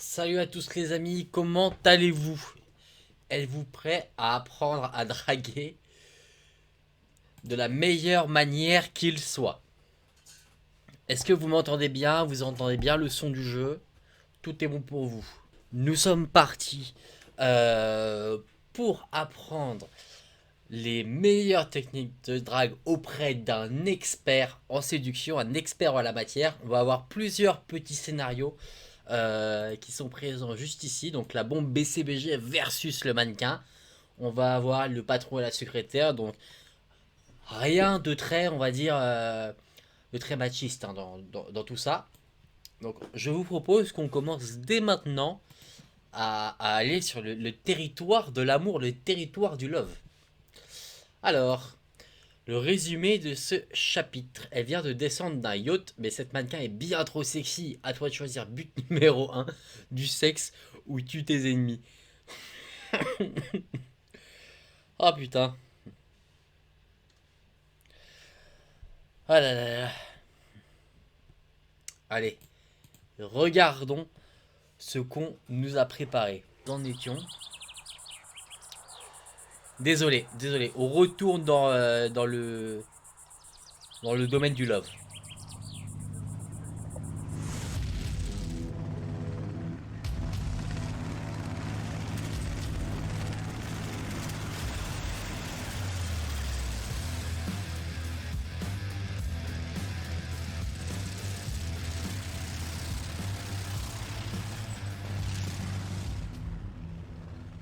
Salut à tous les amis, comment allez-vous? Êtes-vous prêts à apprendre à draguer de la meilleure manière qu'il soit? Est-ce que vous m'entendez bien? Vous entendez bien le son du jeu? Tout est bon pour vous. Nous sommes partis euh, pour apprendre les meilleures techniques de drague auprès d'un expert en séduction, un expert en la matière. On va avoir plusieurs petits scénarios qui sont présents juste ici. Donc la bombe BCBG versus le mannequin. On va avoir le patron et la secrétaire. Donc rien de très, on va dire, de très machiste hein, dans tout ça. Donc je vous propose qu'on commence dès maintenant à aller sur le territoire de l'amour, le territoire du love. Alors, le résumé de ce chapitre. Elle vient de descendre d'un yacht, mais cette mannequin est bien trop sexy. À toi de choisir but numéro un du sexe ou tue tes ennemis. Oh putain. Ah là là là. Allez, regardons ce qu'on nous a préparé. Nous en étions. Désolé. On retourne dans le domaine du love.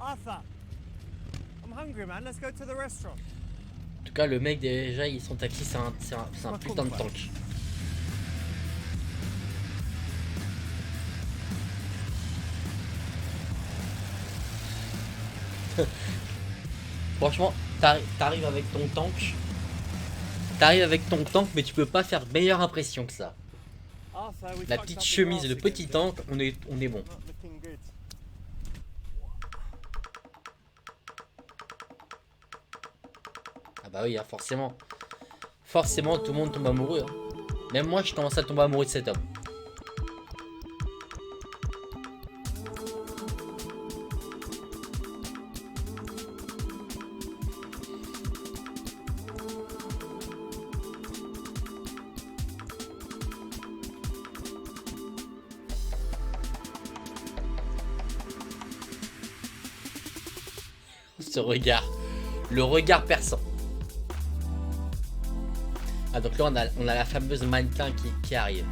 Arthur, I'm hungry, man. Let's go to the restaurant. En tout cas, le mec déjà, son taxi, c'est un putain de tank. Franchement, t'arrives avec ton tank. T'arrives avec ton tank, mais tu peux pas faire meilleure impression que ça. Arthur, we La fucked petite up the chemise et grass le again, petit dude. tank, on est bon. Not looking good. Ah bah oui, hein, forcément. Forcément, tout le monde tombe amoureux. Hein. Même moi, je commence à tomber amoureux de cet homme. Ce regard. Le regard perçant. Ah donc là, on a la fameuse mannequin qui arrive.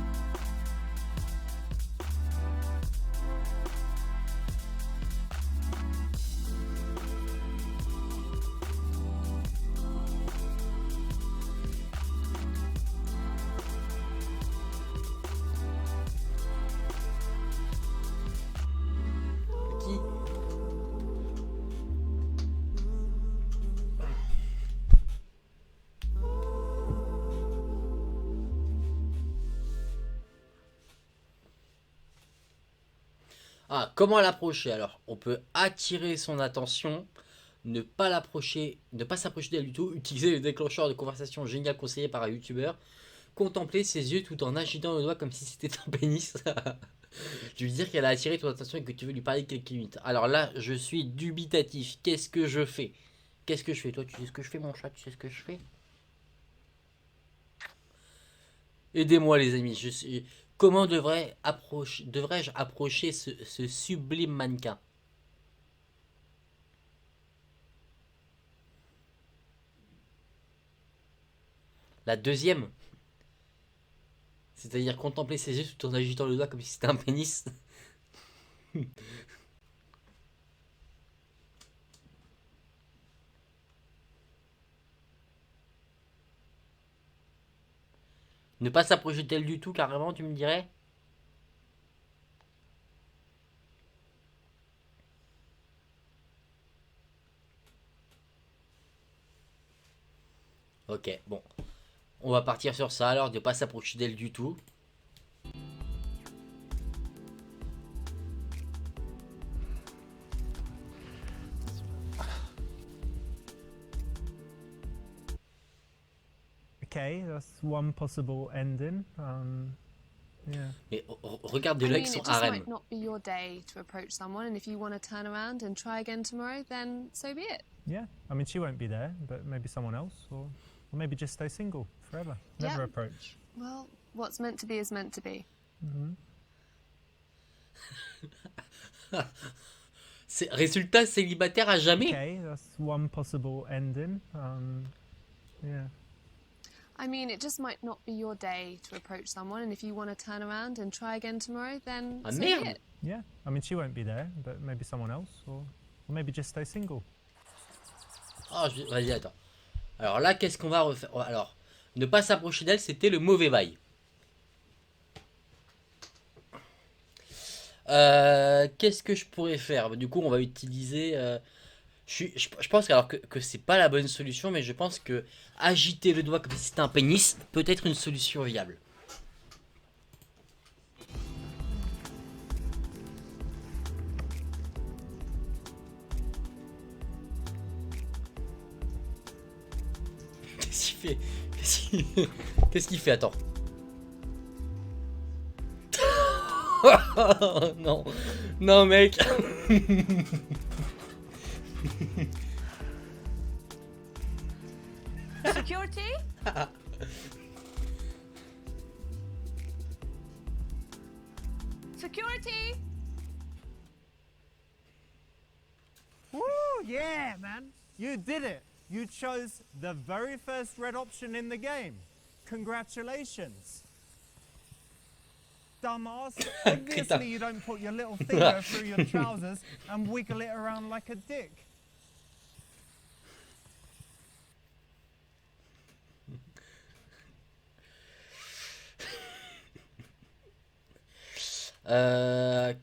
Qui? Ah, comment l'approcher alors? On peut attirer son attention, ne pas s'approcher d'elle du tout, utiliser le déclencheur de conversation génial conseillé par un youtubeur, contempler ses yeux tout en agitant le doigt comme si c'était un pénis. Je veux dire qu'elle a attiré ton attention et que tu veux lui parler quelques minutes. Alors là, je suis dubitatif. Qu'est-ce que je fais? Qu'est-ce que je fais? Toi, tu sais ce que je fais, mon chat? Tu sais ce que je fais? Aidez-moi, les amis. Comment devrais-je approcher ce sublime mannequin? La deuxième, c'est-à-dire contempler ses yeux tout en agitant le doigt comme si c'était un pénis. Ne pas s'approcher d'elle du tout, carrément, tu me dirais? Ok, bon. On va partir sur ça alors, de ne pas s'approcher d'elle du tout. Okay, that's one possible ending. Yeah. Mais regardez-le avec son it just harem. might not be your day to approach someone, and if you want to turn around and try again tomorrow, then so be it. Yeah. I mean, she won't be there, but maybe someone else, or maybe just stay single forever. Never Yeah. approach. Well, what's meant to be is meant to be. Résultat célibataire à jamais. Okay, that's one possible ending. Yeah. I mean, it just might not be your day to approach someone, and if you want to turn around and try again tomorrow, then Ah so be merde. it. Yeah. I mean, she won't be there, but maybe someone else, or maybe just stay single. Oh, vas-y, attends. Alors là, qu'est-ce qu'on va refaire? Alors, ne pas s'approcher d'elle, c'était le mauvais bail. Qu'est-ce que je pourrais faire? Du coup, on va utiliser... je pense alors que c'est pas la bonne solution, mais je pense que agiter le doigt comme si c'était un pénis peut être une solution viable. Qu'est-ce qu'il fait? Qu'est-ce qu'il fait? Attends. Non, non mec. Security? Security? Woo, yeah, man. You did it. You chose the very first red option in the game. Congratulations. Dumbass. Obviously you don't put your little finger through your trousers and wiggle it around like a dick.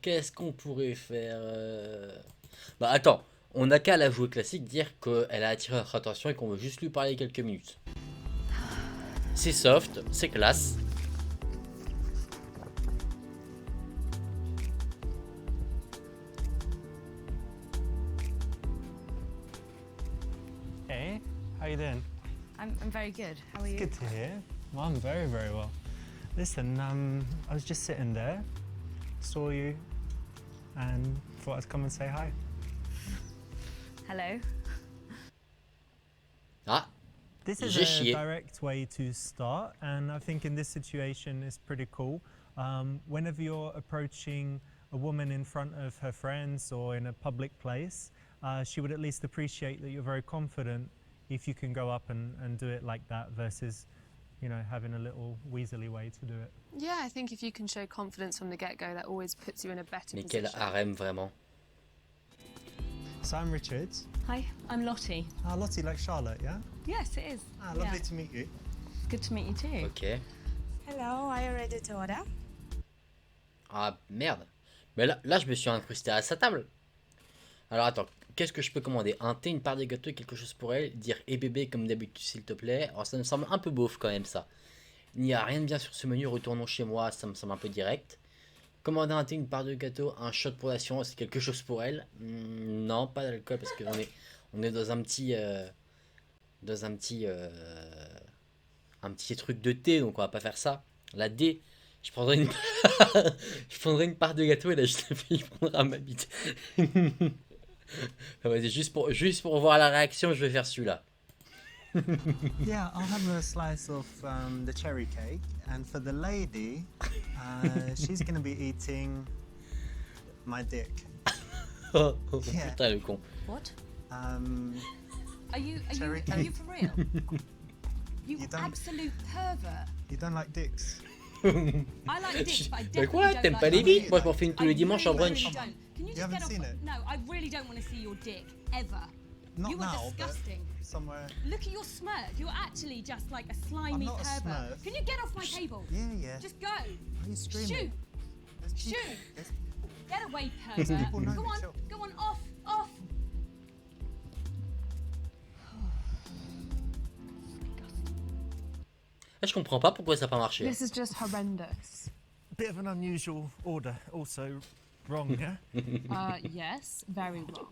Qu'est-ce qu'on pourrait faire? Bah attends, on n'a qu'à la jouer classique, dire qu'elle a attiré notre attention et qu'on veut juste lui parler quelques minutes. C'est soft, c'est classe. Hey, how you doing? I'm very good. How are you? Good to hear. Well, I'm very, very well. Listen, I was just sitting there, saw you, and thought I'd come and say hi. Hello. Ah, This is j'ai a chié. direct way to start, and I think in this situation it's pretty cool. Whenever you're approaching a woman in front of her friends or in a public place, she would at least appreciate that you're very confident if you can go up and do it like that versus, you know, having a little weaselly way to do it. Yeah, I think if you can show confidence from the get-go, that always puts you in a better Mais quel position. harem vraiment. So I'm Richard. Hi, I'm Lottie. Lottie, like Charlotte, yeah? Yes, it is. Lovely to meet you. Good to meet you too. Ok. Hello, are you ready to order? Ah merde. Mais là je me suis incrusté à sa table. Alors attends, qu'est-ce que je peux commander? Un thé, une part de gâteau et quelque chose pour elle. Dire et bébé comme d'habitude s'il te plaît. Alors ça me semble un peu beauf quand même ça. Il n'y a rien de bien sur ce menu, retournons chez moi, ça me semble un peu direct. Commander un thé, une part de gâteau, un shot pour l'assurance et quelque chose pour elle. Non, pas d'alcool parce qu'on est dans un petit... un petit truc de thé, donc on va pas faire ça. La D, je prendrai une... je prendrai une part de gâteau et là je l'ai fait, je prendrai ma bite. Vas-y, juste pour voir la réaction, je vais faire celui-là. Yeah, I'll have a slice of the cherry cake, and for the lady, she's gonna be eating my dick. Oh, Yeah. putain le con. What? Um, Are you Cherry for real? You You don't- absolute pervert. you don't like dicks? I like dicks, but I Mais definitely quoi, don't t'aimes like pas les dicks. bites? Moi je m'en fais une tous I les dimanches en really, brunch. really don't. Can you just haven't get off seen my... it? No, I really don't want to see your dick, ever. Not You are now, disgusting. but somewhere. Look at your smirk. You're actually just like a I'm slimy not a pervert. smurf. Can you get off my table? Yeah, yeah. Just go. Why are you screaming? Shoot. There's people- Shoot. there's- Get away, pervert. People know Go me, on. chill. Go on. Off. Off. Là, je comprends pas pourquoi ça n'a pas marché. This is just horrendous. Bit of an unusual order, also wrong, yeah? Yes, very wrong.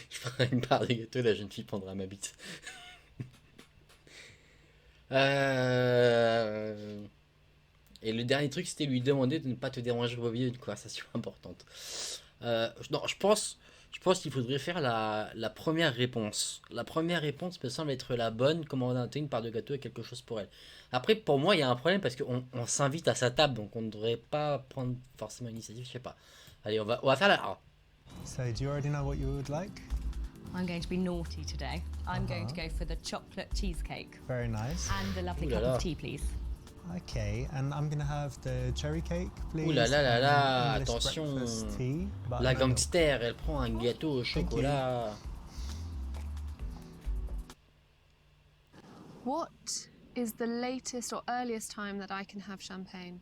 Je prendrai une part de gâteau et la jeune fille prendra ma bite. Et le dernier truc, c'était lui demander de ne pas te déranger au milieu d'une conversation importante. Non, je pense qu'il faudrait faire la première réponse. La première réponse me semble être la bonne, commander une part de gâteau et quelque chose pour elle. Après, pour moi, il y a un problème parce qu'on s'invite à sa table, donc on ne devrait pas prendre forcément l'initiative, je sais pas. Allez, on va faire la A. So, do you already know what you would like? I'm going to be naughty today. I'm going to go for the chocolate cheesecake. Very nice. And a lovely Ooh la cup la. of tea, please. Okay, and I'm gonna have the cherry cake, please. Ouh là là là là, and English attention. breakfast tea, but La no milk. gangster, elle prend un gâteau au chocolat. What is the latest or earliest time that I can have champagne?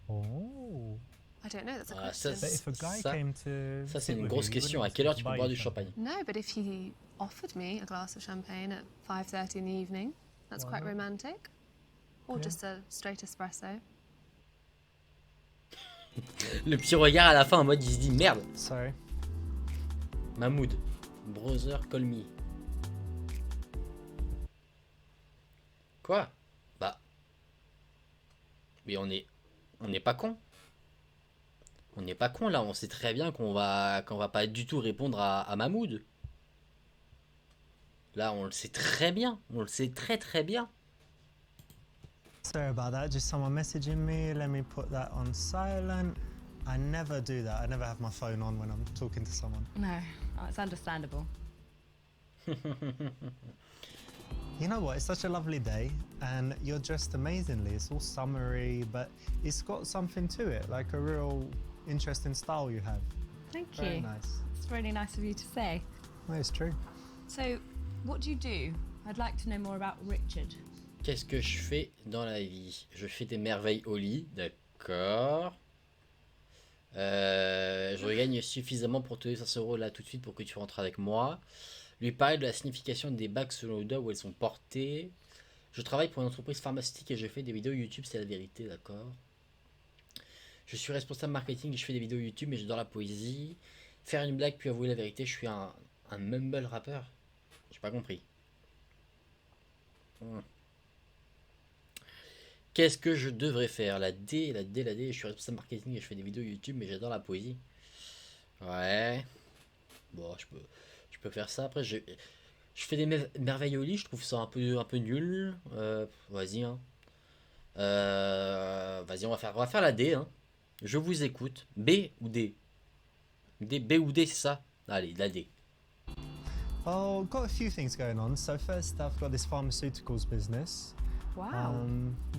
Oh. I don't know, that's a Ah, ça, question. But if a guy Ça- came to Ça, c'est sit une with grosse you, question. À wouldn't quelle heure he tu peux buy boire you du champagne? No, but if he offered me a glass of champagne at 5:30 in the evening, that's quite romantic. Or just a straight espresso. Le petit regard à la fin en mode il se dit merde. Sorry. Mahmoud, brother call me. Quoi? Bah. Mais on n'est pas con. On n'est pas con là, on sait très bien qu'on va pas du tout répondre à Mahmoud. Là, on le sait très bien, on le sait très très bien. Sorry about that. Just someone messaging me. Let me put that on silent. I never do that. I never have my phone on when I'm talking to someone. No, it's understandable. You know what? It's such a lovely day, and you're dressed amazingly. It's all summery, but it's got something to it, like a real interesting style you have. Thank Very you. nice. It's really nice of you to say. Well, it's true. So, what do you do? I'd like to know more about Richard. Qu'est-ce que je fais dans la vie? Je fais des merveilles au lit, d'accord. Je regagne suffisamment pour te donner 500 € là tout de suite pour que tu rentres avec moi. Lui parler de la signification des bagues selon le doigt où elles sont portées. Je travaille pour une entreprise pharmaceutique et je fais des vidéos YouTube, c'est la vérité, d'accord. Je suis responsable marketing et je fais des vidéos YouTube mais j'adore la poésie. Faire une blague puis avouer la vérité, je suis un mumble rappeur. J'ai pas compris. Qu'est-ce que je devrais faire? La D, je suis responsable marketing et je fais des vidéos YouTube mais j'adore la poésie. Ouais. Bon, je peux faire ça. Après, je fais des merveilles au lit, je trouve ça un peu nul. Vas-y, hein. Vas-y, on va faire la D, hein. Je vous écoute. B ou D? B ou D, c'est ça? Allez, la D. Oh, got a few things going on. So first, I've got this pharmaceuticals business. Wow.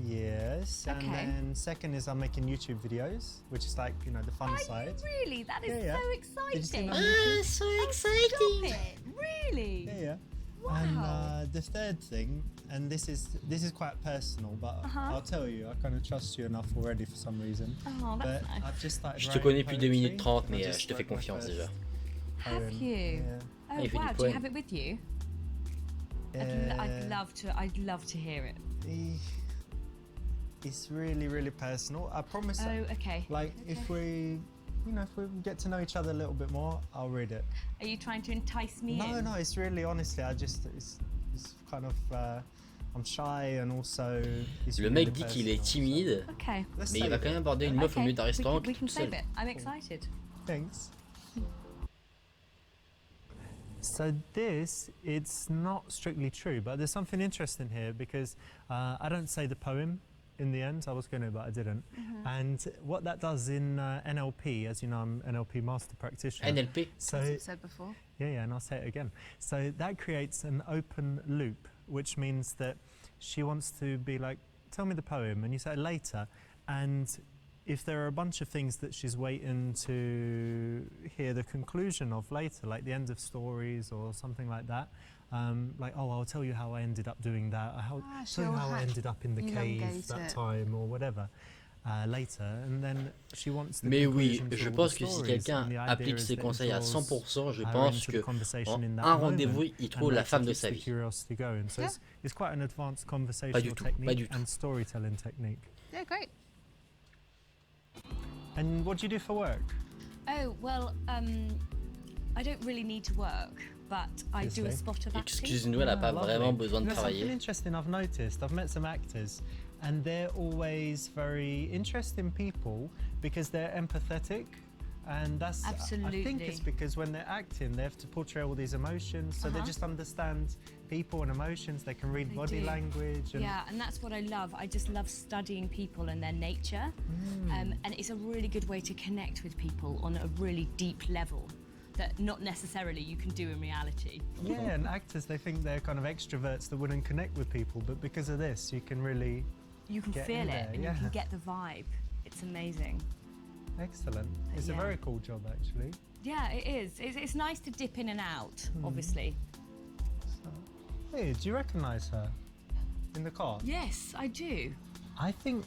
Yes. Okay. And then second is I'm making YouTube videos, which is like, you know, the fun Are side. you really? That is Yeah, yeah. so Did you see exciting. that? So Stop it! Really? Yeah, yeah. Wow. And the third thing, and this is quite personal, but I'll tell you, I kind of trust you enough already for some reason. Oh, But that's nice. I've just started Je te writing connais depuis 2 minutes poetry, 30, and I mais just je te fais wrote my confiance first déjà. Have poem. you? Yeah. Oh il fait du wow! Do you poème. have it with you? Yeah. I'd love to hear it. It's really, really personal. I promise. Oh, okay. Like if we get to know each other a little bit more, I'll read it. Are you trying to entice me No, in? no, it's really honestly, it's kind of I'm shy and also. It's Le really mec dit qu'il est personal, so timide, Okay. let's mais il va save quand même it. aborder une meuf au Okay, milieu d'un restaurant we can tout seul. save it. I'm excited. Thanks. So this, it's not strictly true, but there's something interesting here because I don't say the poem in the end. I was going to, but I didn't. And what that does in NLP, as you know, I'm NLP master practitioner. NLP. So As you've said before. yeah, and I'll say it again. So that creates an open loop, which means that she wants to be like, tell me the poem, and you say later. And if there are a bunch of things that she's waiting to hear the conclusion of later, like the end of stories or something like that, like, oh, I'll tell you how I ended up doing that, I'll tell you she'll how I ended up in the cave elongate that it. time or whatever. Later, and then she wants the Mais oui, conclusion to je all the pense que si stories, quelqu'un and the idea applique is ses that it conseils à draws 100%, je her pense into que the conversation en in that un moment rendez-vous, il and trouve la makes femme it de keeps sa the vie. curiosity going. So Yeah. it's quite an advanced Pas conversational du tout, pas technique du tout. and storytelling technique. Yeah, great. And what do you do for work? Oh well, I don't really need to work, but I do a Obviously. spot of acting. Excuse-nous, elle n'a pas Lovely. vraiment besoin de You know, something travailler. interesting I've noticed. I've met some actors, and they're always very interesting people because they're empathetic. And that's, Absolutely. I think it's because when they're acting, they have to portray all these emotions, so they just understand people and emotions. They can read body language. And yeah, and that's what I love. I just love studying people and their nature. And it's a really good way to connect with people on a really deep level that not necessarily you can do in reality. Yeah, and actors, they think they're kind of extroverts that wouldn't connect with people, but because of this, you can really You can get feel in it there, and yeah. you can get the vibe. It's amazing. Excellent. It's a Yeah. very cool job, actually. Yeah, it is. It's nice to dip in and out, obviously. Hey, do you recognise her in the car? Yes, I do. I think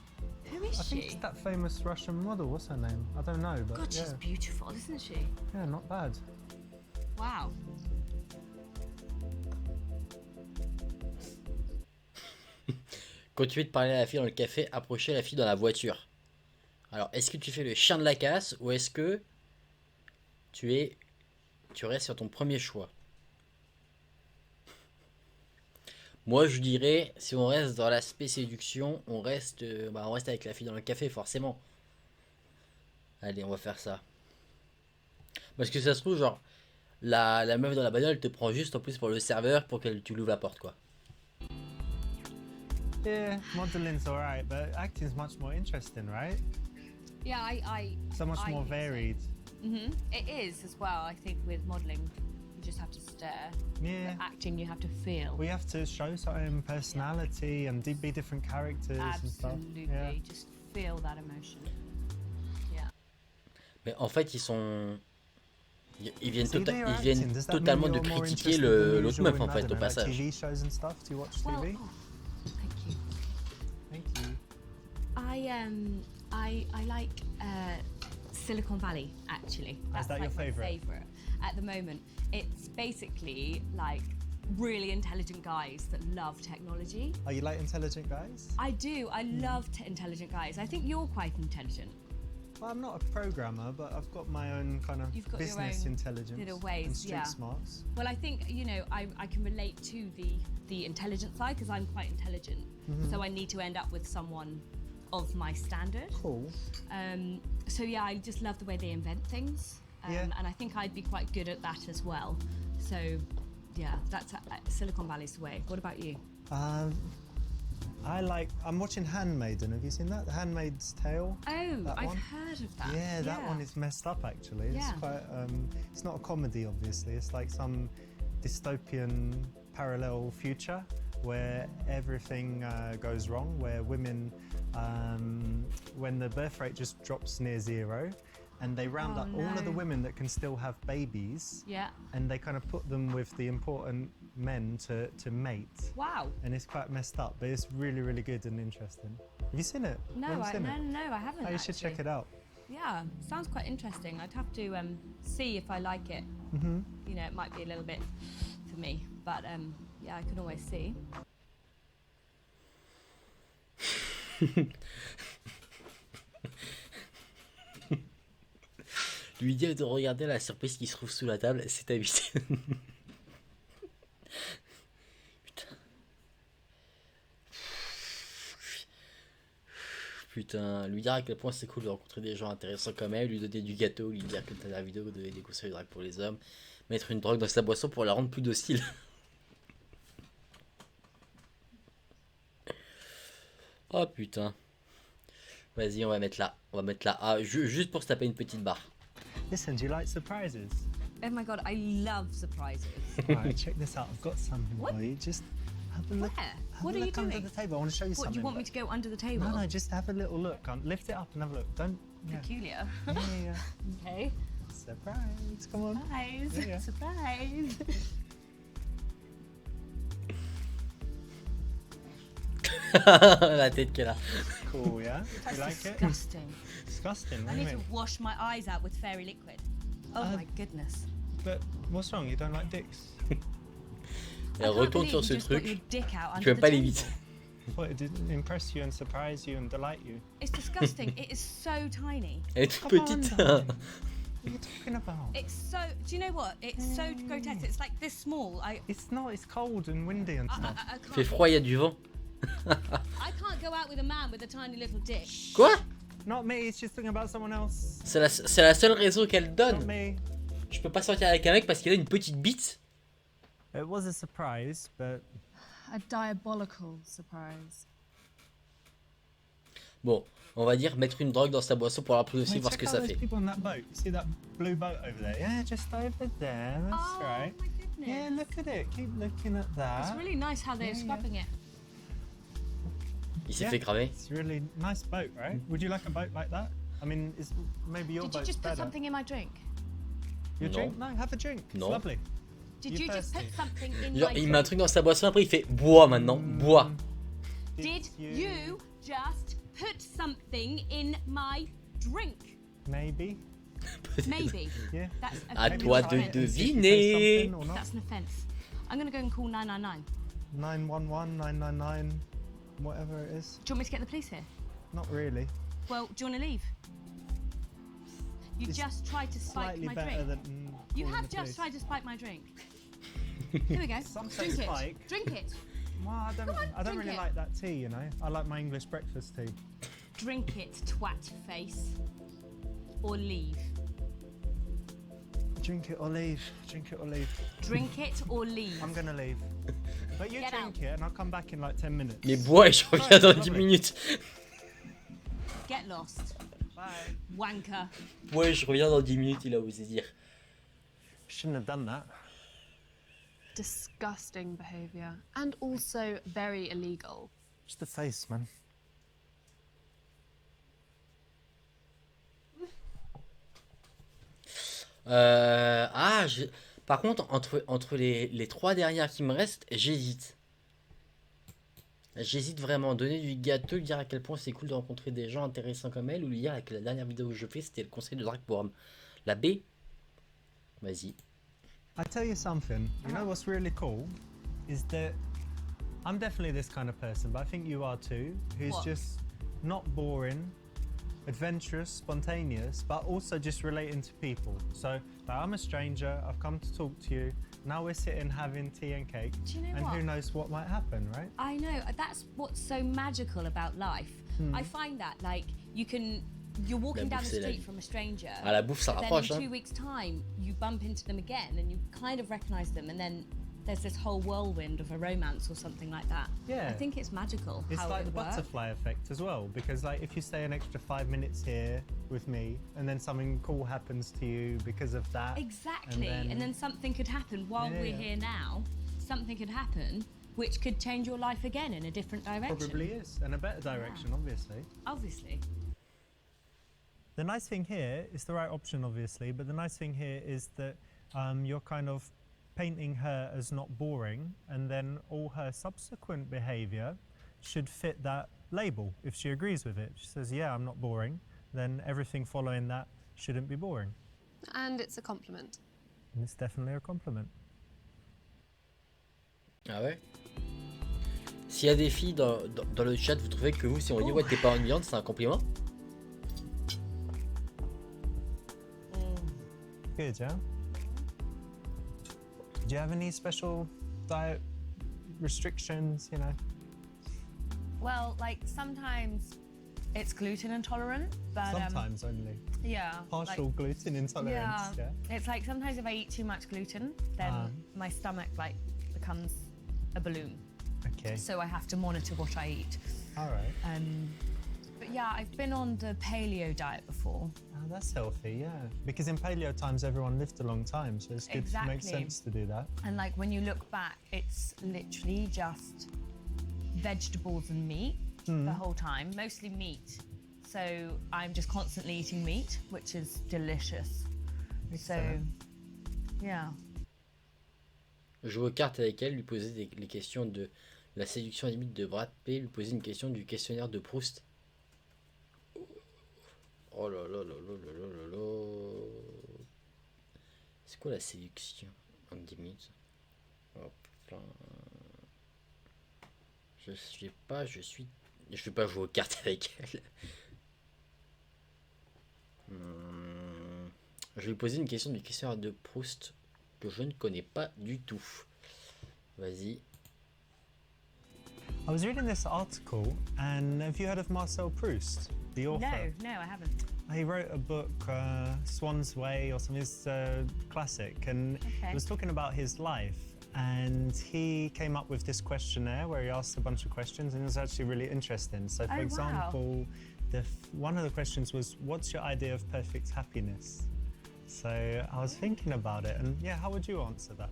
Who is I think it's she? that famous Russian model. What's her name? I don't know, but God, yeah, she's beautiful, isn't she? yeah, not bad. Wow. Continuez de parler à la fille dans le café, approchez la fille dans la voiture. Alors, est-ce que tu fais le chien de la casse ou est-ce que tu restes sur ton premier choix? Moi, je dirais, si on reste dans l'aspect séduction, on reste avec la fille dans le café, forcément. Allez, on va faire ça. Parce que ça se trouve, genre, la meuf dans la bagnole, elle te prend juste en plus pour le serveur pour que tu l'ouvres la porte, quoi. Yeah, modeling's alright, but acting's much more interesting, right? Yeah, I So much I more think so. varied. It is as well. I think with modelling, you just have to stare. Yeah. But acting, you have to feel. We have to show some personality and be different characters and stuff. Absolutely. Yeah. Just feel that emotion. Yeah. Mais en fait, ils sont... Ils viennent, So you do your ils viennent acting, does that totalement mean de you're more critiquer interested than l'autre usual meuf, in, en I fait, don't au know, like passage. TV shows and stuff? Do you watch Well, TV? thank you. Thank you. I like Silicon Valley actually. That's that your like my favourite? favourite at the moment. It's basically like really intelligent guys that love technology. Are you like intelligent guys? I do. I love intelligent guys. I think you're quite intelligent. Well, I'm not a programmer, but I've got my own kind of You've got your business own intelligence little ways, and street yeah. smarts. Well, I think, you know, I can relate to the intelligent side because I'm quite intelligent. So I need to end up with someone of my standard. Cool. So yeah, I just love the way they invent things. Yeah. And I think I'd be quite good at that as well. So yeah, that's Silicon Valley's the way. What about you? I'm watching Handmaiden. Have you seen that? The Handmaid's Tale? Oh, That I've one? heard of that. Yeah, that one is messed up actually. It's Yeah. quite it's not a comedy obviously. It's like some dystopian parallel future where everything goes wrong, where women when the birth rate just drops near zero and they round Oh, up all of the no. women that can still have babies Yeah. and they kind of put them with the important men to mate. Wow. And it's quite messed up, but it's really, really good and interesting. Have you seen it? No, I haven't. Oh, you should check it out. Yeah, sounds quite interesting. I'd have to see if I like it. Mm-hmm. You know, it might be a little bit for me, but yeah, I can always see. Lui dire de regarder la surprise qui se trouve sous la table, c'est habité. Putain, lui dire à quel point c'est cool de rencontrer des gens intéressants comme elle, lui donner du gâteau, lui dire que t'as la vidéo de des conseils de drague pour les hommes, mettre une drogue dans sa boisson pour la rendre plus docile. Oh putain. Vas-y, on va mettre là. On va mettre là. Ah, juste pour se taper une petite barre. Listen, do you like surprises? Oh my god, I love surprises. Alright, check this out. I've got something What? for you. Just have a look. Where? Have What a are you look under doing? the table. I want to show you What, something. do you want me to go under the table? No, just have a little look. Lift it up and have a look. Don't. Yeah. Peculiar. Yeah. Okay. Surprise! Come on. Surprise. Yeah. Surprise. La tête qu'elle a. Cool, yeah. You like it? Disgusting. Disgusting. I What do you need to mean? wash my eyes out with fairy liquid. Oh my goodness. But what's wrong? You don't like dicks? Et elle retourne sur ce truc. Tu Tu peux pas aller vite. What? It didn't impress you and surprise you and delight you? It's disgusting. It is so tiny. Elle est toute Come on, petite. darling. What are you talking about? It's so. Do you know what? It's so grotesque. It's like this small. It's not. It's cold and windy and stuff. I can't. Il fait froid, il y a du vent. I can't go out with a man with a tiny little dick. Quoi? Not me, he's just talking about someone else. C'est la seule raison qu'elle Not donne. me. Je peux pas sortir avec un mec parce qu'il a une petite bite. It was a surprise, but A diabolical surprise. Bon, on va dire mettre une drogue dans sa boisson pour après aussi Wait, voir ce check que out ça those fait. people on that boat. You see that blue boat over there? Yeah, just over there. That's Oh right. my goodness. Yeah, look at it. Keep looking at It's that. really nice how they're Yeah, scrubbing it. Il s'est Yeah. fait cramer. It's a really nice boat, right? Would you like a boat like that? I mean, it's maybe your Did you boat's just put better. something in my drink? Your No. drink? No, have a drink. It's No. lovely. Did You you just put thirsty? something in Genre, my il met un drink? truc dans sa boisson, après il fait bois maintenant, bois. Did you just put something in my drink? Maybe. Maybe. Yeah. That's À Maybe toi try de it and see if you taste deviner. something or not. That's an offence. I'm gonna go and call 999. 911, 999, whatever it is. Do you want me to get the police here? Not really. Well, do you want to leave? You It's just tried to spike Slightly my better drink. than. You calling have the just police. tried to spike my drink. Here we go. Some say Drink it. spike. Drink it. Well, I don't, Come on, I don't drink really it. like that tea, you know. I like my English breakfast tea. Drink it, twat face. Or leave. Drink it or leave. Drink it or leave. Drink it or leave. I'm gonna leave. But you Get drink out. it and I'll come back in like 10 minutes. Mais bois et je reviens dans 10 minutes. Get lost. Bye. Wanker. Bois et je reviens dans 10 minutes, il a osé dire. Shouldn't have done that. Disgusting behaviour. And also very illegal. Just the face, man. Par contre, entre les trois dernières qui me restent, j'hésite. J'hésite vraiment. Donner du gâteau, lui dire à quel point c'est cool de rencontrer des gens intéressants comme elle, ou lui dire que la dernière vidéo que je fais, c'était le conseil de Drague pour homme. La B. Vas-y. I tell you something, you know what's really cool is that I'm definitely this kind of person, but I think you are too, who's What? just not boring, adventurous, spontaneous, but also just relating to people. So like, I'm a stranger, I've come to talk to you, now we're sitting having tea and cake, Do you know and what? who knows what might happen, right? I know, that's what's so magical about life. I find that, like, you're walking La down bouffe, the c'est la street vie. from a stranger. Ah, la bouffe, ça but then rapproche, in hein. 2 weeks' time, you bump into them again and you kind of recognise them, and then there's this whole whirlwind of a romance or something like that. Yeah. I think it's magical It's how like it the would work. butterfly effect as well, because like if you stay an extra 5 minutes here with me, and then something cool happens to you because of that. Exactly, And and then- then something could happen while Yeah, we're yeah. here now. Something could happen which could change your life again in a different direction. Probably is, and a better direction, obviously. Obviously. The nice thing here is the right option, obviously, but the nice thing here is that you're kind of painting her as not boring, and then all her subsequent behaviour should fit that label if she agrees with it. She says, yeah, I'm not boring, then everything following that shouldn't be boring. And it's a compliment. And it's definitely a compliment. Ah ouais. S'il y a des filles dans le chat, vous trouvez que vous, si on dit ouais, t'es pas ennuyante, c'est un compliment? Good, yeah? Do you have any special diet restrictions, you know? Well, like sometimes it's gluten intolerant, but Sometimes only. yeah, Partial gluten intolerance, yeah? It's like sometimes if I eat too much gluten, then my stomach like becomes a balloon. Okay, So I have to monitor what I eat. all right. But yeah, I've been on the paleo diet before. Oh, that's healthy, yeah. Because in paleo times, everyone lived a long time, so it's good. It makes Exactly. sense to do that. And like when you look back, it's literally just vegetables and meat the whole time, mostly meat. So I'm just constantly eating meat, which is delicious. So, yeah. Jouer aux cartes avec elle, lui poser les questions de la séduction limite de Brad Pitt, lui poser une question du questionnaire de Proust. Oh là là là là là là là là. C'est quoi la séduction en 10 minutes? Oh putain. Je sais pas, je vais pas jouer aux cartes avec elle. Je vais lui poser une question du questionnaire de Proust que je ne connais pas du tout. Vas-y. I was reading this article, and have you heard of Marcel Proust, the author? No, I haven't. He wrote a book, Swan's Way or something, it's a classic, and Okay. it was talking about his life. And he came up with this questionnaire where he asked a bunch of questions, and it was actually really interesting. So, for Oh, wow. example, one of the questions was, what's your idea of perfect happiness? So I was thinking about it, and yeah, how would you answer that?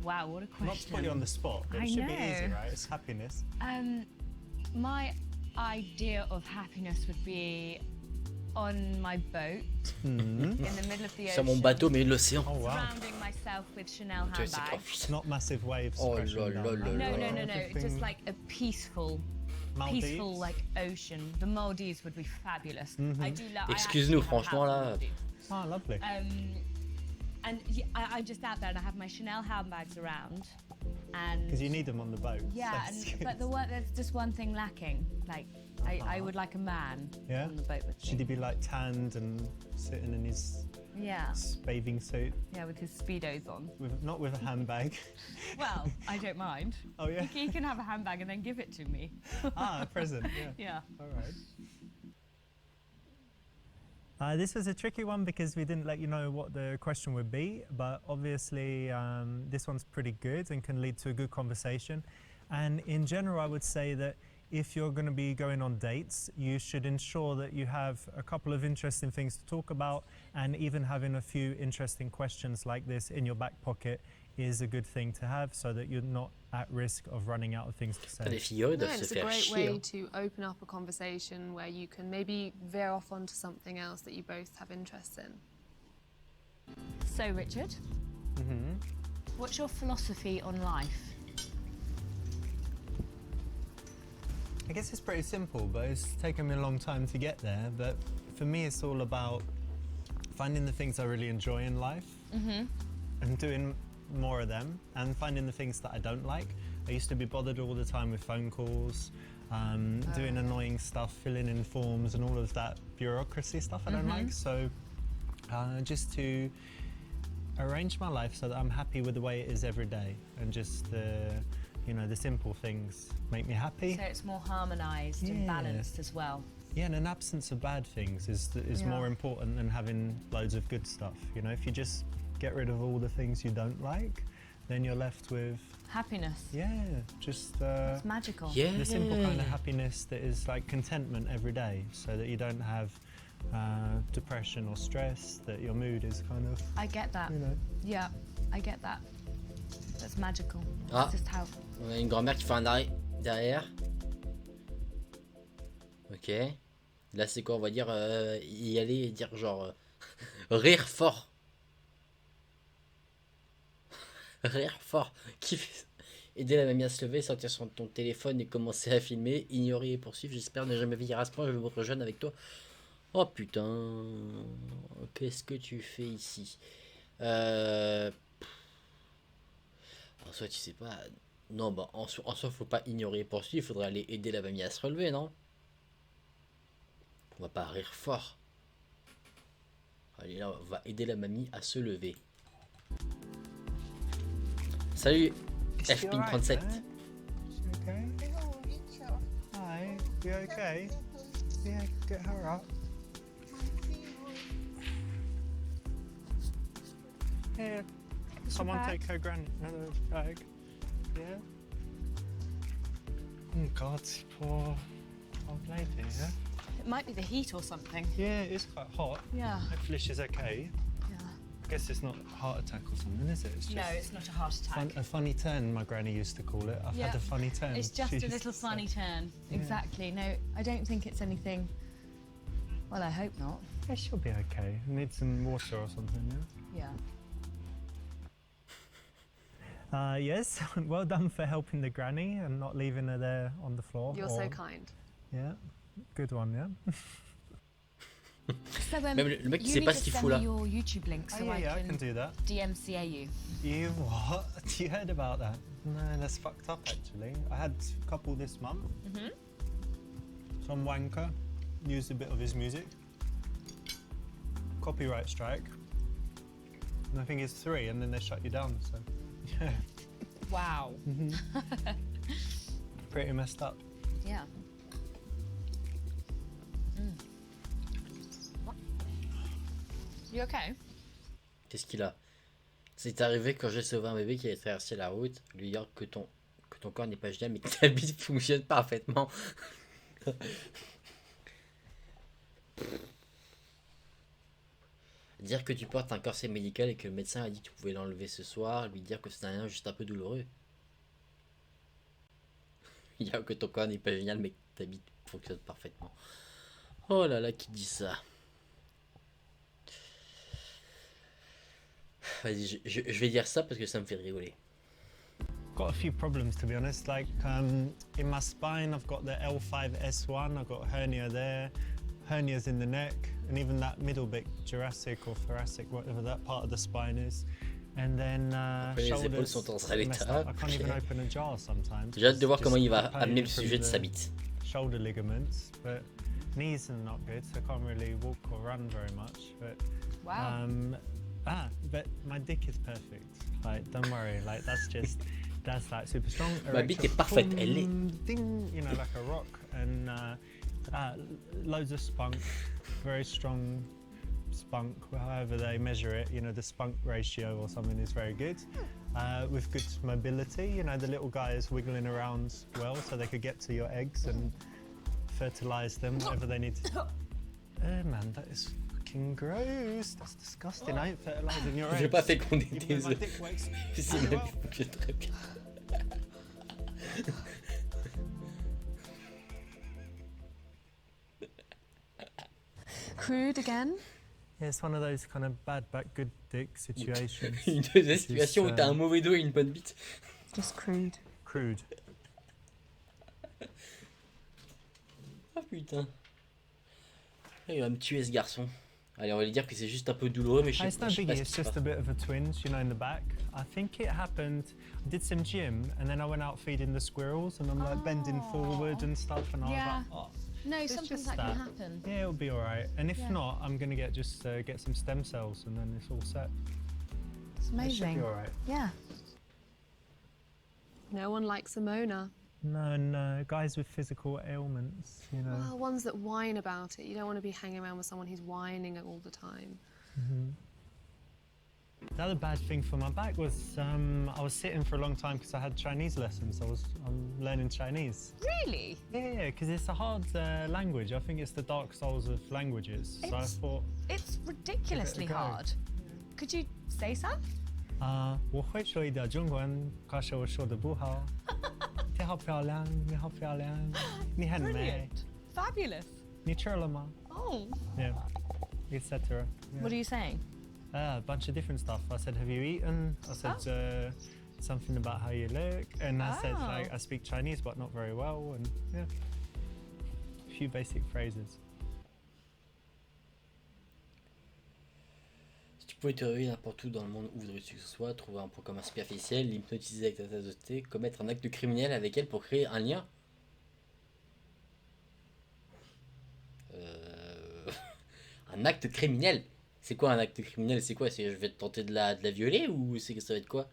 Wow, what a question. Not to put you on the spot, but I it should be easy, know. right? It's happiness. My idea of happiness would be on my boat in the middle of the Sur ocean, mon bateau, mais l'océan. Oh wow. surrounding myself with Chanel Tu sais, handbags. Not massive waves. Oh crashing là down, là right? là No, là. no, no, no. Everything- Just like a peaceful Maldives? like ocean. The Maldives would be fabulous. I do love. Excuse-nous, I actually have a franchement, house in là. Maldives. Oh, lovely. And yeah, I'm just out there and I have my Chanel handbags around, and Because you need them on the boat. yeah, so and, but there's just one thing lacking. Like I would like a man Yeah? on the boat with Should me. he be like tanned and sitting in his Yeah, bathing suit, yeah, with his speedos on. not with a handbag? Well, I don't mind. Oh yeah. He can have a handbag and then give it to me. A present. Yeah. Yeah. All right. This was a tricky one because we didn't let you know what the question would be, but obviously this one's pretty good and can lead to a good conversation. And in general, I would say that if you're going to be going on dates, you should ensure that you have a couple of interesting things to talk about, and even having a few interesting questions like this in your back pocket is a good thing to have, so that you're not at risk of running out of things to Les say. filles No, doivent se it's a faire great chier. way Hein. to open up a conversation where you can maybe veer off onto something else that you both have interest in. So, Richard, what's your philosophy on life? I guess it's pretty simple, but it's taken me a long time to get there. But for me, it's all about finding the things I really enjoy in life and doing more of them, and finding the things that I don't like. I used to be bothered all the time with phone calls, doing annoying stuff, filling in forms and all of that bureaucracy stuff I don't like. So just to arrange my life so that I'm happy with the way it is every day, and just you know, the simple things make me happy. So it's more harmonised and Yeah. balanced as well. Yeah, and an absence of bad things is Yeah. more important than having loads of good stuff. You know, if you just get rid of all the things you don't like, then you're left with, Happiness. just It's magical. Yeah. the simple kind of happiness that is like contentment every day, so that you don't have depression or stress, that your mood is kind of, I get that. you know. Yeah, I get that. That's magical. Ah. That's just how. On a une grand-mère qui fait un arrêt derrière. Ok. Là, c'est quoi? On va dire y aller et dire genre rire fort. Rire fort. Qui fait ça? Aider la mamie à se lever, sortir sur ton téléphone et commencer à filmer, ignorer et poursuivre. J'espère ne jamais vieillir à ce point. Je me rejoindre avec toi. Oh putain. Qu'est-ce que tu fais ici? En soi, tu sais pas. Non, bah en soi, faut pas ignorer et poursuivre. Il faudrait aller aider la mamie à se relever, non? On va pas rire fort. Allez, là, on va aider la mamie à se lever. Salut, FPin37. Okay? Hi, you okay? Yeah, get her up. Here, someone take her another bag. Yeah? Oh God, poor old lady, yeah? It might be the heat or something. Yeah, it's quite hot. Yeah. Hopefully she's okay. Yeah. I guess it's not a heart attack or something, is it? It's just No, it's not a heart attack. a funny turn, my granny used to call it. I've Yeah. had a funny turn. It's just she a used little to say. funny turn. Exactly. No, I don't think it's anything. Well, I hope not. Yeah, she'll be okay. Need some water or something, Yeah. yeah? Yes, well done for helping the granny and not leaving her there on the floor. You're so kind. Yeah, good one, yeah. So, Même le mec, il you sait need pas to ce qu'il send fout là. me your YouTube link so Oh, yeah, I I can do that. DMCA you. You what? You heard about that? No, that's fucked up actually. I had a couple this month. Some wanker used a bit of his music. Copyright strike. And I think it's 3 and then they shut you down, so yeah. Wow. pretty messed up. Yeah. You okay? Qu'est-ce qu'il a? C'est arrivé quand j'ai sauvé un bébé qui avait traversé la route, lui dire que ton corps n'est pas génial mais que ta bite fonctionne parfaitement. Dire que tu portes un corset médical et que le médecin a dit que tu pouvais l'enlever ce soir, lui dire que c'est rien juste un peu douloureux. Dire que ton corps n'est pas génial mais que ta bite fonctionne parfaitement. Oh là là, qui dit ça? Vas-y, je vais dire ça parce que ça me fait rigoler. Got a few problems to be honest, like in my spine I've got the L5S1, I've got hernia there, hernias in the neck, and even that middle bit, Jurassic or thoracic, whatever that part of the spine is. And then Les épaules shoulders sont en sale messed état. up. I can't even open a jar sometimes. J'ai hâte de voir Just comment il va pain amener le from sujet de the sa bite. shoulder ligaments, but knees are not good, so I can't really walk or run very much. But Wow. but my dick is perfect. Like, don't worry. Like, that's like super strong. Ma bite est parfaite, elle est. Ding, you know, like a rock, and loads of spunk, very strong spunk. However they measure it, you know, the spunk ratio or something is very good. With good mobility, you know, the little guy is wiggling around well, so they could get to your eggs and fertilize them, whatever they need to. Man, that is fucking gross. That's disgusting. I ain't fertilizing your eggs. J'ai pas fécondé Even tes though my œufs. dick works C'est really même well. fonctionne très bien. Crude again? Yeah, it's one of those kind of bad but good dick situations. Une de ces situations où t'as un mauvais dos et une bonne bite. Just crude. Crude. Oh putain. Il va me tuer ce garçon. Allez, on va lui dire que c'est juste un peu douloureux, mais je sais It's pas. no Je sais pas biggie, ce it's qui se just passe. a bit of a twinge, you know, in the back. I think it happened, I did some gym and then I went out feeding the squirrels and I'm like bending forward and stuff and I Yeah. was like, oh, No, it's sometimes just that can happen. yeah, it'll be alright. And if Yeah. not, I'm gonna get some stem cells and then it's all set. It's It should amazing. be alright. Yeah. No one likes a moaner. No, guys with physical ailments, you know. Well, ones that whine about it. You don't want to be hanging around with someone who's whining all the time. The other bad thing for my back was I was sitting for a long time because I had Chinese lessons. I'm learning Chinese. Really? Yeah, because it's a hard language. I think it's the dark souls of languages. So I It's- thought, It's ridiculously go. hard. Could you say some? 我会说一点中文，可是我说的不好。你好漂亮，你好漂亮，你很美， Fabulous. 你吃了吗 Oh. Yeah, etc. Yeah. What are you saying? A bunch of different stuff. I said, have you eaten? I said something about how you look. And I said, Oh. like, I speak Chinese, but not very well. And yeah, a few basic phrases. Si tu pouvais te réveiller n'importe où dans le monde où voudrais que ce soit, trouver un point commun superficiel, l'hypnotiser avec ta tasse de thé, commettre un acte criminel avec elle pour créer un lien. Un acte criminel? C'est quoi un acte criminel? C'est quoi? C'est je vais te tenter de la violer ou c'est que ça va être quoi?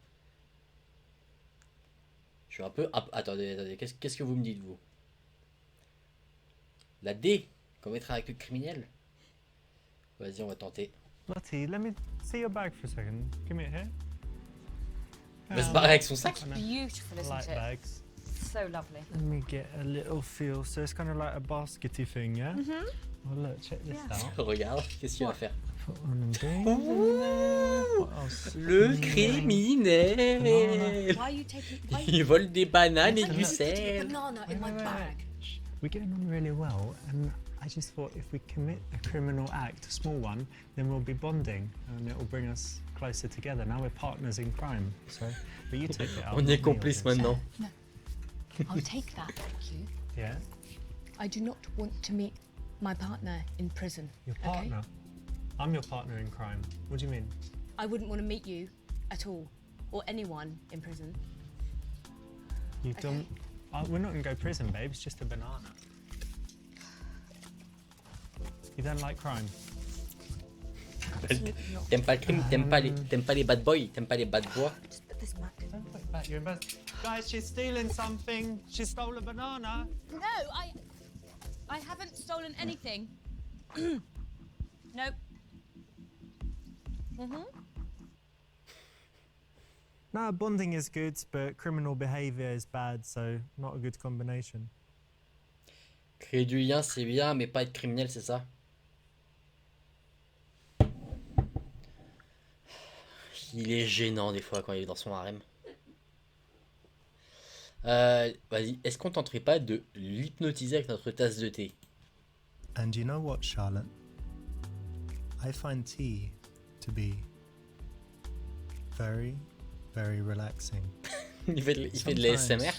Je suis un peu... attendez, qu'est-ce que vous me dites vous? La D? Commettre un acte criminel? Vas-y, on va tenter. Lottie, let me see your bag for a second. Give me it here. Il va se barrer avec son sac. Beautiful, isn't Light it? bags. So lovely. Let me get a little feel. So it's kind of like a baskety thing, yeah? Oh, look, check this out. Regarde, qu'est-ce qu'il va faire? Put one of these in there. What else? Le criminel! Why are you taking? Why Il vole des bananes et why du you putting a sel. banana in my Wait, wait, bag? Shh. We're getting on really well, and I just thought if we commit a criminal act, a small one, then we'll be bonding, and it will bring us closer together. Now we're partners in crime. So, but you take it out. On not est me, complices obviously. maintenant. I'll take that, thank you. Yeah, I do not want to meet my partner in prison. your okay? partner. I'm your partner in crime. What do you mean? I wouldn't want to meet you at all, or anyone in prison. You don't. We're not gonna go prison, babe. It's just a banana. You don't like crime. T'aimes pas le crime, t'aimes pas les bad boys, t'aimes pas les bad boys. Just put this back. Don't put it back. You're embarrassed. Guys, she's stealing something. She stole a banana. No, I haven't stolen anything. Nope. No, bonding is good, but criminal behavior is bad, so not a good combination. Créer du lien, c'est bien, mais pas être criminel, c'est ça? Il est gênant des fois quand il est dans son harem. Vas-y, est-ce qu'on tenterait pas de l'hypnotiser avec notre tasse de thé? And you know what, Charlotte? I find tea to be very, very relaxing. Il fait de l'ASMR?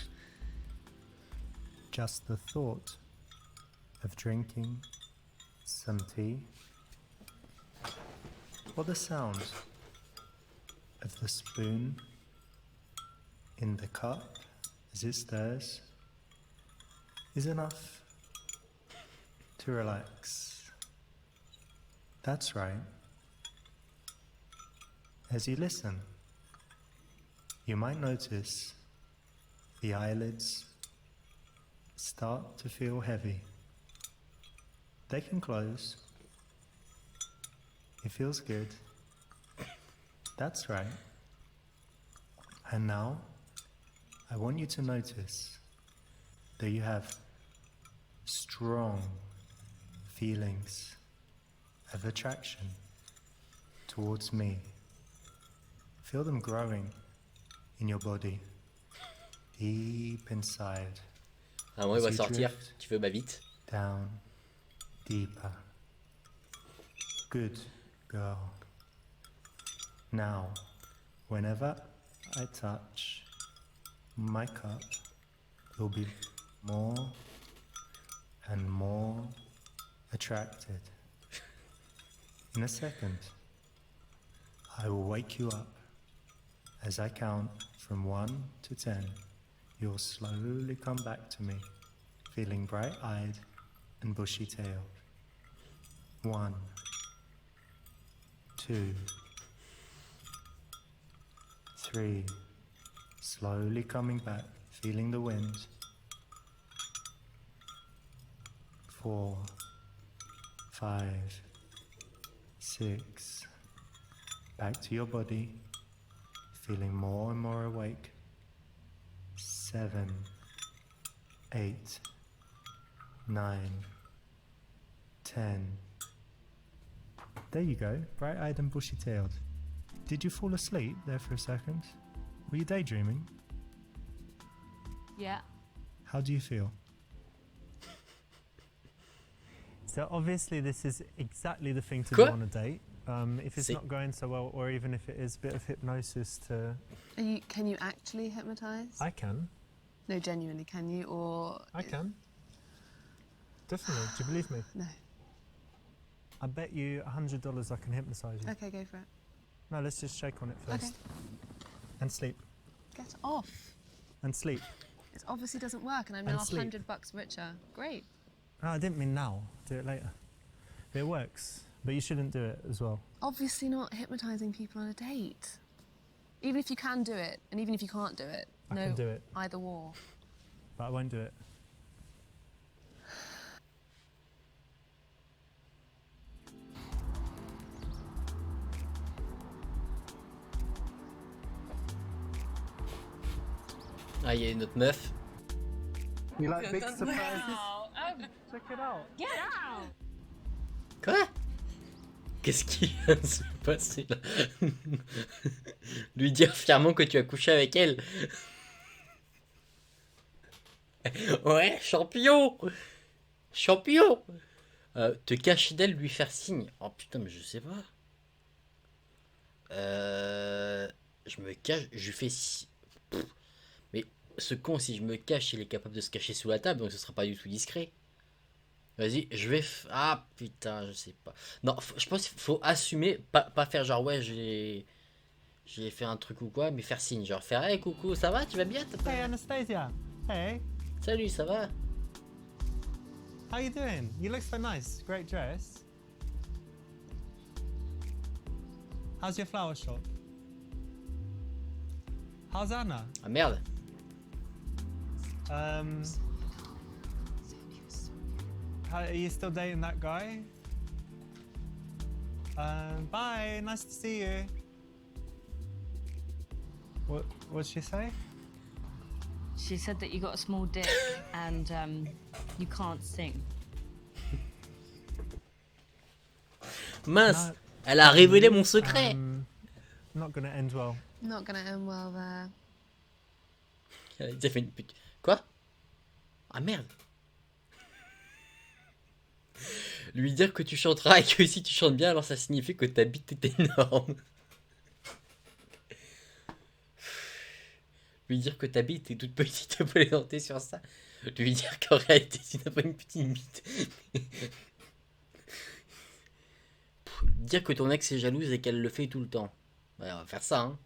Just the thought of drinking some tea, or the sound of the spoon in the cup as it stirs, is enough to relax. That's right. As you listen, you might notice the eyelids start to feel heavy. They can close. It feels good. That's right. And now, I want you to notice that you have strong feelings of attraction towards me. Feel them growing in your body, deep inside. Ah bon, il va sortir. Tu veux ma bite? Down, deeper. Good girl. Now, whenever I touch my cup, you'll be more and more attracted. In a second, I will wake you up. As I count from 1 to 10, you'll slowly come back to me, feeling bright-eyed and bushy-tailed. 1, 2, 3, slowly coming back, feeling the wind. 4, 5, 6, back to your body, feeling more and more awake. 7, 8, 9, 10. There you go, bright-eyed and bushy-tailed. Did you fall asleep there for a second? Were you daydreaming? Yeah. How do you feel? So obviously this is exactly the thing to Quoi? do on a date. If it's C'est- not going so well, or even if it is a bit of hypnosis to... Can you actually hypnotise? I can. No, genuinely, can you? Or I can. Definitely. Do you believe me? no? I bet you $100 I can hypnotise you. Okay, go for it. No, let's just shake on it first. Okay. And sleep. Get off. And sleep. It obviously doesn't work, and I'm And now sleep. $100 richer. Great. No, I didn't mean now. Do it later. It works, but you shouldn't do it as well. Obviously not hypnotising people on a date. Even if you can do it, and even if you can't do it, I no can do it, either war. but I won't do it. Ah, il y a une autre meuf. You like big surprises? Check it out. Get out! Quoi? Qu'est-ce qui vient de se passer là? Lui dire fièrement que tu as couché avec elle. Ouais, champion! Champion! Te cacher d'elle, lui faire signe. Oh putain, mais je sais pas. Je me cache, je lui fais si. Pff. Mais ce con, si je me cache, il est capable de se cacher sous la table, donc ce sera pas du tout discret. Vas-y, je vais. Ah putain, je sais pas. Non, je pense qu'il faut assumer, pas faire genre ouais, j'ai fait un truc ou quoi, mais faire signe, genre faire hey coucou, ça va, tu vas bien? Hey Anastasia. Hey, Salut, ça va? how you doing? You look so nice. Great dress. How's your flower shop? How's Anna? Ah merde. Are you still dating that guy? Bye, nice to see you. What'd she say? She said that you got a small dick and you can't sing. Mince, elle a révélé mon secret. Not gonna end well. Not gonna end well there. Elle a déjà fait une pute. Quoi? Ah merde. Lui dire que tu chanteras et que si tu chantes bien, alors ça signifie que ta bite est énorme. Lui dire que ta bite est toute petite, tu peux les tenter sur ça. Lui dire qu'en réalité, tu n'as pas une petite bite. Dire que ton ex est jalouse et qu'elle le fait tout le temps. Ouais, on va faire ça, hein.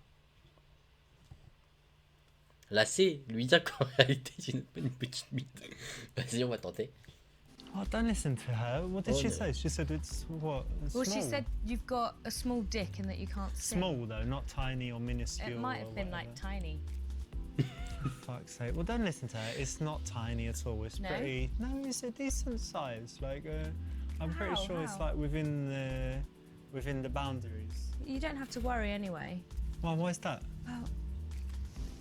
Là, c'est lui dire qu'en réalité, tu n'as pas une petite bite. Vas-y, on va tenter. Oh, don't listen to her. What did she say? She said it's what? Well, Small. she said you've got a small dick and that you can't sing. Small though, not tiny or minuscule. It might or have been like whatever. tiny. For fuck's sake. Well, don't listen to her. It's not tiny at all. It's No? pretty. No, it's a decent size. Like, I'm pretty How? sure it's How? like within the boundaries. You don't have to worry anyway. Well, why is that? Well,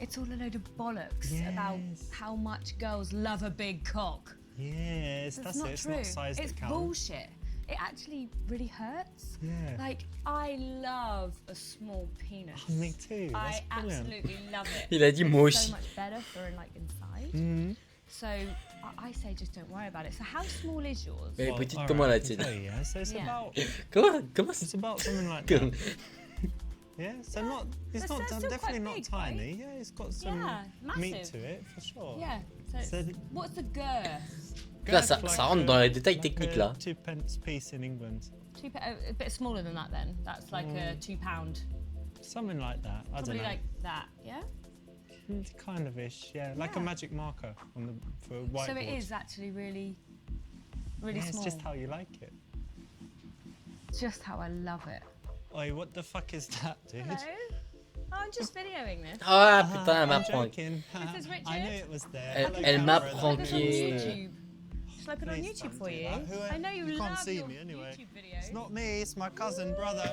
it's all a load of bollocks about Yes. how much girls love a big cock. Yes, that's not it. It's true. not size It's that counts. bullshit. It actually really hurts. Yeah. Like, I love a small penis. Oh, me too. That's I brilliant. absolutely love it. Il a dit moi It's aussi. so much better for like inside. Mhm. So I say just don't worry about it. So how small is yours? Mais Well, petite all comme la right, I can tienne. tell you, yeah. So it's Yeah. about Comment it's about something like Comme- that. Yeah. So not it's That's- not that's still definitely quite not big, right? tiny. Yeah, it's got some Yeah, meat massive. to it for sure. Yeah. So, So it's- what's the girth? Là, ça, Girth ça like rentre a- dans les détails like techniques a là. 2p piece in England. A bit smaller than that then. That's like a £2. Something like that. I don't Probably know. like that, yeah? Kind of ish, yeah. Like a Yeah. magic marker on the for a whiteboard. So it is actually really, really Yeah, it's small. just how you like it. Just how I love it. Oi, what the fuck is that, dude? Hello? Oh, I'm just videoing this. Ah putain, elle m'a I'm pranké. joking. Mrs. Richard? I knew it was there. Elle- Hello, elle m'a camera. pranké. Put it on YouTube. Shall I put it on Please YouTube don't for do you? that. Who- I know you, you love can't see your me anyway. YouTube videos. It's not me, it's my cousin, brother.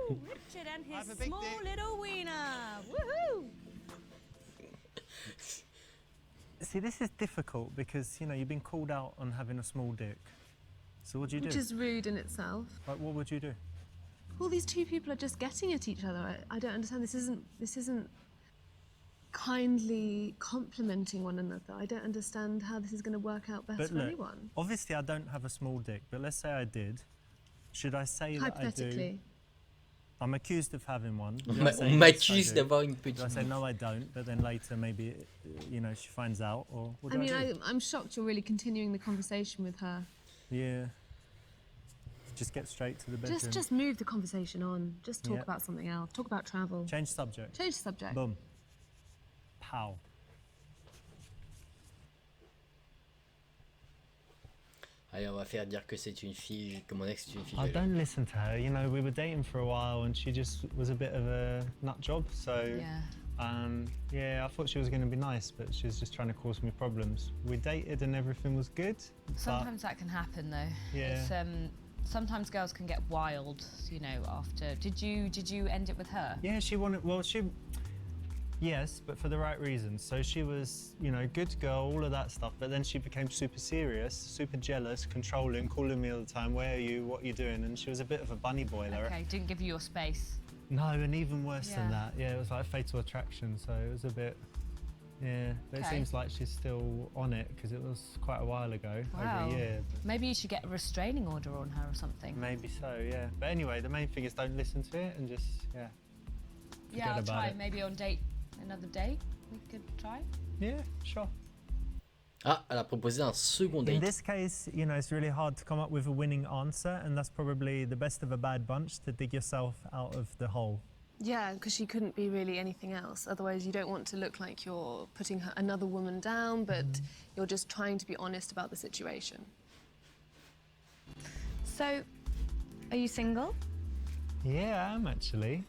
Woo! Richard and I have his a big small dick. little wiener. Woohoo! See, this is difficult because, you know, you've been called out on having a small dick. So what do you do? Which is rude in itself. Like, what would you do? Well, these two people are just getting at each other. I don't understand. This isn't kindly complimenting one another. I don't understand how this is going to work out best But for look, anyone. obviously I don't have a small dick, but let's say I did. Should I say that I do? Hypothetically. I'm accused of having one. On Do I m'a- say on yes, m'accuse I do? d'avoir une Do I petite. say no, I don't, but then later maybe, you know, she finds out, or what I do mean, I do? I'm shocked you're really continuing the conversation with her. Yeah. Just get straight to the bedroom. Just move the conversation on. Just talk Yeah. about something else. Talk about travel. Change subject. Change the subject. Boom. Pow. Allez, on va faire dire que c'est une fille, que mon ex est une fille. Oh, don't listen to her. You know, we were dating for a while and she just was a bit of a nut job. So, Yeah. yeah, I thought she was going to be nice, but she was just trying to cause me problems. We dated and everything was good. Sometimes that can happen though. Yeah. It's, sometimes girls can get wild, you know, after. Did you end it with her? Yeah, she wanted, well, yes, but for the right reasons. So she was, you know, good girl, all of that stuff, but then she became super serious, super jealous, controlling, calling me all the time, where are you, what are you doing? And she was a bit of a bunny boiler. Okay, didn't give you your space. No, and even worse than Yeah. that. Yeah, it was like fatal attraction, so it was a bit, yeah. But it Okay. seems like she's still on it, because it was quite a while ago, Wow. over a year. Maybe you should get a restraining order on her or something. Maybe so, yeah. But anyway, the main thing is don't listen to it and just, yeah. Yeah, I'll about try. it. Maybe on another date, we could try. Yeah, sure. Ah, elle a proposé un second In date. this case, you know, it's really hard to come up with a winning answer, and that's probably the best of a bad bunch to dig yourself out of the hole. Yeah, because she couldn't be really anything else. Otherwise, you don't want to look like you're putting another woman down, but you're just trying to be honest about the situation. So, are you single? Yeah, I am actually.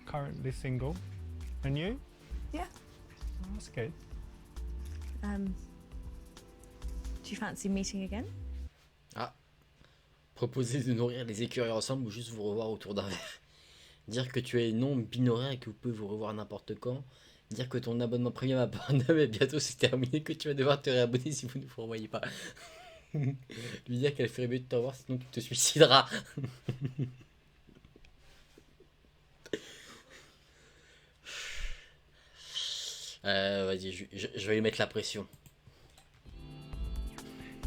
Currently single. And you? Yeah. Oh, that's good. Do you fancy meeting again? Ah. Proposer de nourrir les écureuils ensemble ou juste vous revoir autour d'un verre. Dire que tu es non binaire et que vous pouvez vous revoir n'importe quand. Dire que ton abonnement premium à Pornhub est bientôt c'est terminé, que tu vas devoir te réabonner si vous ne vous revoyez pas. Lui dire qu'elle ferait mieux de te revoir sinon tu te suicideras. Vas-y, je vais lui mettre la pression.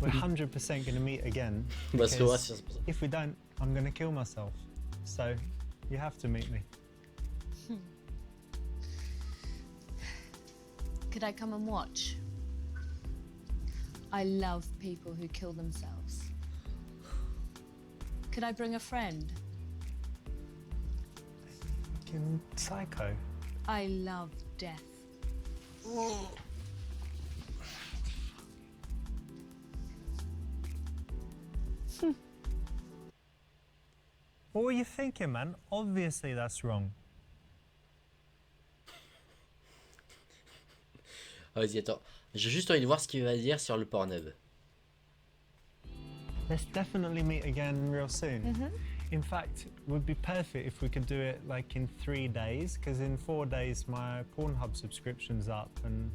We're 100% going to meet again. Parce que ouais, because if we don't, I'm going to kill myself. So you have to meet me. Could I come and watch? I love people who kill themselves. Could I bring a friend? Fucking psycho. I love death. What were you thinking, man? Obviously that's wrong. Ah, vas-y, attends. J'ai juste envie de voir ce qu'il va dire sur le Pornhub. Let's definitely meet again real soon. In fact, it would be perfect if we could do it like in 3 days, because in 4 days my Pornhub subscription's up, and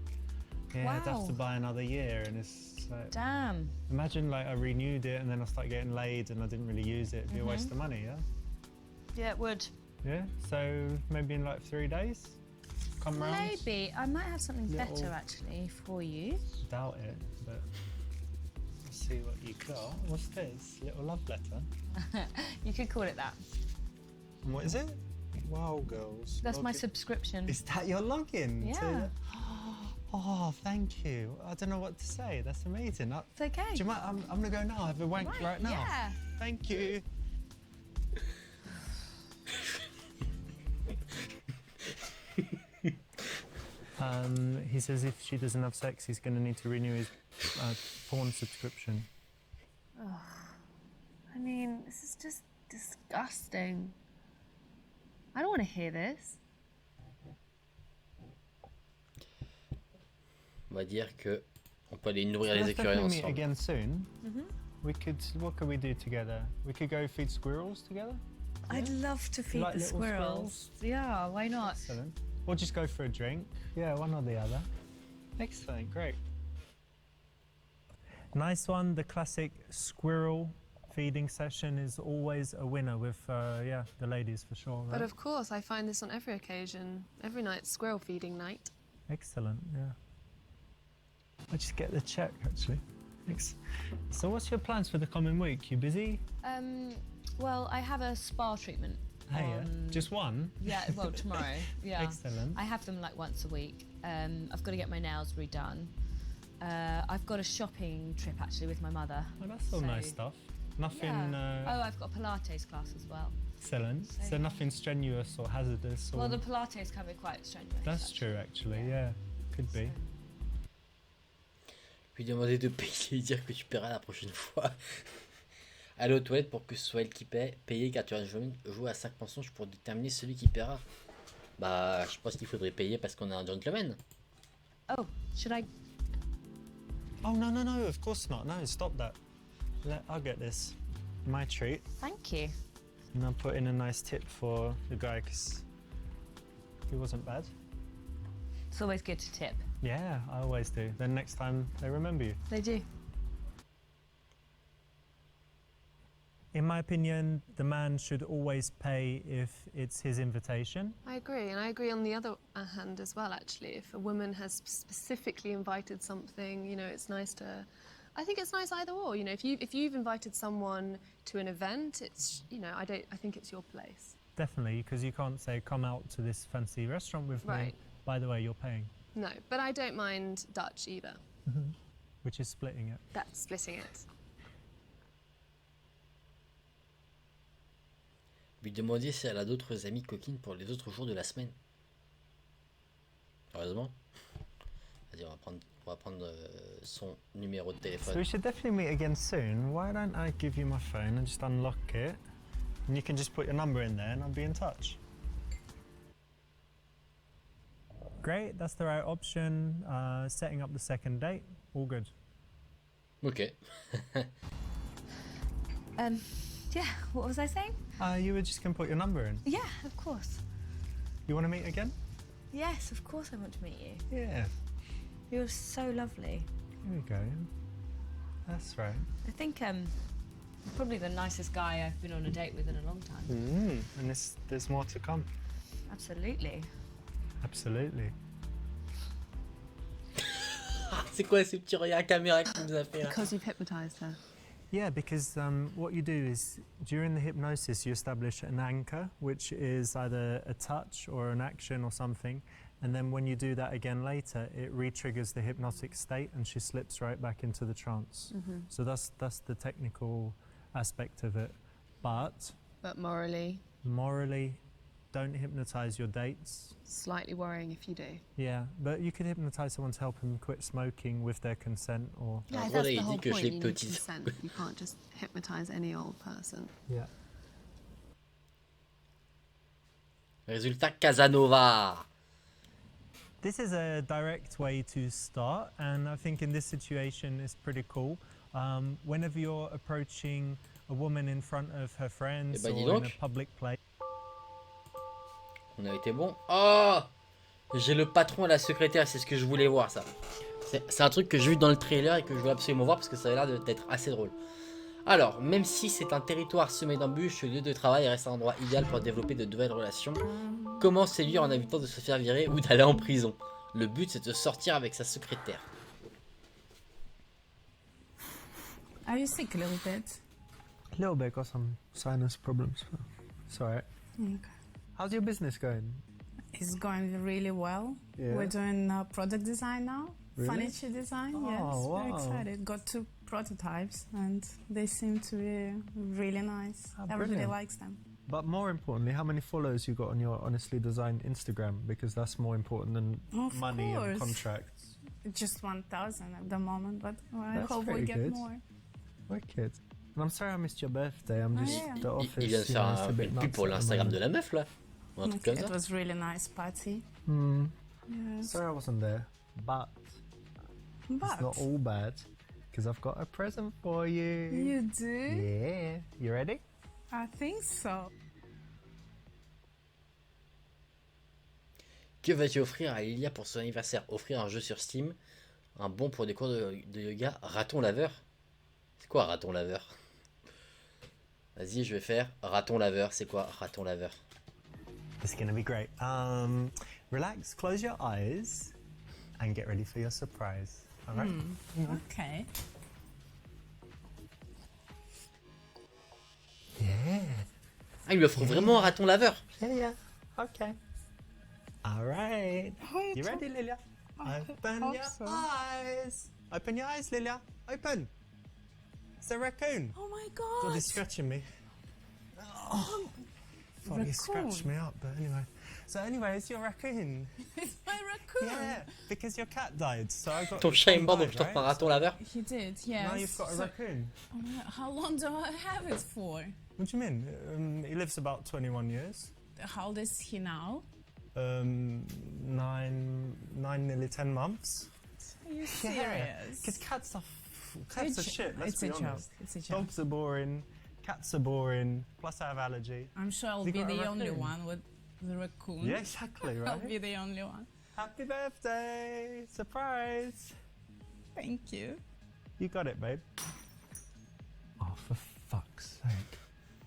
yeah, I'd have to Wow. buy another year, and it's like, Damn. imagine like I renewed it and then I start getting laid and I didn't really use it. It'd be a waste of money, yeah? Yeah, it would. Yeah, so maybe in like 3 days, come round. Maybe. I might have something Little- better actually for you. Doubt it, but let's see what you got. What's this? Little love letter. You could call it that. And what is it? Wow, girls. That's my Okay. subscription. Is that your login? Yeah. Oh, thank you. I don't know what to say. That's amazing. It's okay. Do you mind? I'm gonna go now. Have a wank right now. Yeah. Thank you. He says if she doesn't have sex, he's going to need to renew his porn subscription. I mean, this is just disgusting. I don't want to hear this. On va dire que on peut aller nourrir Let's les écureuils definitely meet ensemble. again soon. We could. What could we do together? We could go feed squirrels together. I'd love to feed like the little squirrels. Yeah, why not? Excellent. Or just go for a drink. Yeah, one or the other. Excellent, great. Nice one. The classic squirrel feeding session is always a winner with, yeah, the ladies for sure. Right? But of course, I find this on every occasion. Every night's squirrel feeding night. Excellent, yeah. I'll just get the check, actually. Thanks. So what's your plans for the coming week? You busy? Well, I have a spa treatment. Hey, yeah. on- Just one? Yeah, well, tomorrow. Yeah. Excellent. I have them like once a week. I've got to get my nails redone. I've got a shopping trip actually with my mother. Oh, that's all So- nice stuff. Nothing, Yeah. Oh, I've got a Pilates class as well. excellent. So, So yeah. nothing strenuous or hazardous or... Well, the Pilates can be quite strenuous. That's actually. true, actually, yeah. Could be. Lui demander de payer et dire que tu paieras la prochaine fois. Aller aux toilettes pour que ce soit elle qui paie. Payer car tu vas jouer à 5 mensonges pour déterminer celui qui paiera. Bah, je pense qu'il faudrait payer parce qu'on est un gentleman. Oh, should I? Oh, no, no, no, of course not. No, stop that. I'll get this. My treat. Thank you. And I'll put in a nice tip for the guy because he wasn't bad. It's always good to tip. Yeah, I always do. Then next time they remember you. They do. In my opinion, the man should always pay if it's his invitation. I agree, and I agree on the other hand as well, actually. If a woman has specifically invited something, you know, it's nice to... I think it's nice either or, you know, if you've invited someone to an event, it's, you know, I think it's your place. Definitely, because you can't say, come out to this fancy restaurant with me. Right. By the way, you're paying, No, but I don't mind Dutch either. which is splitting it. That's splitting it. Lui demander si elle a d'autres amies coquines pour les autres jours de la semaine. Heureusement. Vas-y, on va prendre son numéro de So téléphone. we should definitely meet again soon. Why don't I give you my phone and just unlock it? And you can just put your number in there and I'll be in touch. Great, that's the right option. Setting up the second date, all good. Ok. Yeah, what was I saying? You were just going to put your number in. Yeah, of course. You want to meet again? Yes, of course I want to meet you. Yeah, You're so lovely. here we go. That's right. I think you're probably the nicest guy I've been on a date with in a long time. And there's more to come. Absolutely. Absolutely. C'est quoi ces petits regards caméra qui nous a fait là? Because you've hypnotized her. Yeah, because what you do is during the hypnosis you establish an anchor, which is either a touch or an action or something, and then when you do that again later, it re-triggers the hypnotic state and she slips right back into the trance. So that's the technical aspect of it. But morally, don't hypnotize your dates. Slightly worrying if you do. Yeah, but you could hypnotize someone to help them quit smoking with their consent or... Yeah, En that's gros, the il whole dit que je point. You need l'hypnotise. consent. You can't just hypnotize any old person. Yeah. Résultat Casanova. This is a direct way to start, and I think in this situation it's pretty cool. Whenever you're approaching a woman in front of her friends Eh ben, dis or in donc. a public place. On a été bon. Oh, j'ai le patron et la secrétaire, c'est ce que je voulais voir ça. C'est un truc que j'ai vu dans le trailer et que je veux absolument voir parce que ça a l'air d'être assez drôle. Alors, même si c'est un territoire semé d'embûches, le lieu de travail reste un endroit idéal pour développer de nouvelles relations. Comment séduire en évitant de se faire virer ou d'aller en prison? Le but c'est de sortir avec sa secrétaire. Are you sick a little bit? A little bit, got some sinus problems. It's alright. Okay. How's your business going? It's going really well. Yeah. We're doing product design now. Really? Furniture design, Oh, yes. Very wow. excited. Got 2 prototypes and they seem to be really nice. Ah, Everybody brilliant. likes them. But more importantly, how many followers you got on your Honestly Designed Instagram? Because that's more important than Of money and course. contracts. Just 1,000 at the moment, but I That's hope we pretty get good. more. Wicked. And I'm sorry I missed your birthday. I'm Oh, just yeah. the office. Il vient de you faire know, it's a bit une pub nuts pour at the l'Instagram moment. de la meuf là. Ou un truc comme It ça. was really nice party. Hmm. Yes. Sorry I wasn't there, but But it's not all bad because I've got a present for you. you do? Yeah. You ready? I think so. Que vas-tu offrir à Lilia pour son anniversaire? Offrir un jeu sur Steam, un bon pour des cours de yoga, raton laveur. C'est quoi raton laveur? Vas-y, je vais faire raton laveur. C'est quoi raton laveur? It's gonna be great. Relax, close your eyes, and get ready for your surprise. All right? Okay. Yeah. Ah, il lui offre vraiment un raton laveur. Yeah. Okay. All right. You ready, Lilia? Open hope your so. eyes. Open your eyes, Lilia. Open. It's a raccoon. Oh my God, god. he's scratching me. Oh, thought he scratched me up, but anyway. So anyway, it's your raccoon. It's my raccoon. Yeah, because your cat died, so I got. Ton chat est one mort, donc died, je t'offre un right? raton laveur. He did, yes. Now you've got a raccoon. Oh my God, how long do I have it for? What do you mean? He lives about 21 years. How old is he now? 9, nearly 10 months. Are you Yeah, serious? because cats are shit. Let's It's be a joke. honest. It's a joke. Dogs are boring. Cats are boring. Plus, I have allergy. I'm sure I'll You be got a the only raccoon? one with the raccoon. Yeah, exactly, I'll right? be the only one. Happy birthday! Surprise! Thank you. You got it, babe. Oh, for fuck's sake.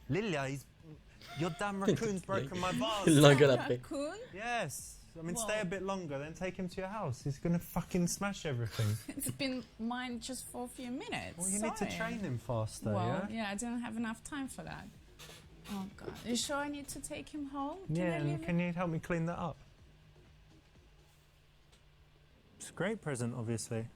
Lilia, your damn raccoon's broken my vase. Il l'engueule après. Raccoon? Yes. I mean, stay Whoa. a bit longer, then take him to your house. He's gonna fucking smash everything. It's been mine just for a few minutes. Well, you need to Sorry. train him faster, Well, yeah? I didn't have enough time for that. Oh God. You sure I need to take him home? Yeah, I and leave can you help me clean that up? It's a great present, obviously.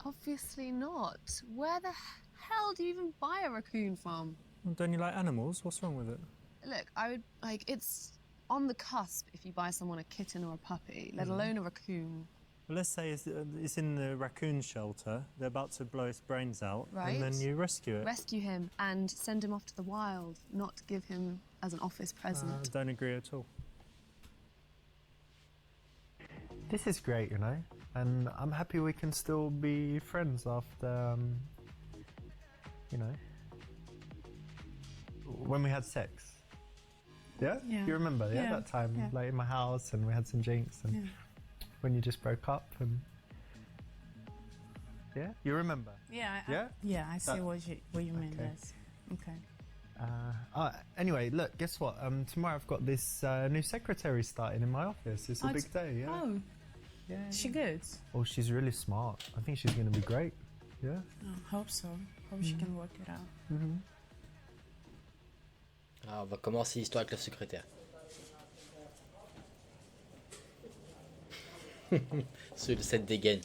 Obviously not. Where the hell do you even buy a raccoon from? Well, don't you like animals? What's wrong with it? Look, I would like it's on the cusp if you buy someone a kitten or a puppy, let alone a raccoon. Well, let's say it's in the raccoon shelter. They're about to blow its brains out, and then Right. you rescue it. Rescue him and send him off to the wild, not give him as an office present. Don't agree at all. This is great, you know, and I'm happy we can still be friends after, you know, when we had sex. Yeah? Yeah. You remember, yeah, Yeah, that time, yeah. like in my house, and we had some drinks, and Yeah. when you just broke up, and yeah, you remember? Yeah. Yeah? I see That- what you mean. okay. Yes. Okay. Anyway, look, guess what? Tomorrow I've got this new secretary starting in my office. It's a Oh, big day, yeah. Oh, Yeah. she good. Oh, she's really smart. I think she's going to be great. Yeah. Oh, hope so. Hope she can work it out. Mm-hmm. Alors, on va commencer l'histoire avec la secrétaire. Cette dégaine.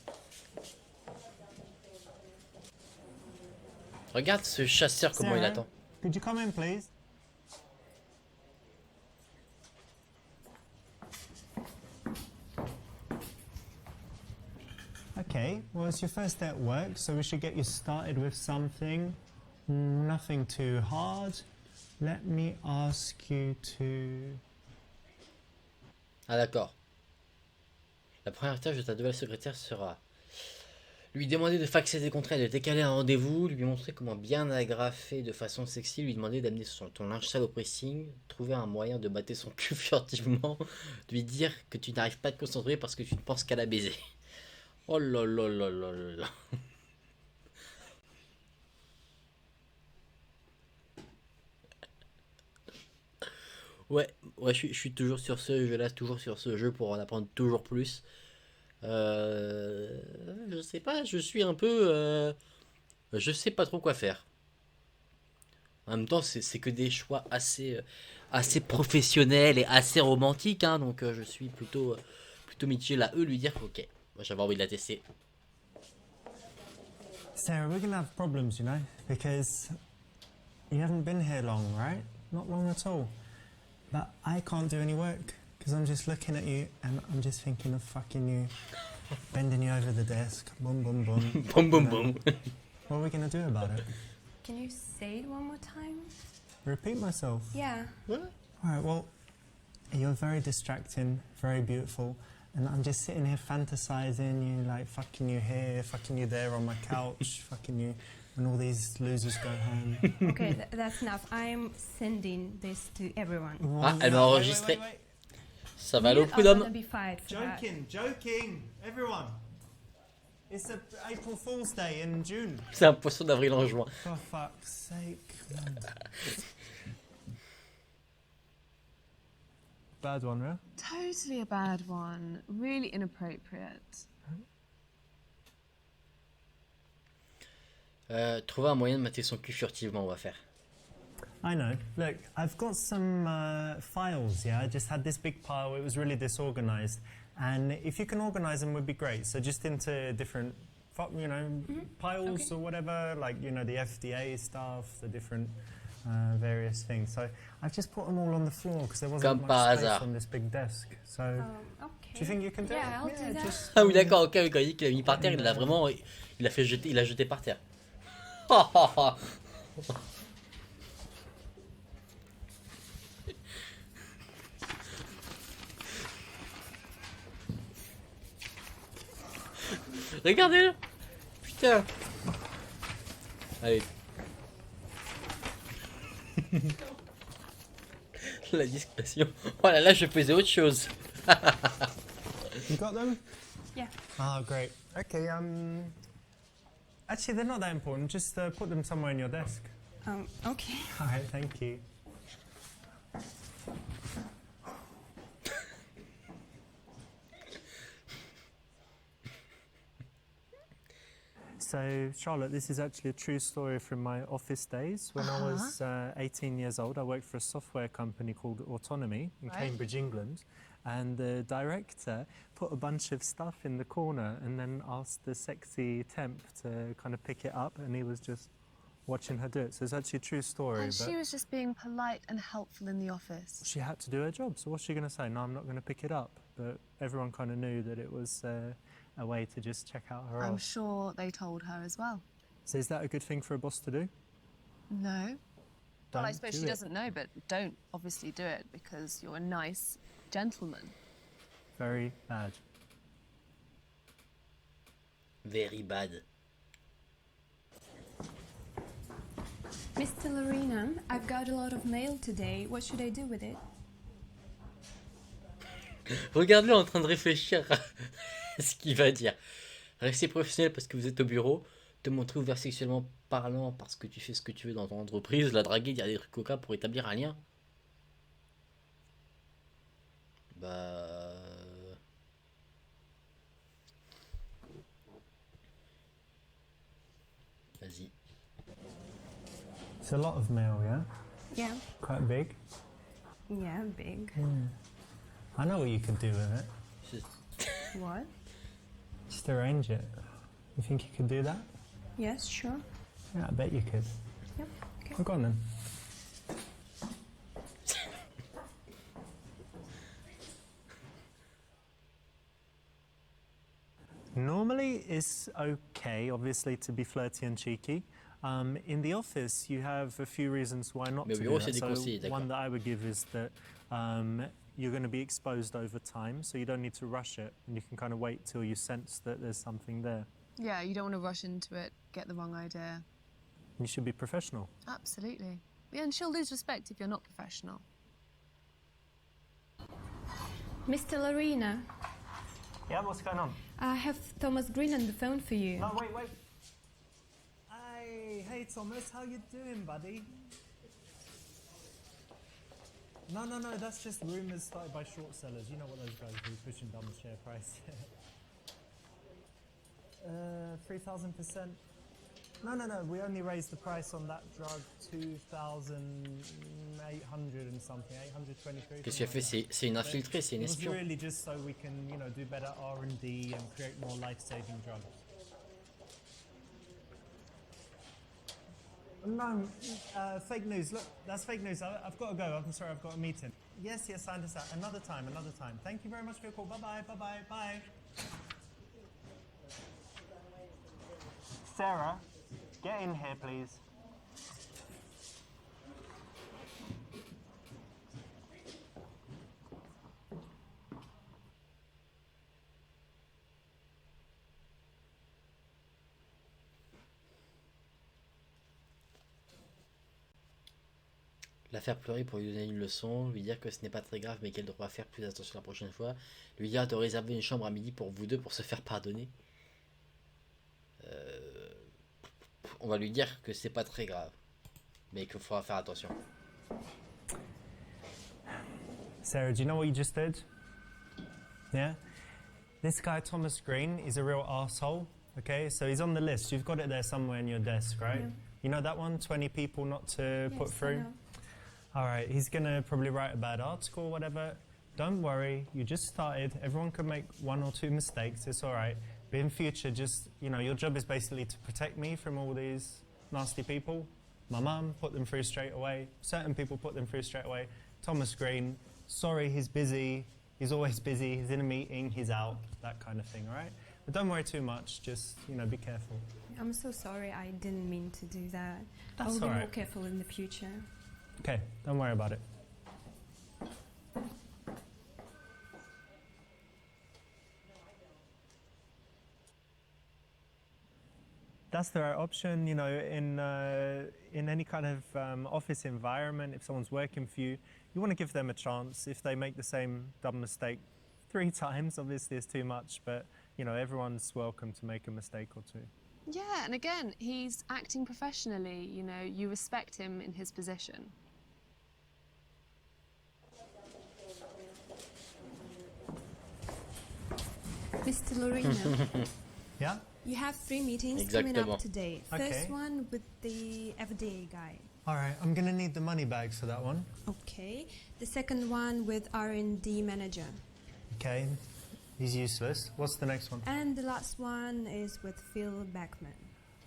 Regarde ce chasseur comment il Sarah, attend. Could you come in, please? Okay, well, it's your first day at work, so we should get you started with something. Nothing too hard. Let me ask you to... Ah d'accord. La première tâche de ta nouvelle secrétaire sera lui demander de faxer des contrats et de décaler un rendez-vous, lui montrer comment bien agrafer de façon sexy, lui demander d'amener ton linge sale au pressing, trouver un moyen de battre son cul furtivement, lui dire que tu n'arrives pas à te concentrer parce que tu ne penses qu'à la baiser. Oh là là là là là là. Ouais, je suis toujours sur ce jeu-là, toujours sur ce jeu pour en apprendre toujours plus. Je sais pas, je suis un peu... je sais pas trop quoi faire. En même temps, c'est que des choix assez professionnels et assez romantiques, hein, donc je suis plutôt mitigé là. Lui dire, ok, moi j'avais envie de la tester. Sarah, we're gonna have problems, you know, because you haven't been here long, right? Not long at all. But I can't do any work because I'm just looking at you and I'm just thinking of fucking you, bending you over the desk, boom, boom, boom. Boum boum You know, boum. What are we gonna do about it? Can you say it one more time? Repeat myself. Yeah. All right, well, you're very distracting, very beautiful, and I'm just sitting here fantasizing you, like fucking you here, fucking you there on my couch, fucking you when all these losers go home. Okay, that's enough. I'm sending this to everyone. Ah, elle m'a enregistré. Ça va aller au You are prud'homme. gonna be fired for that. Joking, everyone. It's a April Fool's Day in June. C'est un poisson d'avril en juin. For fuck's sake, man. Bad one, yeah? Totally a bad one. Really inappropriate. Trouver un moyen de mater son cul furtivement, on va faire. I know. Look, I've got some files, yeah? I just had this big pile. It was really disorganized. And if you can organize them, would be great. So just into different, you know, piles or whatever, like, you know, the FDA stuff, the different various things. So I've just put them all on the floor because there wasn't Comme par much space hasard. on this big desk. So Okay. do you think you can do Yeah, I'll it? do that. Just, Ah oui d'accord, ok, quand il dit qu'il l'a mis par terre, il l'a vraiment... Il l'a jeté par terre. Oh, oh, oh. Regardez-le. Putain. Allez. La discrétion. Oh là là, je faisais autre chose. You got them? Yeah. Oh, great. Okay, actually, they're not that important. Just put them somewhere in your desk. Okay. All right, thank you. So, Charlotte, this is actually a true story from my office days. When I was 18 years old, I worked for a software company called Autonomy in Cambridge, England. And the director put a bunch of stuff in the corner and then asked the sexy temp to kind of pick it up, and he was just watching her do it. So it's actually a true story. And but she was just being polite and helpful in the office. she had to do her job. So what's she going to say? No, I'm not going to pick it up. But everyone kind of knew that it was a way to just check out her I'm off. sure they told her as well. So is that a good thing for a boss to do? No. Well, I Don't suppose do she it. doesn't know, but don't obviously do it because you're a nice gentleman. Very bad. Very bad. Mr. Lorena, I've got a lot of mail today. What should I do with it? Regarde-le en train de réfléchir à ce qu'il va dire. Restez professionnel parce que vous êtes au bureau. Te montrer ouvert sexuellement parlant parce que tu fais ce que tu veux dans ton entreprise. La draguer, dire des trucs coca pour établir un lien. Bah... Vas-y. It's a lot of mail, yeah? Yeah. Quite big. Yeah, big. I know what you could do with it. What? Just arrange it. You think you could do that? Yes, sure. Yeah, I bet you could. Yep. Okay. Oh, go on then. Normally, it's okay, obviously, to be flirty and cheeky. In the office, you have a few reasons why not Mais au to bureau, do c'est that. déconseillé, So d'accord. one that I would give is that you're going to be exposed over time, so you don't need to rush it, and you can kind of wait till you sense that there's something there. Yeah, you don't want to rush into it, get the wrong idea. You should be professional. Absolutely. Yeah, and she'll lose respect if you're not professional. Mr. Lorena, Yeah, what's going on? I have Thomas Green on the phone for you. No, wait. Hey Thomas, how you doing, buddy? No, that's just rumours started by short sellers. You know what those guys do, pushing down the share price. 3,000%. No, we only raised the price on that drug 2,800 and something, 823. Qu'est-ce qu'elle fait? C'est une infiltrée, c'est une It was espion. really just so we can, do better R&D and create more life-saving drugs. No, fake news. Look, that's fake news. I've got to go. I'm sorry, I've got a meeting. Yes, I understand. Another time. Thank you very much for your call. Bye. Sarah, get in here, please. La faire pleurer pour lui donner une leçon, lui dire que ce n'est pas très grave mais qu'elle devra faire plus attention la prochaine fois, lui dire de réserver une chambre à midi pour vous deux pour se faire pardonner. On va lui dire que c'est pas très grave, mais qu'il faudra faire attention. Sarah, do you know what you just did? Yeah? This guy, Thomas Green, is a real asshole. Okay, so he's on the list. You've got it there somewhere in your desk, right? Yeah. You know that one? 20 people not to put Yes, I through? know. All right, he's going to probably write a bad article or whatever. Don't worry, you just started. Everyone can make one or two mistakes. It's all right. But in future, just, your job is basically to protect me from all these nasty people. My mum, put them through straight away. Certain people put them through straight away. Thomas Green, sorry, he's busy. He's always busy. He's in a meeting. He's out. That kind of thing, all right? But don't worry too much. Just, be careful. I'm so sorry. I didn't mean to do that. That's I'll be all more right. careful in the future. Okay, don't worry about it. That's the right option, in any kind of office environment. If someone's working for you, you want to give them a chance. If they make the same dumb mistake 3 times, obviously it's too much, but everyone's welcome to make a mistake or two. Yeah, and again, he's acting professionally, you respect him in his position. Mr. Lorena, Yeah? you have 3 meetings coming Exactement. up today. Okay. First one with the FDA guy. All right, I'm going to need the money bags for that one. Okay. The second one with R&D manager. Okay, he's useless. What's the next one? And the last one is with Phil Beckman.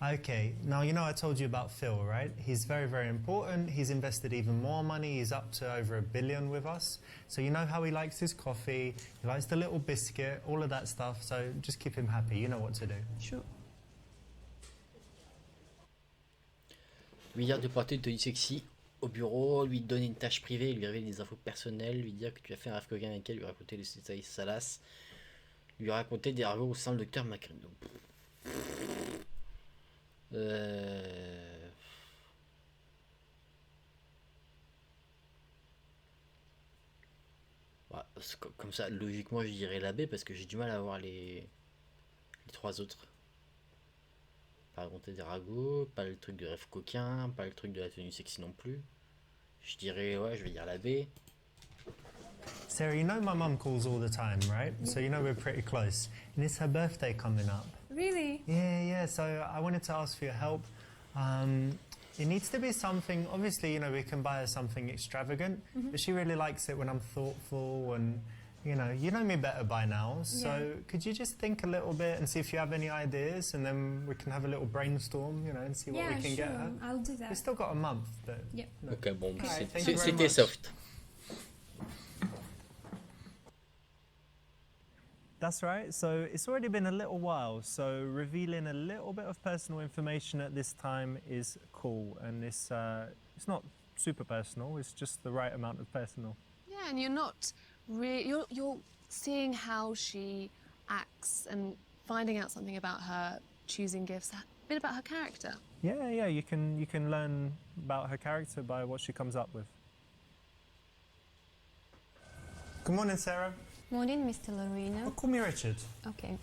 Okay, now I told you about Phil, right? He's very, very important. He's invested even more money. He's up to over $1 billion with us. So you know how he likes his coffee, he likes the little biscuit, all of that stuff. So just keep him happy. You know what to do. Sure. Lui dire de porter une tenue sexy au bureau, lui donner une tâche privée, lui révéler des infos personnelles, lui dire que tu as fait un rêve coquin avec elle, lui raconter les détails salaces, lui raconter des argots au sein le docteur Macron. Ouais, comme ça, logiquement, je dirais la B parce que j'ai du mal à voir les trois autres. Pas raconter des ragots, pas le truc de rêve coquin, pas le truc de la tenue sexy non plus. Je dirais, ouais, je vais dire la B. Sarah, you know my mum calls all the time, right? Yeah. So you know we're pretty close. And it's her birthday coming up. Really? Yeah. So I wanted to ask for your help. It needs to be something, obviously, you know, we can buy her something extravagant, but she really likes it when I'm thoughtful and, you know me better by now. So could you just think a little bit and see if you have any ideas, and then we can have a little brainstorm, you know, and see what we can get her. I'll do that. We've still got a month, but... Yep. No. Ok, bon, Right, c'était soft. That's right. So it's already been a little while. So revealing a little bit of personal information at this time is cool, and it's not super personal. It's just the right amount of personal. Yeah, and you're not really, you're seeing how she acts and finding out something about her, choosing gifts, a bit about her character. Yeah. You can learn about her character by what she comes up with. Good morning, Sarah. Morning, Mr. Lorena. Oh, call me Richard. Okay.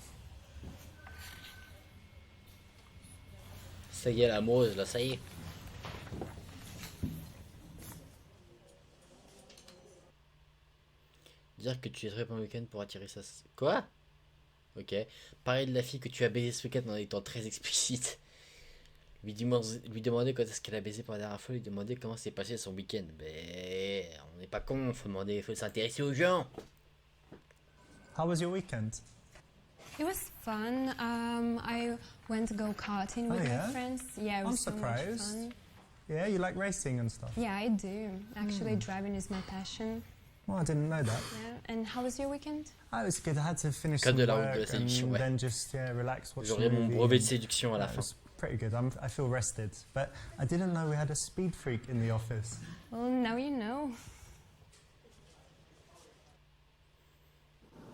Ça y est, l'amoureuse, là, ça y est. Dire que tu es très bon week-end pour attirer sa... Quoi? Ok. Parler de la fille que tu as baisé ce week-end en étant très explicite. Lui demander quand est-ce qu'elle a baisé pour la dernière fois, lui demander comment s'est passé son week-end. Ben, on n'est pas con, faut s'intéresser aux gens. How was your weekend? It was fun. I went to go karting with my friends. Yeah, it was so much fun. Yeah, you like racing and stuff? Yeah, I do. Actually, driving is my passion. Well, I didn't know that. Yeah. And how was your weekend? Oh, it was good. I had to finish Code some de la route work de la séduction, and ouais. then just relax, watch J'aurai some mon movie. brevet de séduction à la It fin. was pretty good. I feel rested. But I didn't know we had a speed freak in the office. Well, now you know.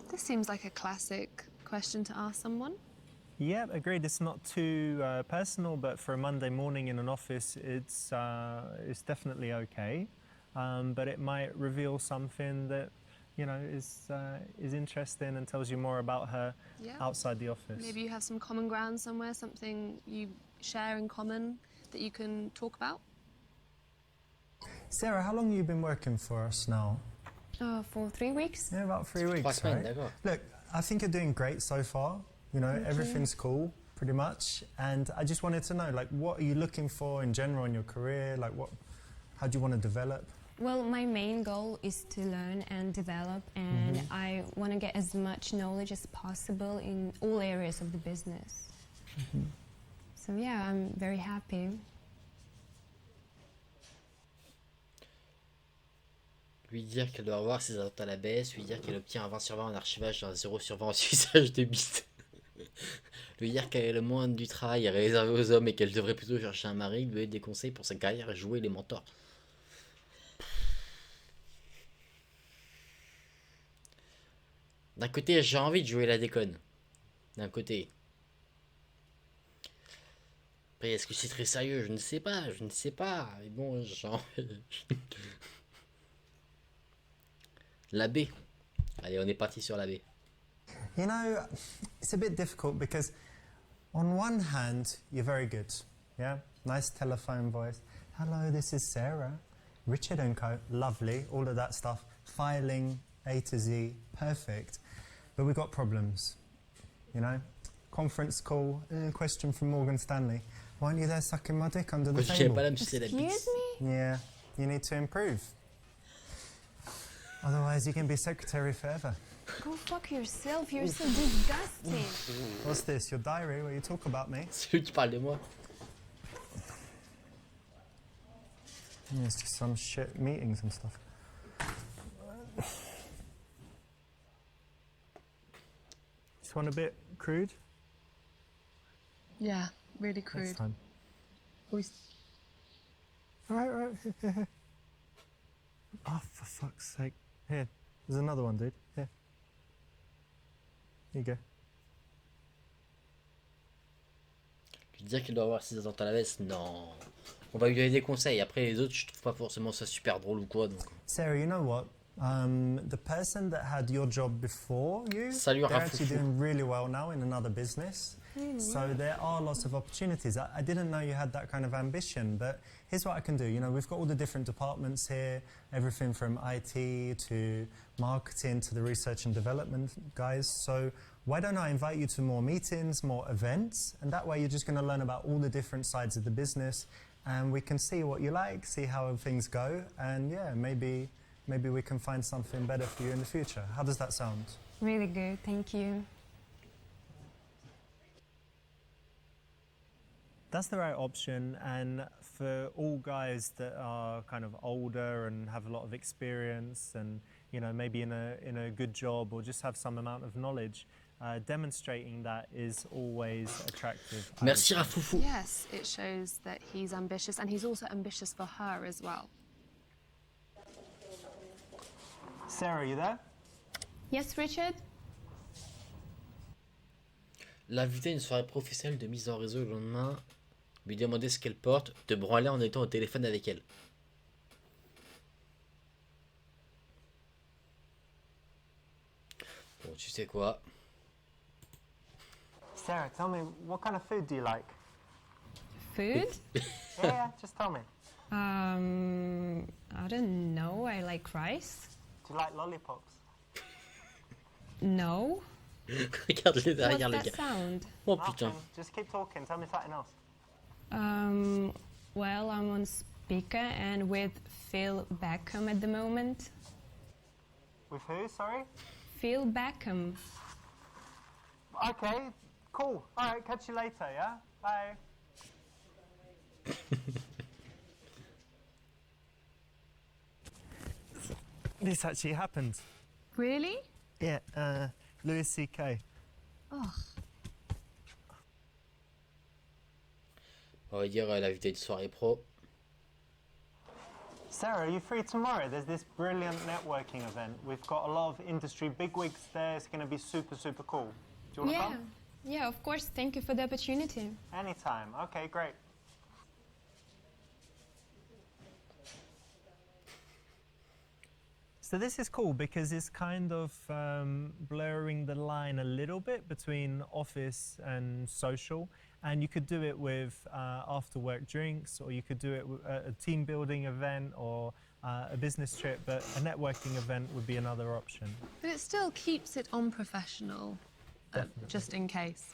This seems like a classic question to ask someone. Yeah, agreed. It's not too personal, but for a Monday morning in an office, it's definitely okay. But it might reveal something that, you know, is interesting and tells you more about her outside the office. Maybe you have some common ground somewhere, something you share in common that you can talk about. Sarah, how long have you been working for us now? For 3 weeks. Yeah, about 3 weeks, 3 semaines, right? d'accord. Look, I think you're doing great so far. You know, Thank everything's cool, pretty much. And I just wanted to know, like, what are you looking for in general in your career? Like, how do you want to develop? Well, my main goal is to learn and develop, and I want to get as much knowledge as possible in all areas of the business. So yeah, I'm very happy. Lui dire qu'elle doit avoir ses attentes à la baisse, lui dire qu'elle obtient un 20 sur 20 en archivage et un 0 sur 20 en suçage de bite. Lui dire qu'elle est le monde du travail est réservé aux hommes et qu'elle devrait plutôt chercher un mari, lui donner des conseils pour sa carrière et jouer les mentors. D'un côté, j'ai envie de jouer la déconne. D'un côté. Après, est-ce que c'est très sérieux? Je ne sais pas. Mais bon, genre... La B. Allez, on est parti sur la B. You know, it's a bit difficult because on one hand, you're very good, yeah? Nice telephone voice. Hello, this is Sarah. Richard & Co, lovely, all of that stuff. Filing, A to Z, perfect. But we've got problems, you know? Conference call, question from Morgan Stanley. Why aren't you there sucking my dick under the table? Excuse me? Yeah, you need to improve. Otherwise, you can be secretary forever. Go fuck yourself, you're so disgusting. What's this, your diary where you talk about me? Celui qui parle de moi. Yeah, it's just some shit meetings and stuff. This one a bit crude? Yeah, really crude. Next time. All right. Oh, for fuck's sake. Here, there's another one, dude. Here. Here you go. Lui dire qu'il doit avoir ses attentes à la veste, non. On va lui donner des conseils. Après, les autres, je trouve pas forcément ça super drôle ou quoi. Donc. Sarah, you know what? The person that had your job before you, Salut, they're actually Rafoufou. doing really well now in another business. So there are lots of opportunities. I didn't know you had that kind of ambition, but here's what I can do. You know, we've got all the different departments here, everything from IT to marketing to the research and development guys. So why don't I invite you to more meetings, more events, and that way you're just going to learn about all the different sides of the business, and we can see what you like, see how things go, and yeah, maybe we can find something better for you in the future. How does that sound? Really good, thank you. That's the right option, and for all guys that are kind of older and have a lot of experience and, you know, maybe in a good job or just have some amount of knowledge, demonstrating that is always attractive. Merci Rafoufou. Yes, it shows that he's ambitious, and he's also ambitious for her as well. Sarah, you there? Yes, Richard? L'inviter à une soirée professionnelle de mise en réseau le lendemain, lui demander ce qu'elle porte, te branler en étant au téléphone avec elle. Bon, tu sais quoi? Sarah, tell me, what kind of food do you like? Food? Yeah, just tell me. I don't know, I like rice. Do you like lollipops? No. Regarde-les derrière What's les that gars. sound? Oh putain. Nothing. Just keep talking, tell me something else. Well, I'm on speaker and with Phil Beckham at the moment. With who, sorry? Phil Beckham. Okay, cool. All right, catch you later, yeah? Bye. This actually happened. Really? Yeah, Louis C.K. Oh, On va dire l'invité de soirée pro. Sarah, are you free tomorrow? There's this brilliant networking event. We've got a lot of industry bigwigs there. It's going to be super, super cool. Do you want to Yeah, come? yeah, of course. Thank you for the opportunity. Anytime. Okay, great. So this is cool because it's kind of blurring the line a little bit between office and social, and you could do it with after work drinks, or you could do it with a team building event or a business trip, but a networking event would be another option. but it still keeps it unprofessional, just in case.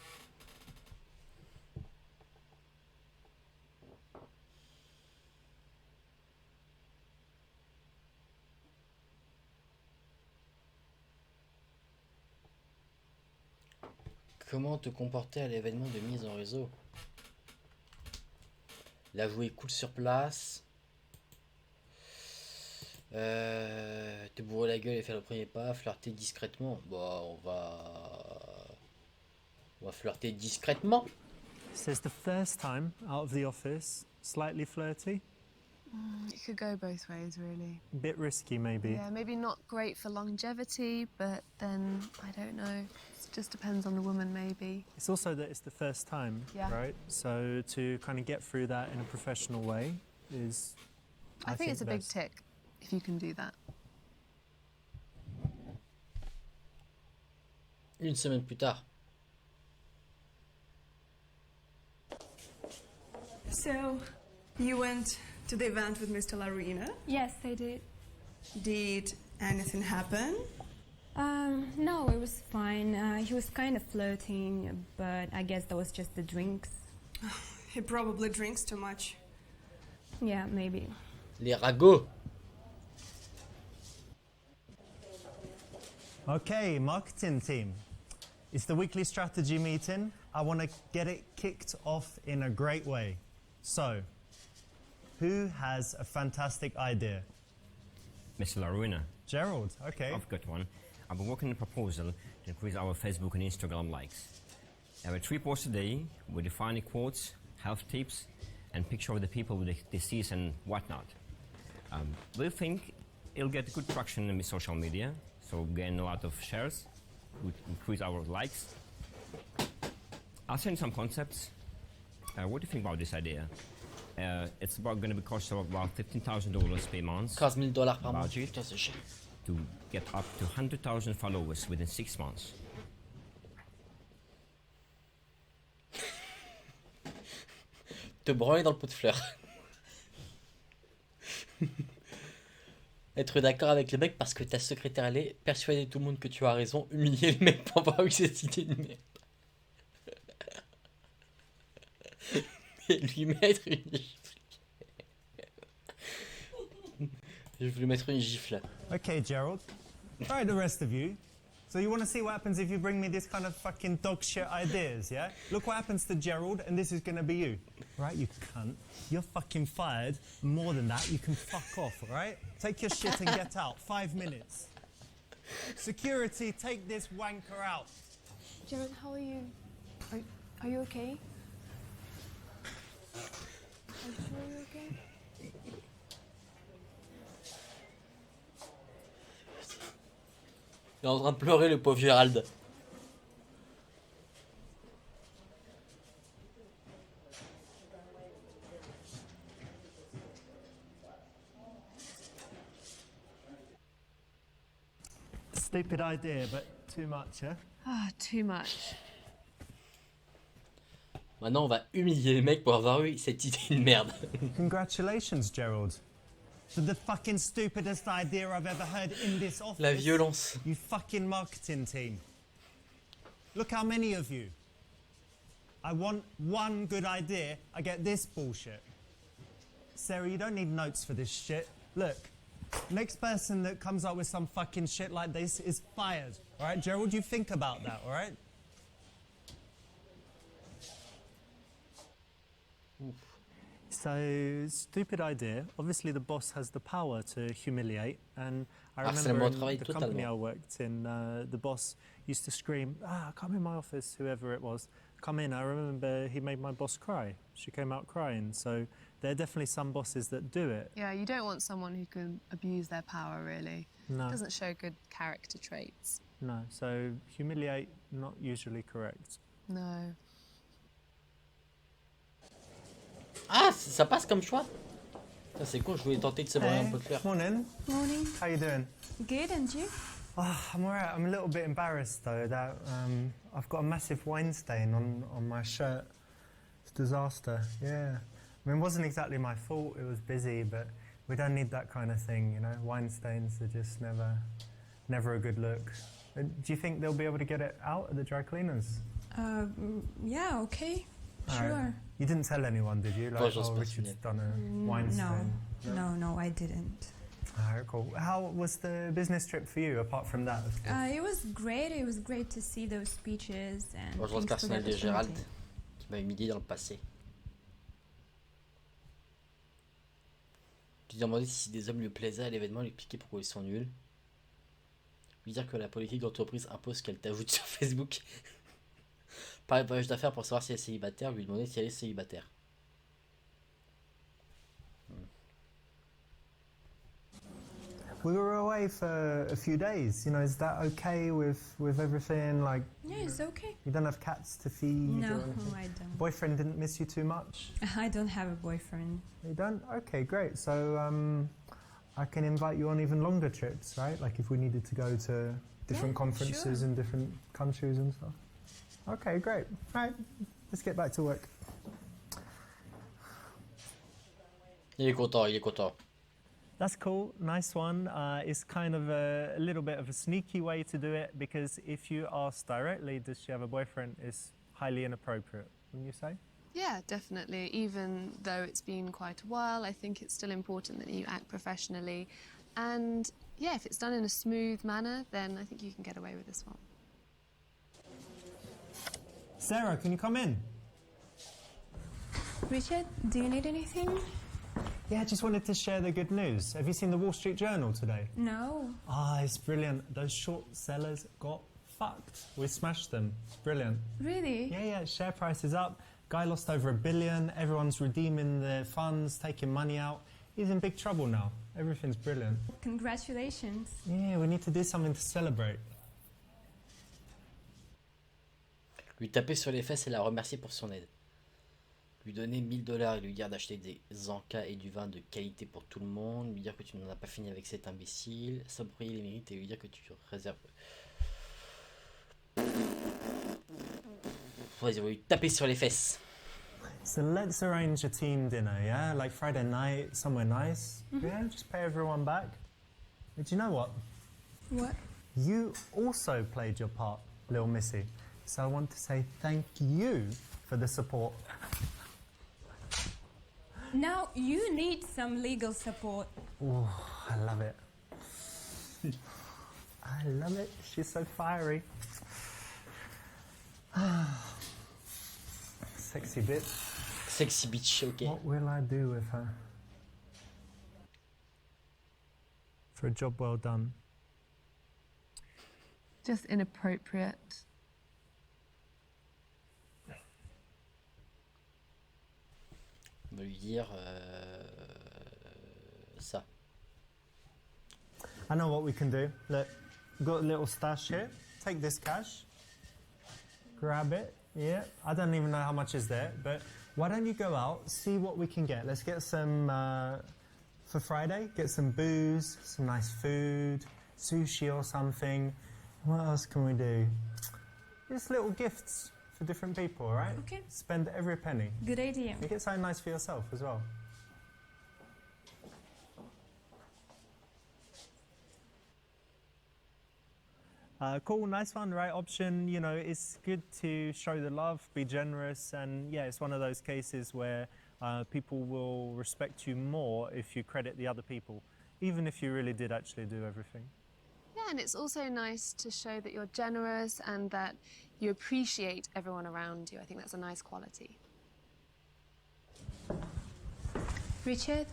Comment te comporter à l'événement de mise en réseau? La jouer cool sur place. Te bourrer la gueule et faire le premier pas. Flirter discrètement. Bon, on va flirter discrètement. Says the first time out of the office, slightly flirty, It could go both ways, really. a bit risky maybe. Yeah, maybe not great for longevity, but then, I don't know. It just depends on the woman, maybe. It's also that it's the first time, Yeah. right? So to kind of get through that in a professional way is, I think it's a big best. tick, if you can do that. Une semaine plus tard. So, you went to the event with Mr. Larina. Yes, I did. Did anything happen? No, it was fine. He was kind of flirting, but I guess that was just the drinks. He probably drinks too much. Yeah, maybe. Les ragots. Okay, marketing team. It's the weekly strategy meeting. I want to get it kicked off in a great way. So, who has a fantastic idea? Mr. Larina, Gerald, okay. I've got one. I've been working on a proposal to increase our Facebook and Instagram likes. There are 3 posts a day with defining quotes, health tips, and picture of the people with the disease and whatnot. We think it'll get good traction in social media, so gain a lot of shares, would increase our likes. I'll send some concepts. what do you think about this idea? It's about going to be cost of about $15,000 per month. $15,000 par mois. Budget Putain, c'est cher. to get up to 100,000 followers within 6 months. Te branler dans le pot de fleurs. Être d'accord avec le mec parce que ta secrétaire allait persuader tout le monde que tu as raison, humilier le mec pour avoir eu cette idée de merde. Et lui mettre une gifle. Je vais lui mettre une gifle. Okay, Gerald. All right, the rest of you. So you want to see what happens if you bring me this kind of fucking dog shit ideas, yeah? Look what happens to Gerald, and this is going to be you. Right, you cunt. You're fucking fired. More than that, you can fuck off, all right? Take your shit and get out. 5 minutes. Security, take this wanker out. Gerald, how are you? Are you okay? Are you sure you're okay? Il est en train de pleurer, le pauvre Gérald. Stupid idea, but too much, huh? Ah, too much. Maintenant, on va humilier le mec pour avoir eu cette idée de merde. Congratulations, Gerald. The fucking stupidest idea I've ever heard in this office. La violence. You fucking marketing team. Look how many of you. I want one good idea, I get this bullshit. Sarah, you don't need notes for this shit. Look, next person that comes up with some fucking shit like this is fired. All right, Gerald, you think about that, all right? So, stupid idea. Obviously, the boss has the power to humiliate. And I remember in the company I worked in, the boss used to scream, come in my office, whoever it was. Come in. I remember he made my boss cry. She came out crying. So there are definitely some bosses that do it. Yeah, you don't want someone who can abuse their power, really. No. It doesn't show good character traits. No, so humiliate, not usually correct. No. Ah, ça passe comme choix. C'est con, je voulais tenter de se branler un peu de fleurs. Morning. Morning. How you doing? Good, and you? Oh, I'm alright. I'm a little bit embarrassed though that I've got a massive wine stain on my shirt. It's a disaster. Yeah. I mean, it wasn't exactly my fault. It was busy, but we don't need that kind of thing, you know. Wine stains are just never a good look. Do you think they'll be able to get it out at the dry cleaners? Yeah, okay. All Sure. right. You didn't tell anyone, did you? Like, Richard's done a wine stain. No, I didn't. Alright, cool. How was the business trip for you, apart from that? It was great. It was great to see those speeches and. Bonjour le personnel de Gérald qui m'a humilié dans le passé. Je lui ai demandé si des hommes lui plaisaient à l'événement, lui expliquer pourquoi ils sont nuls. Lui dire que la politique d'entreprise impose qu'elle t'ajoute sur Facebook. Parler de voyage d'affaires pour savoir si elle est célibataire, lui demander si elle est célibataire. We were away for a few days. You know, is that okay with everything? Like, Yeah, it's okay. you don't have cats to feed? No, or anything? I don't. Boyfriend didn't miss you too much? I don't have a boyfriend. You don't? Okay, great. So I can invite you on even longer trips, right? Like if we needed to go to different conferences sure. in different countries and stuff. Okay, great. Right, let's get back to work. Il est content, il est content. That's cool, nice one. It's kind of a little bit of a sneaky way to do it because if you ask directly, does she have a boyfriend, it's highly inappropriate, wouldn't you say? Yeah, definitely. Even though it's been quite a while, I think it's still important that you act professionally. And yeah, if it's done in a smooth manner, then I think you can get away with this one. Sarah, can you come in? Richard, do you need anything? Yeah, I just wanted to share the good news. Have you seen the Wall Street Journal today? No. Ah, it's brilliant. Those short sellers got fucked. We smashed them. It's brilliant. Really? Yeah, share price is up. Guy lost over $1 billion. Everyone's redeeming their funds, taking money out. He's in big trouble now. Everything's brilliant. Congratulations. Yeah, we need to do something to celebrate. Lui taper sur les fesses et la remercier pour son aide. Lui donner 1000 $ et lui dire d'acheter des encas et du vin de qualité pour tout le monde. Lui dire que tu n'en as pas fini avec cet imbécile. S'approprier les mérites et lui dire que tu réserves. Vas-y, on va lui taper sur les fesses. So let's arrange a team dinner, yeah? Like Friday night, somewhere nice. Yeah, just pay everyone back. But you know what? What? You also played your part, little Missy. So I want to say thank you for the support. Now you need some legal support. Oh, I love it. I love it. She's so fiery. Sexy bitch. Sexy bitch, ok. What will I do with her? For a job well done. Just inappropriate. On va lui dire ça. I know what we can do. Look, we've got a little stash here. Take this cash. Grab it. Yeah, I don't even know how much is there, but why don't you go out, see what we can get. Let's get some, for Friday, get some booze, some nice food, sushi or something. What else can we do? Just little gifts for different people, all right? Okay. Spend every penny. Good idea. You get something nice for yourself as well. Cool, nice one, right option. You know, it's good to show the love, be generous, and yeah, it's one of those cases where people will respect you more if you credit the other people, even if you really did actually do everything. Yeah, and it's also nice to show that you're generous and that you appreciate everyone around you. I think that's a nice quality. Richard,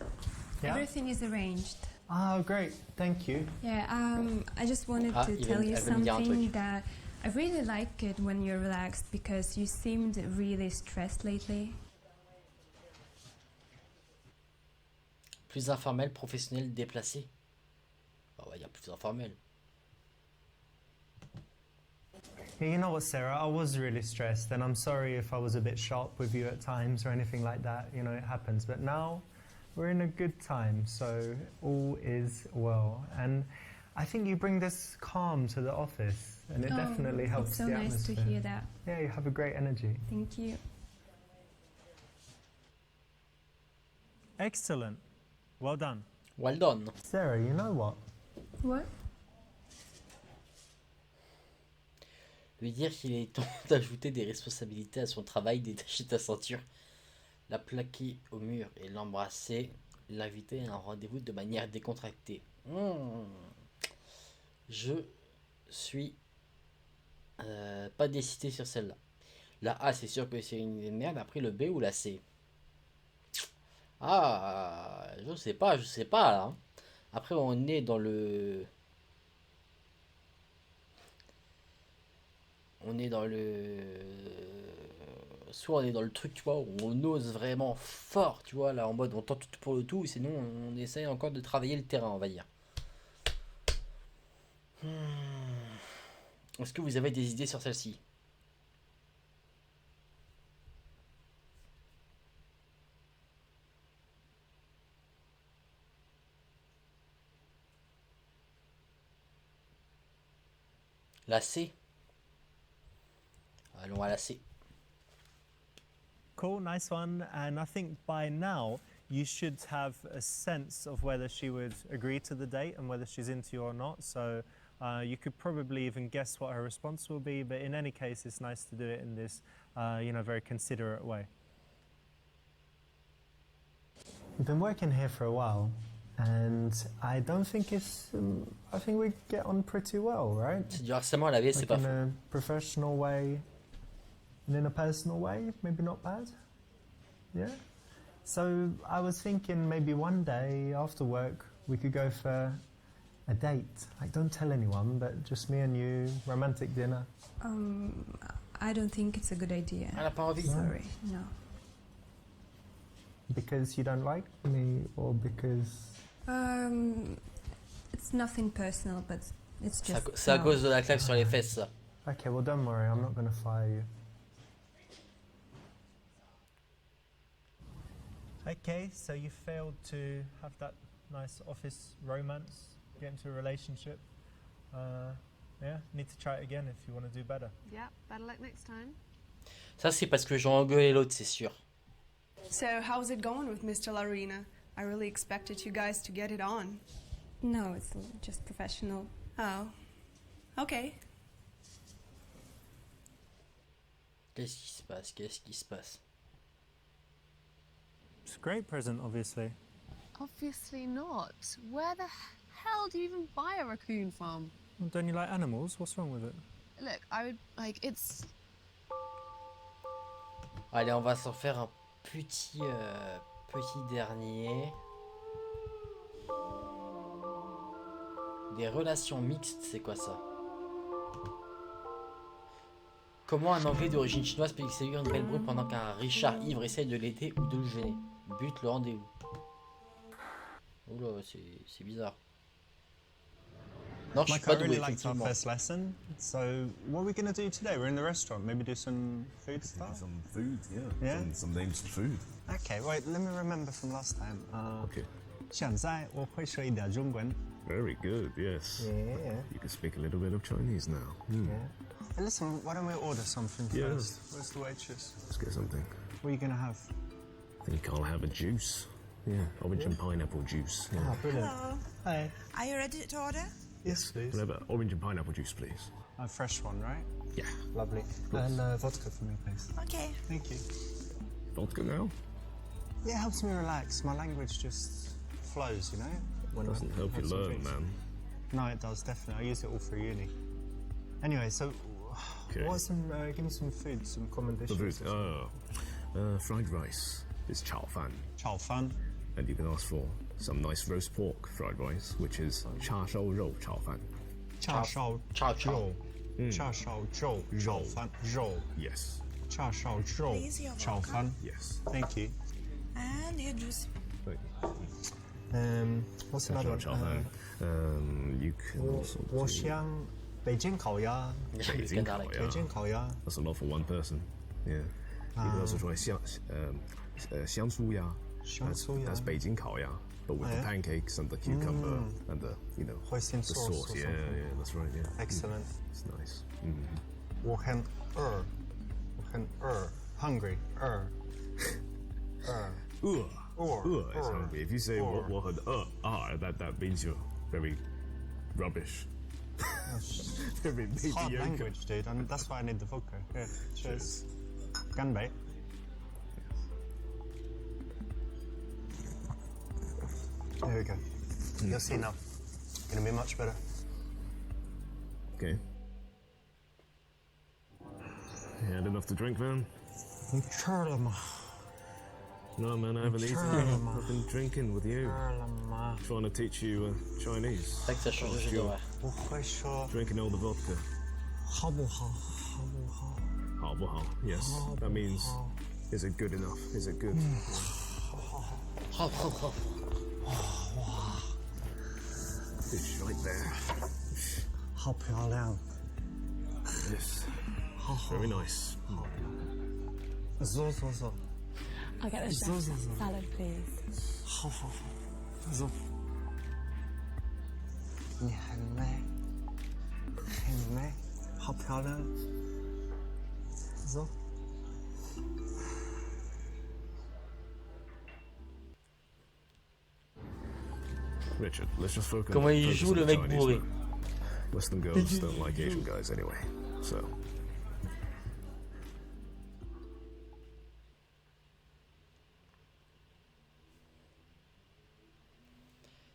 Yeah? everything is arranged. Oh, great. Thank you. Yeah, I just wanted to tell you something that I really like it when you're relaxed because you seemed really stressed lately. Plus informel, professionnel, déplacé. On va dire plus informel. Yeah, you know what, Sarah? I was really stressed, and I'm sorry if I was a bit sharp with you at times or anything like that. You know, it happens. But now we're in a good time, so all is well. And I think you bring this calm to the office, and it definitely helps it's so the nice atmosphere. to hear that. Yeah, you have a great energy. Thank you. Excellent. Well done. Well done. Sarah, you know what? What? Lui dire qu'il est temps d'ajouter des responsabilités à son travail, détacher ta ceinture, la plaquer au mur et l'embrasser, l'inviter à un rendez-vous de manière décontractée. Je suis pas décidé sur celle-là. La A, c'est sûr que c'est une idée de merde. Après, le B ou la C? Ah, je sais pas là. Hein. Après, on est dans le... Soit on est dans le truc, tu vois, où on ose vraiment fort, tu vois, là, en mode on tente tout pour le tout, sinon on essaye encore de travailler le terrain, on va dire. Est-ce que vous avez des idées sur celle-ci? La C. Allons à la C. Cool, nice one. And I think by now you should have a sense of whether she would agree to the date and whether she's into you or not. So you could probably even guess what her response will be. But in any case, it's nice to do it in this, very considerate way. We've been working here for a while, and I don't think I think we get on pretty well, right? C'est du harcèlement à la V, c'est pas In faux. a professional way, and in a personal way, maybe not bad. Yeah. So I was thinking maybe one day after work we could go for a date. Like, don't tell anyone, but just me and you, romantic dinner. I don't think it's a good idea. Elle a pas envie. Sorry, no. Because you don't like me, or because... It's nothing personal, but it's just... C'est à cause de la claque sur les fesses, ça. Okay, well, don't worry, I'm not going to fire you. Okay, so you failed to have that nice office romance, get into a relationship. Yeah, need to try it again if you want to do better. Yeah, better luck next time. Ça, c'est parce que j'ai engueulé l'autre, c'est sûr. So, how's it going with Mr. Larina? I really expected you guys to get it on. No, it's just professional. Oh, okay. Qu'est-ce qui se passe? Qu'est-ce qui se passe? It's a great present, obviously. Obviously not. Where the hell do you even buy a raccoon from? Well, don't you like animals? What's wrong with it? Look, I would, like, it's... Allez, on va s'en faire un petit dernier. Des relations mixtes, c'est quoi ça? Comment un Anglais d'origine chinoise peut séduire une belle brune pendant qu'un Richard ivre essaye de l'aider ou de le gêner? But le rendez-vous. Oula, c'est bizarre. Non, je suis Mike, pas I doué, really liked our effectivement. first lesson. So, what are we going to do today? We're in the restaurant. Maybe do some food stuff? Some food, yeah. Yeah? Some names of food. Okay, wait, let me remember from last time. Okay. 现在我会说一点中文. Very good, yes. Yeah. You can speak a little bit of Chinese now. Hmm. Yeah. Hey, listen, why don't we order something Yeah. first? Where's the waitress? Let's get something. What are you going to have? I think I'll have a juice. Yeah, orange and pineapple juice. Yeah. Oh, brilliant. Hello. Hi. Are you ready to order? Yes, please. Can I have an orange and pineapple juice, please? A fresh one, right? Yeah. Lovely. And vodka for me, please. Okay. Thank you. Vodka now? Yeah, it helps me relax. My language just flows, you know? When Doesn't I help have you some learn, drinks. man. No, it does, definitely. I use it all through uni. Anyway, so Okay. what's some, give me some food, some common The dishes. food. Fried rice is chao fan. Chao fan. And you can ask for some nice roast pork fried rice, which is cha shao rou chao fan. Cha shao Chao chao. zhou. Cha shao zhou. Chao fan. Zhou. Yes. Cha shao zhou. Please, your Chao vodka. fan. Yes. Thank you. And your juice. Right. What's Cha another shao one? fan. You can also do 我想北京烤鸭。北京烤鸭。北京烤鸭。 That's a lot for one person. Yeah. You can also try 香酥鸭. That's Beijing 烤鸭, but with the pancakes and the cucumber and the the Hoisin sauce. sauce. Yeah, that's right. Yeah. Excellent. It's nice. 我很饿 hungry. It's hungry. If you say 我很饿 that means you're very rubbish. Very It's hard mediocre. language, dude, and that's why I need the vodka. Yeah, cheers. Ganbei. There we go. You'll see now. Gonna be much better. Okay. You had enough to drink, man? No, man, I haven't eaten. I've been drinking with you. Trying to teach you Chinese. C'est vrai que ça change de jeu d'horaire. Drinking all the vodka. 好不好？好不好？好不好? Yes, that means, is it good enough? Is it good? Fish right there. 好漂亮。 Yes. Very nice. 走走走。 I'll get the chef's salad, please. 好好好。走。你很美，很美，好漂亮。走。 Richard, let's just focus. Comment il focus joue on le the mec Chinese bourré. now. Western girls don't like Asian guys anyway, so.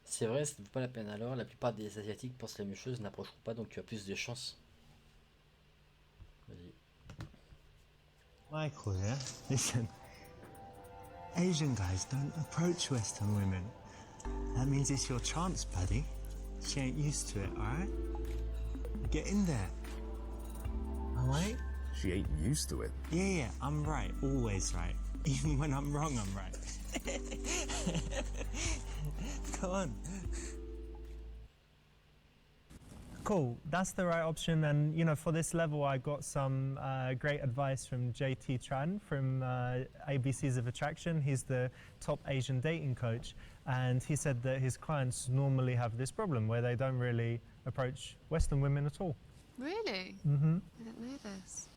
C'est vrai, ça ne vaut pas la peine alors. La plupart des Asiatiques pensent la même chose, n'approcheront pas, donc tu as plus de chance. Vas-y. Michael, yeah? Listen. Asian guys don't approach Western women. That means it's your chance, buddy. She ain't used to it, alright? Get in there. Alright? She ain't used to it. Yeah, I'm right. Always right. Even when I'm wrong, I'm right. Come on. Cool, that's the right option. And you know, for this level, I got some great advice from JT Tran from ABCs of Attraction. He's the top Asian dating coach, and he said that his clients normally have this problem where they don't really approach Western women at all. Really? Mm-hmm. I didn't know this.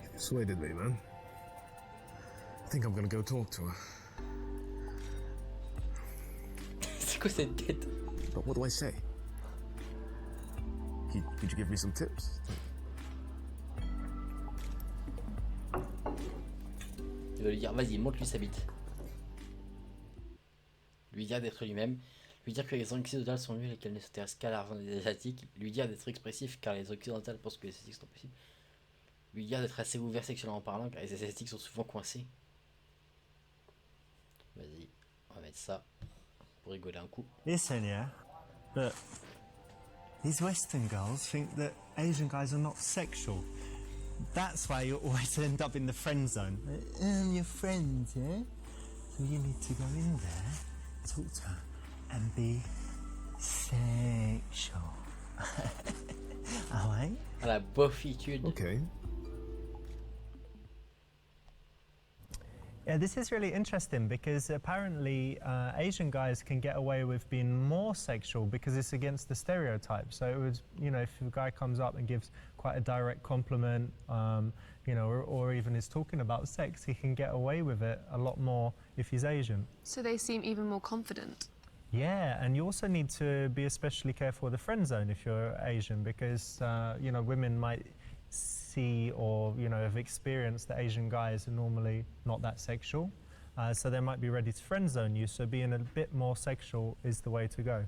You persuaded me, man. I think I'm gonna go talk to her. C'est quoi cette tête? But what do I say? Could you give me some tips? Il va lui dire, vas-y, montre-lui sa bite. Lui dire d'être lui-même. Lui dire que les occidentales sont nulles et qu'elles ne s'intéressent qu'à l'argent des asiatiques. Lui dire d'être expressif car les occidentales pensent que les asiatiques sont possibles. Lui dire d'être assez ouvert sexuellement parlant car les asiatiques sont souvent coincés. Vas-y, on va mettre ça pour rigoler un coup. Listen, yeah, but these Western girls think that Asian guys are not sexual. That's why you always end up in the friend zone. Your friends, yeah? So you need to go in there, talk to her, and be sexual. Alright? À la bofitude. Okay. Yeah, this is really interesting because apparently Asian guys can get away with being more sexual because it's against the stereotype. So it was, you know, if a guy comes up and gives quite a direct compliment, you know, or even is talking about sex, he can get away with it a lot more if he's Asian. So they seem even more confident. Yeah, and you also need to be especially careful with the friend zone if you're Asian because, you know, women might see or, you know, have experienced that Asian guys are normally not that sexual. So they might be ready to friend zone you, so being a bit more sexual is the way to go.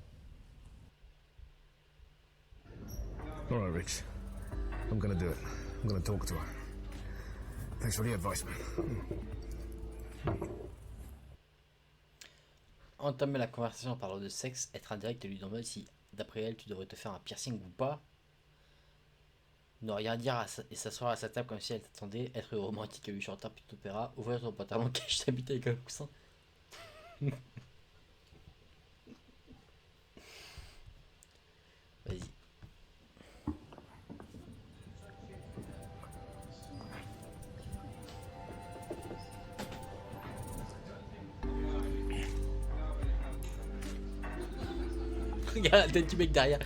All right, Rich. I'm gonna do it. I'm gonna talk to her. Thanks for the advice, man. Entamer la conversation en parlant de sexe, être indirect et lui demander si, d'après elle, tu devrais te faire un piercing ou pas. Ne rien dire et s'asseoir à sa table comme si elle t'attendait, être romantique et lui chanter un petit opéra, ouvrir ton pantalon, cache ta bite avec un coussin. Vas-y. Regarde la tête du mec derrière.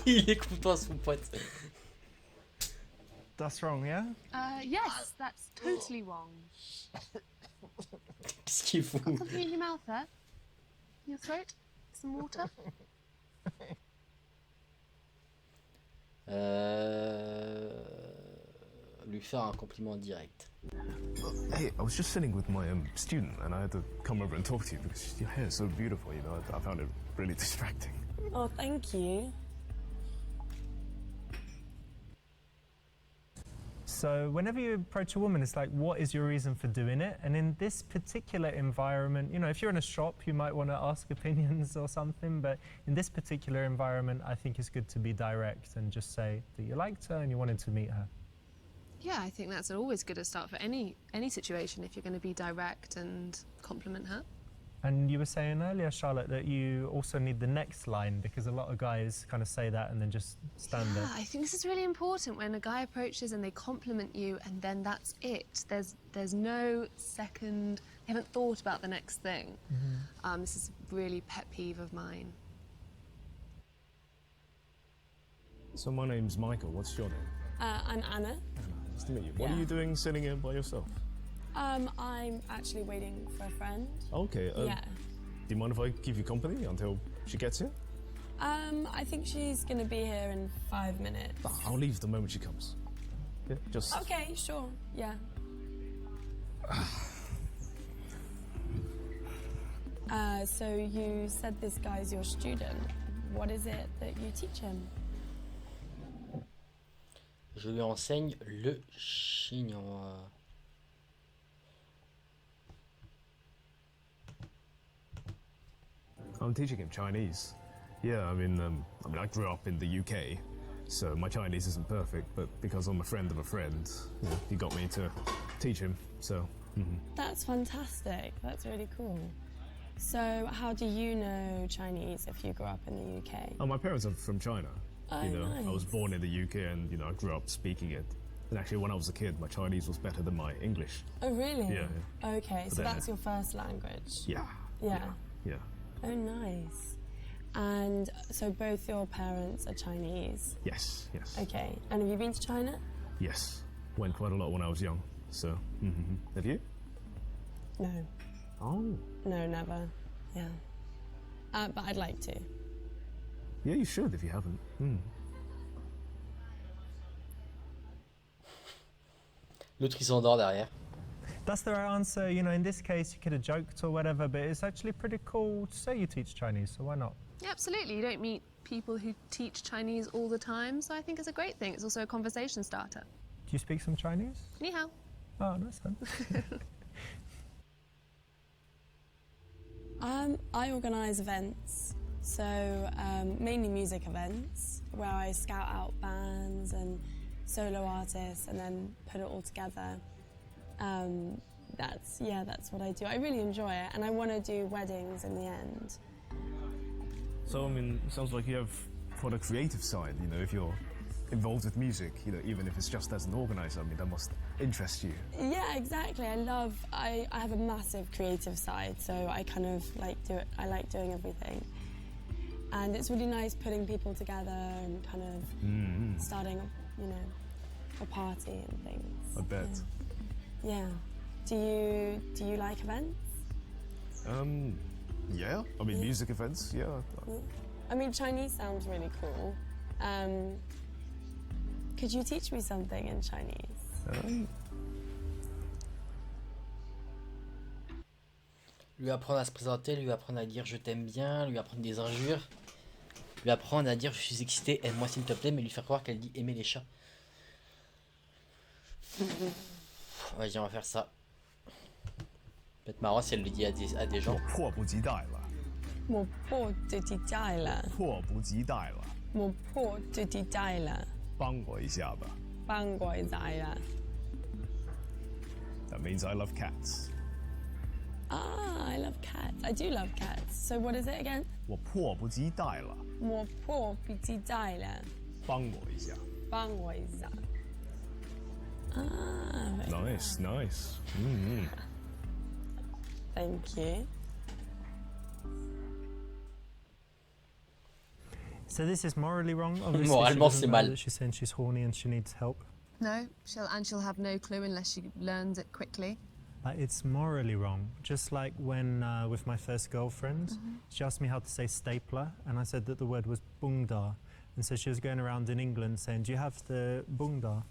Il est content, son pote. That's wrong, yeah? Yes, that's totally wrong. Qu'est-ce qu'il fout? Got something in your mouth there? In your throat? Some water? Lui faire un compliment direct. Hey, I was just sitting with my student and I had to come over and talk to you because your hair is so beautiful, you know, I found it really distracting. Oh, thank you. So whenever you approach a woman, it's like, what is your reason for doing it? And in this particular environment, you know, if you're in a shop, you might want to ask opinions or something, but in this particular environment, I think it's good to be direct and just say that you liked her and you wanted to meet her. Yeah, I think that's always good to start for any situation if you're going to be direct and compliment her. And you were saying earlier, Charlotte, that you also need the next line because a lot of guys kind of say that and then just stand there. I think this is really important when a guy approaches and they compliment you and then that's it. There's no second, they haven't thought about the next thing. Mm-hmm. This is a really pet peeve of mine. So my name's Michael, what's your name? I'm Anna. Nice to meet you. What are you doing sitting here by yourself? I'm actually waiting for a friend. Okay. Yeah. Do you mind if I give you company until she gets here? I think she's going to be here in 5 minutes. I'll leave the moment she comes. Yeah, just... Okay, sure, yeah. So you said this guy's your student. What is it that you teach him? Je lui enseigne le chinois. I'm teaching him Chinese. Yeah, I mean, I grew up in the UK, So my Chinese isn't perfect, but because I'm a friend of a friend, you know, he got me to teach him. So. That's fantastic. That's really cool. So, how do you know Chinese if you grew up in the UK? Oh, my parents are from China. Oh, you know, nice. I was born in the UK, and you know, I grew up speaking it. And actually, when I was a kid, my Chinese was better than my English. Oh, really? Yeah. Okay, so that's your first language? Yeah. Yeah. Yeah. Oh, nice. And so both your parents are Chinese? Yes. Yes. Okay. And have you been to China? Yes. Went quite a lot when I was young. So, have you? No. Oh. No, never. Yeah. But I'd like to. Yeah, you should if you haven't. L'autre il s'endort derrière. That's the right answer. You know, in this case, you could have joked or whatever, but it's actually pretty cool to say you teach Chinese, so why not? Yeah, absolutely. You don't meet people who teach Chinese all the time, so I think it's a great thing. It's also a conversation starter. Do you speak some Chinese? Ni hao. Oh, nice one. I organise events, so mainly music events, where I scout out bands and solo artists and then put it all together. That's what I do. I really enjoy it, and I want to do weddings in the end. So, I mean, it sounds like you have quite a creative side, you know, if you're involved with music, you know, even if it's just as an organizer, I mean, that must interest you. Yeah, exactly. I have a massive creative side, so I kind of like I like doing everything. And it's really nice putting people together and kind of starting, you know, a party and things. I bet. Yeah. Do you like events? Yeah. I mean, music events, yeah. I mean, Chinese sounds really cool. Could you teach me something in Chinese? Lui apprendre à se présenter, lui apprendre à dire je t'aime bien, lui apprendre des injures, lui apprendre à dire je suis excité, aime-moi s'il te plaît, mais lui faire croire qu'elle dit aimer les chats. Vas-y, on va faire ça. Peut-être marrant si elle le dit à des gens. 迫不及待了。我迫不及待了。迫不及待了。我迫不及待了。帮我一下吧。帮我一下了。That means I love cats. Ah, I love cats. I do love cats. So what is it again? 我迫不及待了。我迫不及待了。帮我一下。帮我一下。Ah, nice, nice. Thank you. So this is morally wrong. Obviously, Moralement, she c'est doesn't know mal. that she's saying she's horny and she needs help. No, she'll have no clue unless she learns it quickly. It's morally wrong. Just like when with my first girlfriend, she asked me how to say stapler, and I said that the word was bungda, and so she was going around in England saying, "Do you have the bungda?"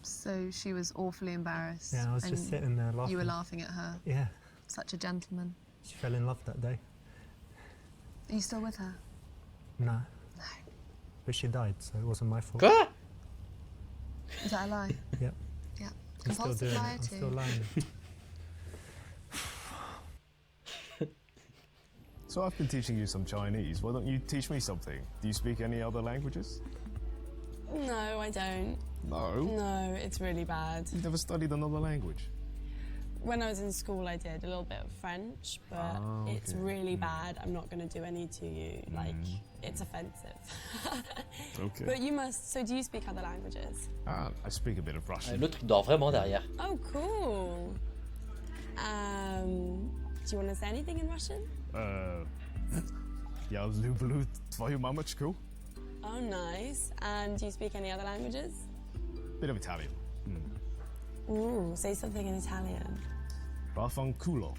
So she was awfully embarrassed. Yeah, I was just sitting there laughing. You were laughing at her. Yeah. Such a gentleman. She fell in love that day. Are you still with her? No. No. But she died, so it wasn't my fault. Quoi? Is that a lie? Yep. Yeah. I'm still Compulsive doing it. liar I'm too. still lying. So I've been teaching you some Chinese. Why don't you teach me something? Do you speak any other languages? No, I don't. No? No, it's really bad. You've never studied another language? When I was in school, I did a little bit of French, but it's really bad. I'm not going to do any to you. Like, it's offensive. Okay. But you must. So, do you speak other languages? I speak a bit of Russian. L'autre il dort vraiment derrière. Oh, cool. Do you want to say anything in Russian? Я люблю твою мамочку. Oh, nice. And do you speak any other languages? Bit of Italian. Ooh, say something in Italian. Vaffanculo.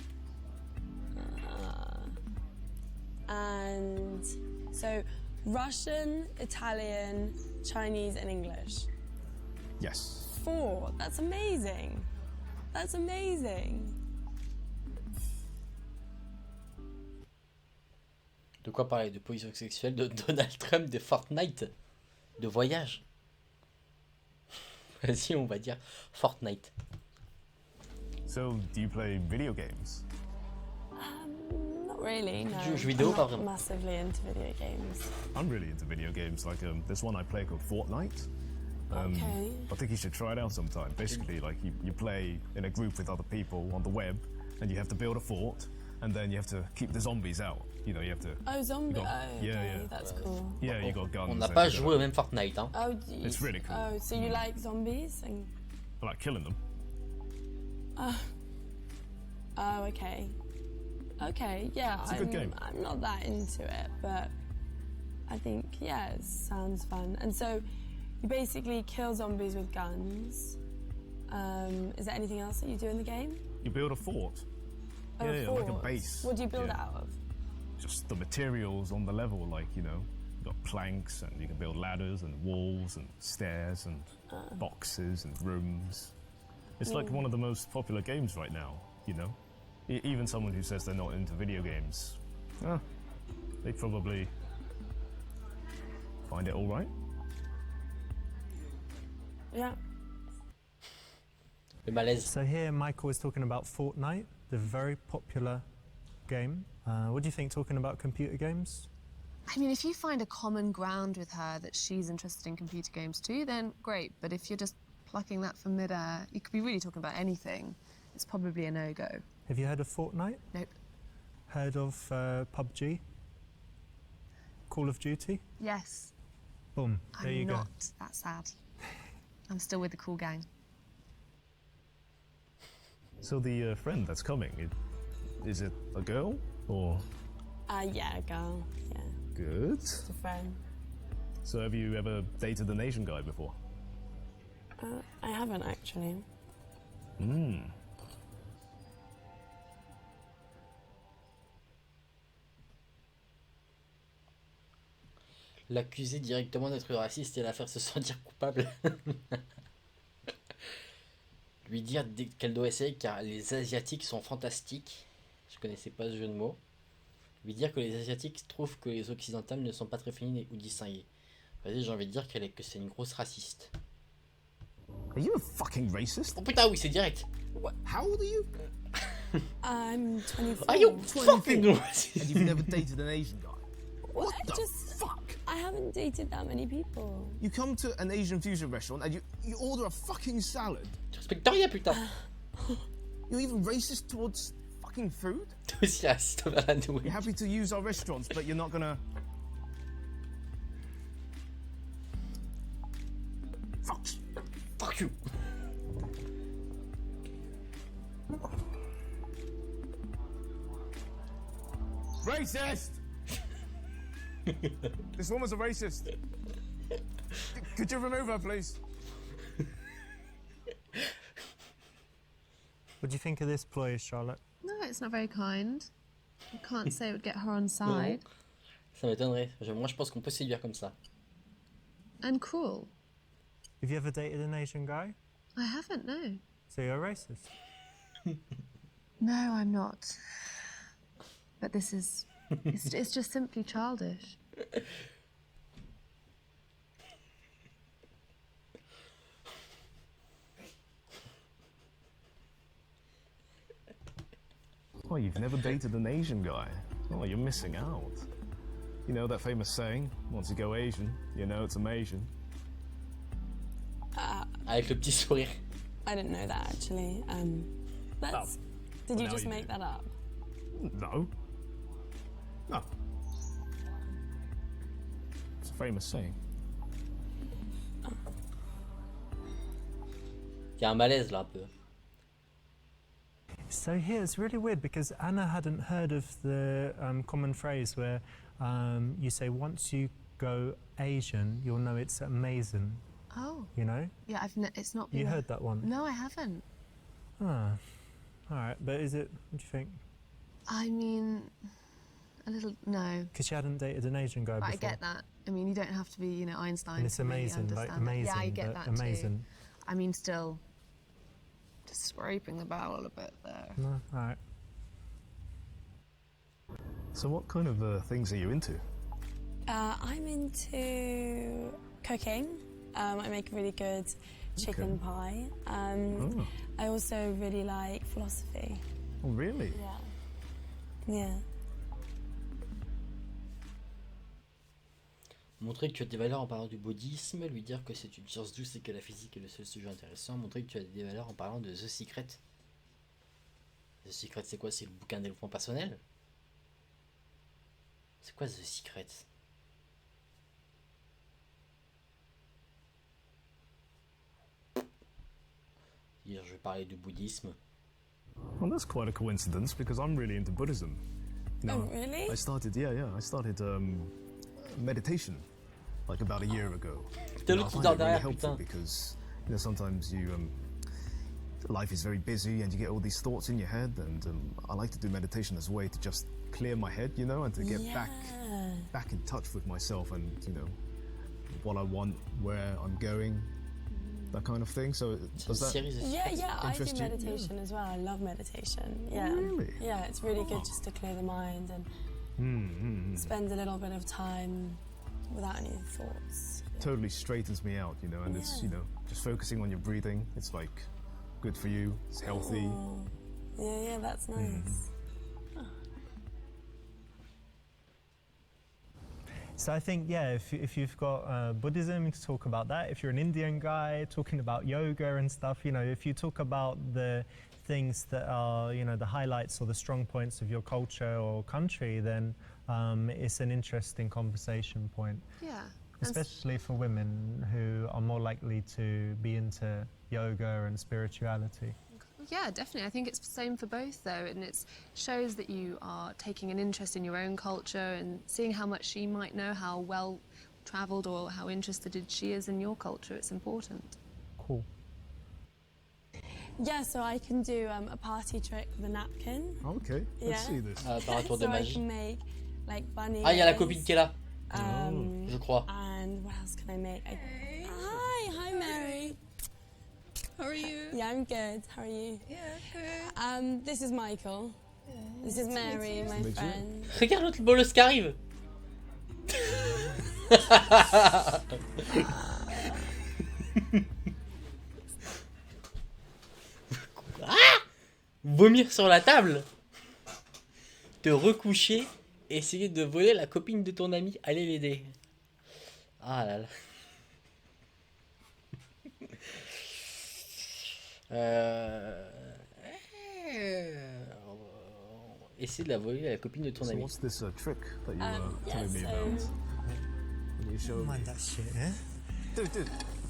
And so Russian, Italian, Chinese, and English. Yes. 4. That's amazing. That's amazing. De quoi parler? De position sexuelle, de Donald Trump, de Fortnite, de voyage. Vas-y, on va dire Fortnite. So, do you play video games? Not really, no. Jeux vidéo, pas I'm not vraiment. massively into video games. I'm really into video games. Like there's one I play called Fortnite. Okay. I think you should try it out sometime. Basically, like you play in a group with other people on the web, and you have to build a fort, and then you have to keep the zombies out. You know, you have to. Oh, zombie. got- Oh, yeah, okay, yeah. that's cool. Yeah, you got guns. On n'a and pas you joué au gotta- même Fortnite, hein. Oh, It's really cool. Oh, so you like zombies? And... I like killing them. Oh, okay. Okay, yeah. It's a good game. I'm not that into it, but I think, yeah, it sounds fun. And so you basically kill zombies with guns. Is there anything else that you do in the game? You build a fort. Oh, yeah, like a fort. base. What do you build it Yeah. out of? Just the materials on the level, like, you know, you've got planks, and you can build ladders and walls and stairs and boxes and rooms. It's like one of the most popular games right now, you know? Even someone who says they're not into video games, they probably find it all right. Yeah. Le malaise. So here Michael is talking about Fortnite, the very popular game. What do you think talking about computer games? I mean, if you find a common ground with her that she's interested in computer games too, then great. But if you're just plucking that from midair, you could be really talking about anything. It's probably a no-go. Have you heard of Fortnite? Nope. Heard of PUBG? Call of Duty? Yes. Boom, there you I'm go. not that sad. I'm still with the cool gang. So the friend that's coming, is it a girl or? Yeah, a girl. Yeah, Good. just a friend. So have you ever dated an Asian guy before? I haven't actually. L'accuser directement d'être raciste et la faire se sentir coupable. Lui dire qu'elle doit essayer car les Asiatiques sont fantastiques. Je connaissais pas ce jeu de mots. Lui dire que les Asiatiques trouvent que les Occidentales ne sont pas très féminines ou distinguées. Vas-y, j'ai envie de dire que c'est une grosse raciste. Are you a fucking racist? Oh putain, oui, c'est direct. What? How old are you? I'm 24. Are you fucking racist? And you've never dated an Asian guy? What the fuck? I haven't dated that many people. You come to an Asian fusion restaurant and you order a fucking salad. Tu respectes rien, putain. You're even racist towards fucking food? Toi aussi raciste envers la nourriture. You're happy to use our restaurants, but you're not gonna... Fuck you. Racist! This woman's a racist. Could you remove her, please? What do you think of this ploy, Charlotte? No, it's not very kind. I can't say it would get her on side. Ça m'étonnerait. Moi, je pense qu'on peut séduire comme ça. And cruel. Have you ever dated an Asian guy? I haven't, no. So you're a racist? No, I'm not. But this is... it's just simply childish. Oh, you've never dated an Asian guy? Oh, you're missing out. You know that famous saying, once you go Asian, you know it's amazing. Avec le petit sourire. I didn't know that actually. That's. Did you now just you make do. that up? No. No. It's a famous saying. Il y a un malaise là un peu. So here it's really weird because Anna hadn't heard of the common phrase where you say once you go Asian, you'll know it's amazing. Oh. You know? Yeah, it's not been... You heard that one? No, I haven't. Ah, all right. But is it? What do you think? I mean, a little... No. Because she hadn't dated an Asian guy But before. I get that. I mean, you don't have to be, you know, Einstein And it's to really amazing, like understand that. amazing, Yeah, I get but that amazing. too. I mean, still, just scraping the barrel a bit there. No, all right. So what kind of things are you into? I'm into cooking. I make really good chicken pie. I also really like philosophy. Oh, really? Yeah. Montrer que tu as des valeurs en parlant du bouddhisme, lui dire que c'est une science douce et que la physique est le seul sujet intéressant, montrer que tu as des valeurs en parlant de The Secret. The Secret, c'est quoi? C'est le bouquin de développement personnel? C'est quoi The Secret? Dire je vais parler du bouddhisme. Well, that's quite a coincidence because I'm really into Buddhism. You know, Oh, really? I started meditation like about a year ago. Putain, You know, I l'autre qui find dort it really derrière, helpful putain. because you know sometimes life is very busy and you get all these thoughts in your head, and I like to do meditation as a way to just clear my head, you know, and to get back in touch with myself and you know what I want, where I'm going, that kind of thing. So does that Yeah, I do interest you? meditation as well. I love meditation. Yeah. Really? Yeah, it's really good just to clear the mind and spend a little bit of time without any thoughts. Totally straightens me out, you know, and it's, you know, just focusing on your breathing. It's like good for you, it's healthy. Oh. Yeah, that's nice. So I think, yeah, if you've got Buddhism, you can talk about that. If you're an Indian guy talking about yoga and stuff, you know, if you talk about the things that are, you know, the highlights or the strong points of your culture or country, then it's an interesting conversation point. Yeah. Especially for women who are more likely to be into yoga and spirituality. Yeah, definitely. I think it's the same for both, though, and it shows that you are taking an interest in your own culture and seeing how much she might know, how well travelled or how interested she is in your culture. It's important. Cool. Yeah, so I can do a party trick with a napkin. Okay, let's see this. Par un tour de So I magie. can make like bunny. Ah, il y a la copine qui est là. Je crois. And what else can I make? Hi, Mary. How are you? Yeah, I'm good. How are you? Yeah, good. This is Michael. This is Mary, my friend. Regarde l'autre bolos qui arrive. Ah, vomir sur la table. Te recoucher, essayer de voler la copine de ton ami, aller l'aider. Ah là là. Essayer de la voler à la copine de ton So ami. what's this trick that you were telling me about? Can you show me? Mind that shit, eh? Dude.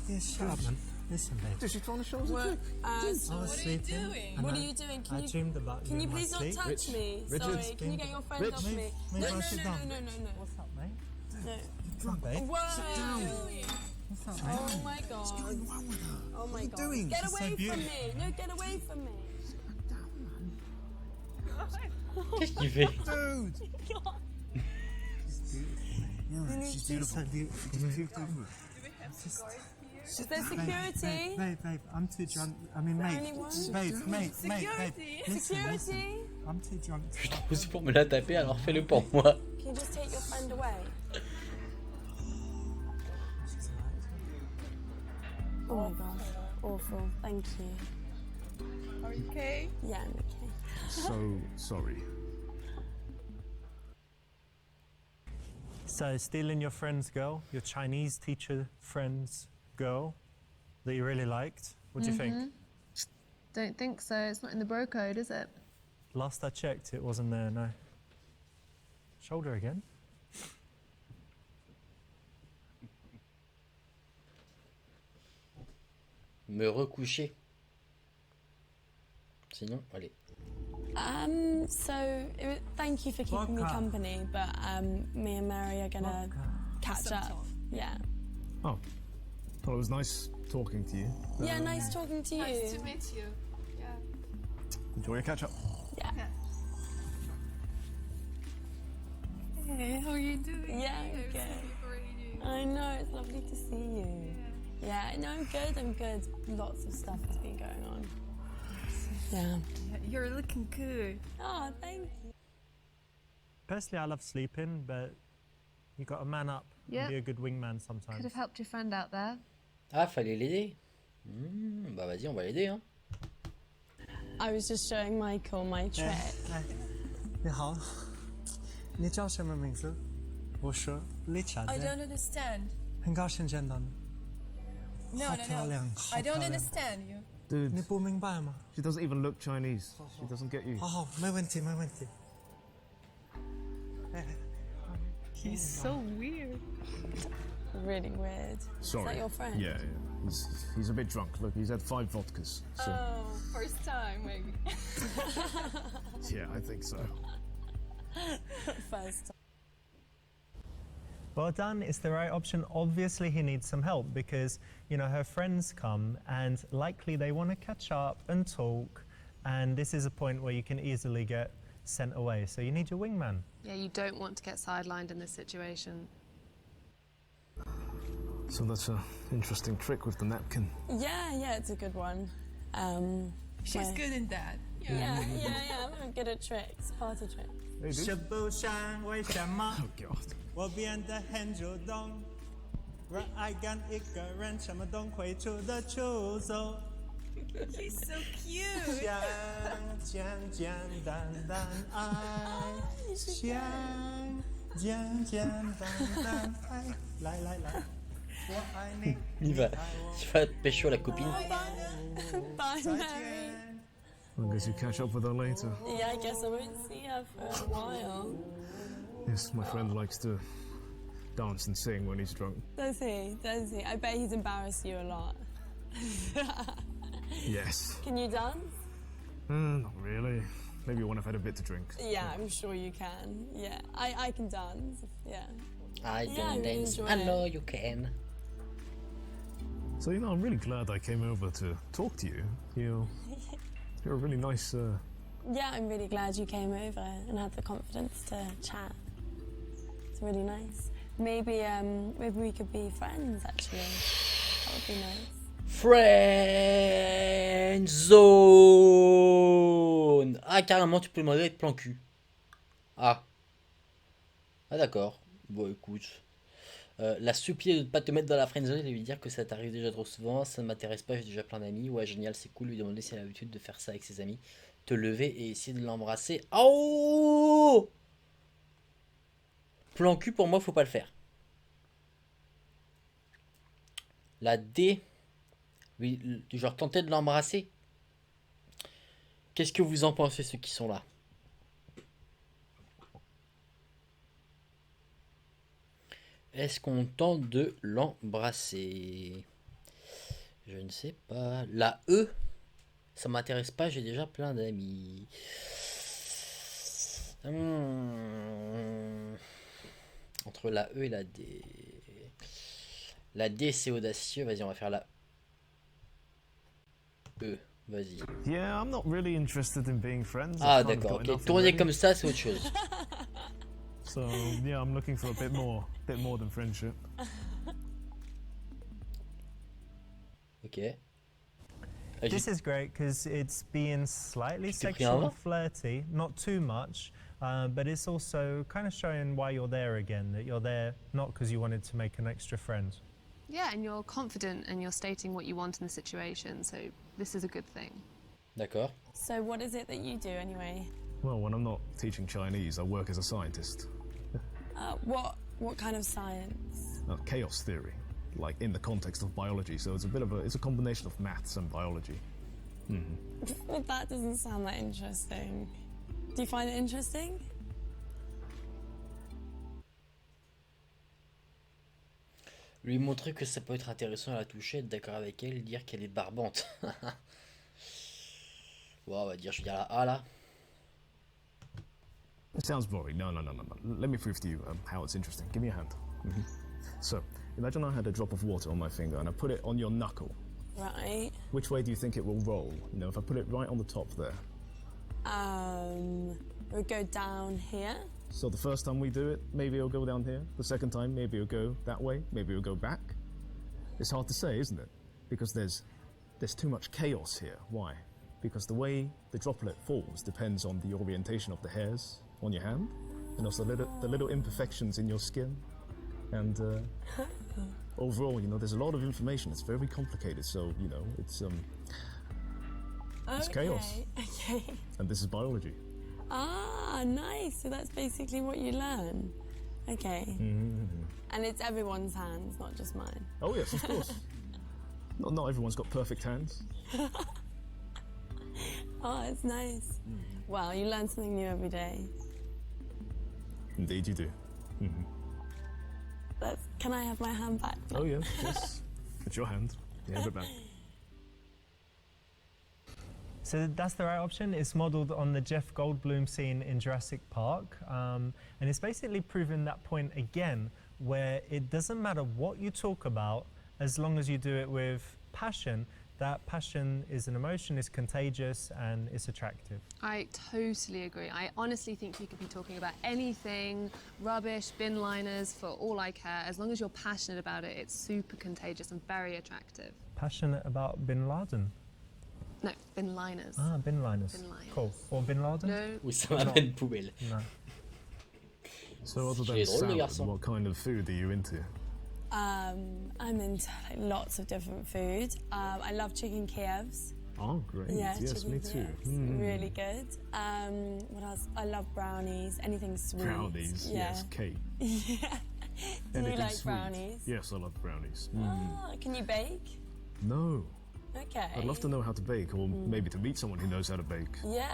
Yeah, shut up, man. Listen, babe. Dude, she's trying to show us a trick. I was sleeping. and What are you doing? I dreamed about you Can you in my please not sleep. touch me? Richard. Sorry, can you get your friend Rich. off me? Mate, No. sit down. No. What's up, mate? No. Come on, babe. Whoa. Sit down. What's up, mate? Oh my god. What's going on with her? Oh my what are you god. doing? Get She's away so from beautiful. me. No, get away from me. Qu'est-ce qu'il fait? Dude! Yeah, she's beautiful. So beautiful. She's beautiful. Is there security? Babe, I'm too drunk. I mean, mate. Anyone? Babe. Listen, Security? I'm too drunk. Je suis aussi pour me la taper, alors fais-le pour moi. Can you just take your friend away? Oh my god. Awful. Thank you. Are you okay? Yeah, I'm okay. So sorry. So stealing your friend's girl, your Chinese teacher friend's girl that you really liked. What do you think? Don't think so. It's not in the bro code, is it? Last I checked, it wasn't there, no. Shoulder again. Me recoucher. Sinon, allez. Thank you for keeping me company, but me and Mary are gonna catch up. Yeah. Oh, well, it was nice talking to you. Yeah, nice talking to you. Nice to meet you. Yeah. Enjoy your catch up. Yeah. Hey, how are you doing? Yeah, I'm good. I know, it's lovely to see you. Yeah, no, I'm good. Lots of stuff has been going on. Yeah. You're looking good. Oh, thank you. Personally, I love sleeping, but you got to man up Yeah. and be a good wingman sometimes. Could have helped your friend out there. Ah, fallait l'aider. Bah vas-y, on va l'aider, hein. I was just showing Michael my trick. 你好，你叫什么名字？我说丽莎 I 姐 don't understand. 很高兴见到你 No, 好 no, 漂 no. 亮 I 好漂 don't 亮 understand you. Dude, 你不明白吗 she doesn't even look Chinese. She doesn't get you. 好好没问题没问题 He's so weird. Really weird. Sorry. Is that your friend? Yeah, yeah. He's a bit drunk. Look, he's had 5 vodkas. So Oh, first time maybe. yeah, I think so. First time. Well done, it's the right option. Obviously he needs some help because, you know, her friends come and likely they want to catch up and talk, and this is a point where you can easily get sent away. So you need your wingman. Yeah, you don't want to get sidelined in this situation. So that's an interesting trick with the napkin. Yeah, it's a good one. She's good in that. Yeah, I'm very good at tricks, party tricks. 是不想为什么 Oh God. 我变得很主动让爱跟一个人什么都会出的出走 He's so cute. 想简简单单爱想简简单单爱来来来我爱你 Il va pécho la copine. Bye, Mary. I guess you catch up with her later. Yeah, I guess I won't see her for a while. Yes, my friend likes to dance and sing when he's drunk. Does he? Does he? I bet he's embarrassed you a lot. Yes. Can you dance? Not really. Maybe when I've had a bit to drink. Yeah, I'm sure you can. Yeah, I can dance. Yeah. I Yeah, I don't really dance. enjoy I it. know you can. So, you know, I'm really glad I came over to talk to you. You're a really nice... Yeah, I'm really glad you came over and had the confidence to chat. It's really nice. Maybe we could be friends, actually. That would be nice. Friend zone. Ah, carrément, tu peux demander d'être plan cul. Ah. Ah, d'accord. Bon, écoute. La supplier de ne pas te mettre dans la friendzone et lui dire que ça t'arrive déjà trop souvent, ça ne m'intéresse pas, j'ai déjà plein d'amis. Ouais, génial, c'est cool. Lui demander si elle a l'habitude de faire ça avec ses amis. Te lever et essayer de l'embrasser. Oh! Plan cul, pour moi, faut pas le faire. La D. Oui, genre tenter de l'embrasser. Qu'est-ce que vous en pensez, ceux qui sont là? Est-ce qu'on tente de l'embrasser? Je ne sais pas. La E, ça m'intéresse pas, j'ai déjà plein d'amis. Entre la E et la D. La D, c'est audacieux. Vas-y, on va faire la E. Vas-y. Yeah, I'm not really interested in being friends. Ah, I've kind of d'accord. got Ok, enough tourner already. comme ça, c'est autre chose. So, yeah, I'm looking for a bit more than friendship. Ok. This is great because it's being slightly Tu t'es pris sexual un and flirty, not too much, but it's also kind of showing why you're there again, that you're there not because you wanted to make an extra friend. Yeah, and you're confident and you're stating what you want in the situation, so this is a good thing. D'accord. So what is it that you do anyway? Well, when I'm not teaching Chinese, I work as a scientist. What kind of science? Chaos theory, like in the context of biology. So it's a combination of maths and biology. Well, that doesn't sound that interesting. Do you find it interesting? Lui montrer que ça peut être intéressant à la toucher, être d'accord avec elle, dire qu'elle est barbante. Bon, on va dire, je vais dire la A là. It sounds boring. No. Let me prove to you how it's interesting. Give me a hand. So, imagine I had a drop of water on my finger and I put it on your knuckle. Right. Which way do you think it will roll? You know, if I put it right on the top there. It would go down here. So the first time we do it, maybe it'll go down here. The second time, maybe it'll go that way. Maybe it'll go back. It's hard to say, isn't it? Because there's too much chaos here. Why? Because the way the droplet falls depends on the orientation of the hairs on your hand, and also the little imperfections in your skin. And overall, you know, there's a lot of information. It's very complicated. So, you know, it's chaos. Okay. And this is biology. Ah, nice. So that's basically what you learn. Okay. And it's everyone's hands, not just mine. Oh yes, of course. not everyone's got perfect hands. Oh, it's nice. Wow, you learn something new every day. Indeed you do. Can I have my hand back? Oh yeah, yes. It's your hand. Yeah, have it back. So that's the right option. It's modelled on the Jeff Goldblum scene in Jurassic Park. And it's basically proven that point again, where it doesn't matter what you talk about, as long as you do it with passion, that passion is an emotion, is contagious, and it's attractive. I totally agree. I honestly think you could be talking about anything, rubbish, bin liners, for all I care. As long as you're passionate about it, it's super contagious and very attractive. Passionate about Bin Laden? No, bin liners. Ah, bin liners. Bin liners. Cool. Or Bin Laden? No. Oui, ça m'amène poubelle. No. So other than J'ai drôle, le salad, garçon. what kind of food are you into? I'm into lots of different food. I love chicken Kievs. Oh, great. Yeah, yes, chicken me too. Kievs. Really good. What else? I love brownies, anything sweet. Brownies, Yeah. yes, cake. Yeah. Do Anything you like sweet. brownies? Yes, I love brownies. Oh, can you bake? No. Okay. I'd love to know how to bake, or maybe to meet someone who knows how to bake. Yeah,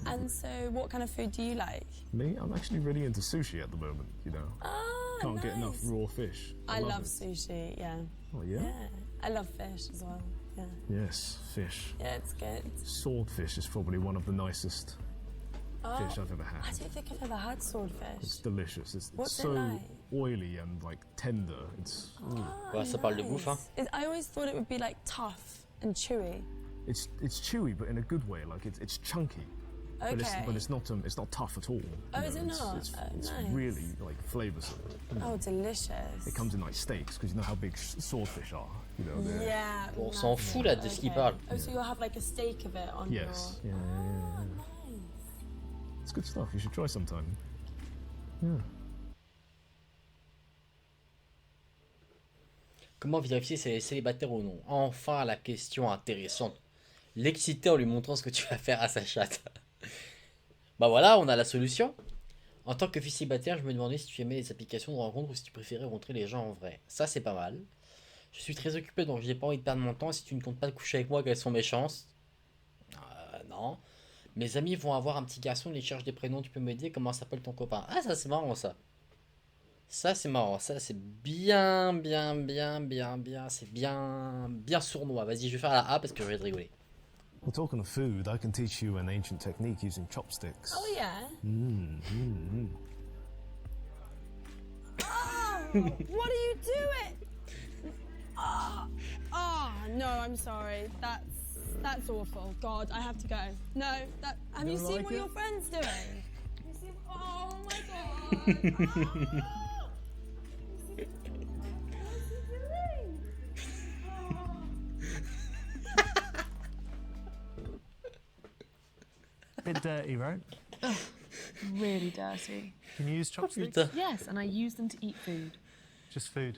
and so what kind of food do you like? Me, I'm actually really into sushi at the moment, you know. Oh, Can't nice. get enough raw fish. I love it. sushi, yeah. Oh, yeah? Yeah, I love fish as well, yeah. Yes, fish. Yeah, it's good. Swordfish is probably one of the nicest fish I've ever had. I don't think I've ever had swordfish. It's delicious. It's What's it so like? oily and like tender. It's Ouais, ça parle de bouffe, hein. I always thought it would be like tough and chewy. it's chewy, but in a good way. Like it's chunky. Okay. But it's not tough at all. Oh, you is know, it it's, not? It's, Oh, it's nice. really like flavoursome. Oh, delicious. It comes in like steaks because you know how big swordfish are. You know. they're- Yeah. On s'en fout là de ce qu'il parle. Oh, so you'll have like a steak of it on Yes. your... Yeah. Oh, nice. It's good stuff. You should try sometime. Yeah. Comment vérifier si elle est célibataire ou non? Enfin la question intéressante. L'exciter en lui montrant ce que tu vas faire à sa chatte. Bah voilà, on a la solution. En tant que fille célibataire, je me demandais si tu aimais les applications de rencontre ou si tu préférais rencontrer les gens en vrai. Ça c'est pas mal. Je suis très occupé donc j'ai pas envie de perdre mon temps. Si tu ne comptes pas te coucher avec moi, quelles sont mes chances? Non. Mes amis vont avoir un petit garçon, ils cherchent des prénoms, tu peux m'aider? Comment s'appelle ton copain? Ah ça c'est marrant ça. Ça c'est marrant, ça c'est bien, c'est bien sournois. Vas-y, je vais faire la A parce que je vais te rigoler. Well, talking of food, I can teach you an ancient technique using chopsticks. Oh, yeah? Oh, what are you doing? Oh, no, I'm sorry. That's awful. God, I have to go. No, have you seen what your friend's doing? Oh my God. Bit dirty, right? Really dirty. Can you use chopsticks? Yes, and I use them to eat food. Just food?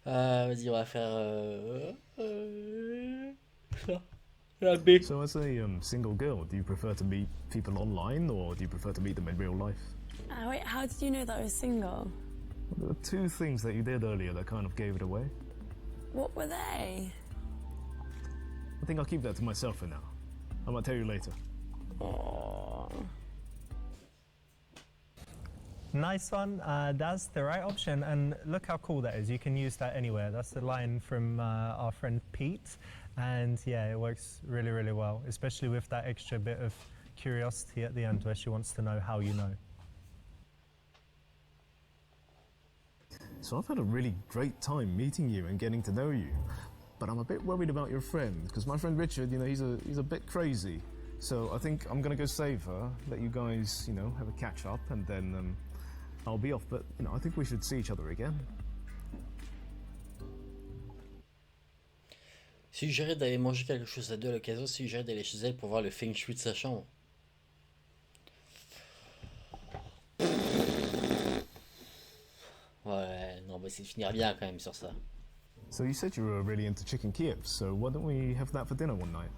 Vas-y, on va faire la B. So as a single girl, do you prefer to meet people online or do you prefer to meet them in real life? Wait, how did you know that I was single? There were two things that you did earlier that kind of gave it away. What were they? I think I'll keep that to myself for now. I might tell you later. Oh. Nice one. That's the right option, and look how cool that is. You can use that anywhere. That's the line from our friend Pete, and yeah, it works really, really well, especially with that extra bit of curiosity at the end where she wants to know how you know. So I've had a really great time meeting you and getting to know you, but I'm a bit worried about your friend because my friend Richard, you know, he's a bit crazy. So I think I'm gonna go save her, let you guys, you know, have a catch up, and then I'll be off. But you know, I think we should see each other again. Suggérer d'aller manger quelque chose à deux à l'occasion, suggérer d'aller chez elle pour voir le feng shui de sa chambre. Ouais, non, on va essayer de finir bien quand même sur ça. So you said you were really into chicken Kiev, so why don't we have that for dinner one night?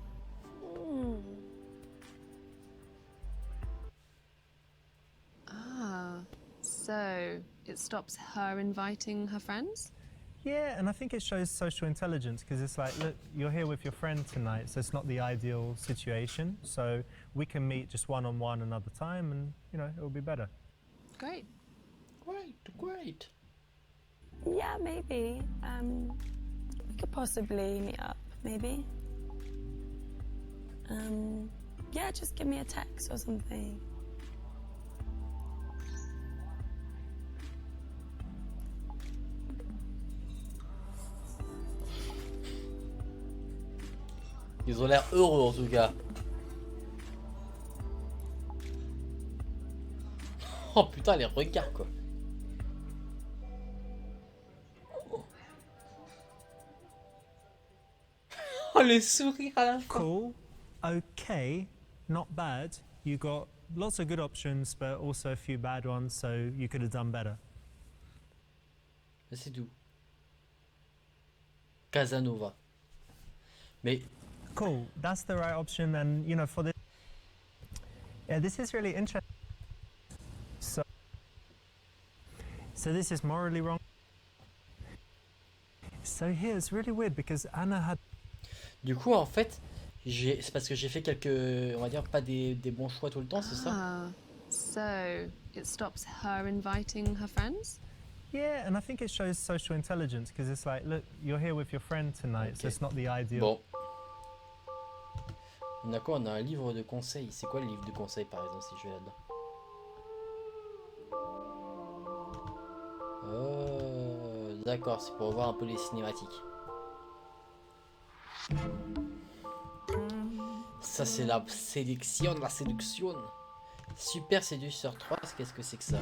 So it stops her inviting her friends? Yeah, and I think it shows social intelligence because it's like, look, you're here with your friend tonight, so it's not the ideal situation. So we can meet just one-on-one another time and, you know, it will be better. Great. Great. Yeah, maybe. We could possibly meet up, maybe. Yeah, just give me a text or something. Ils ont l'air heureux en tout cas. Oh putain, les regards quoi. Oh le sourire à la fin. Cool, okay, not bad. You got lots of good options, but also a few bad ones, so you could have done better. C'est tout. Casanova. Mais cool, that's the right option, and you know, for this, yeah, this is really interesting. So this is morally wrong. So here it's really weird because Anna had. Du coup, en fait, c'est parce que j'ai fait quelques, on va dire, pas des bons choix tout le temps, c'est ça? So it stops her inviting her friends? Yeah, and I think it shows social intelligence because it's like, look, you're here with your friend tonight, so it's not the ideal. Bon. On a quoi? On a un livre de conseils. C'est quoi le livre de conseils par exemple si je vais là-dedans? D'accord, c'est pour voir un peu les cinématiques. Ça c'est la séduction, Super Seducer 3, qu'est-ce que c'est que ça?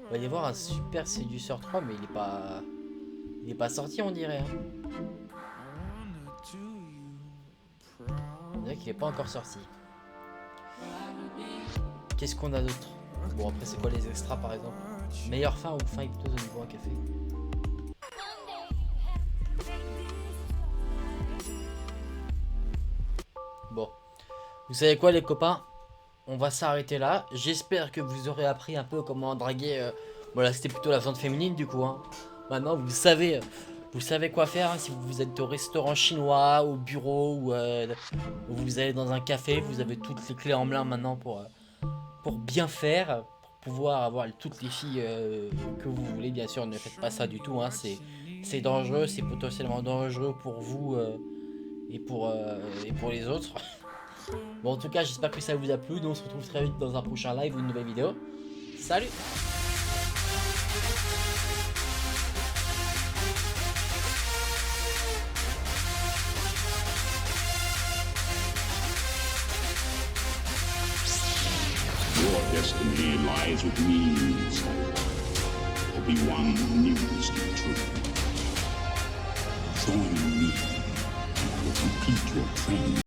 On va y avoir un Super Seducer 3 mais il est pas sorti on dirait hein. On dirait qu'il est pas encore sorti. Qu'est-ce qu'on a d'autre? Bon après c'est quoi les extras par exemple? Meilleure fin ou fin hypnose au niveau un café? Bon. Vous savez quoi les copains? On va s'arrêter là. J'espère que vous aurez appris un peu comment draguer. Voilà, c'était plutôt la vente féminine du coup. Hein. Maintenant, vous savez quoi faire. Hein, si vous êtes au restaurant chinois, au bureau ou vous allez dans un café, vous avez toutes les clés en main maintenant pour bien faire, pour pouvoir avoir toutes les filles que vous voulez. Bien sûr, ne faites pas ça du tout. Hein, c'est dangereux, c'est potentiellement dangereux pour vous et pour les autres. Bon en tout cas j'espère que ça vous a plu, nous on se retrouve très vite dans un prochain live ou une nouvelle vidéo. Salut. Your destiny lies with me, Obi-Wan news the truth. Join me and complete your training.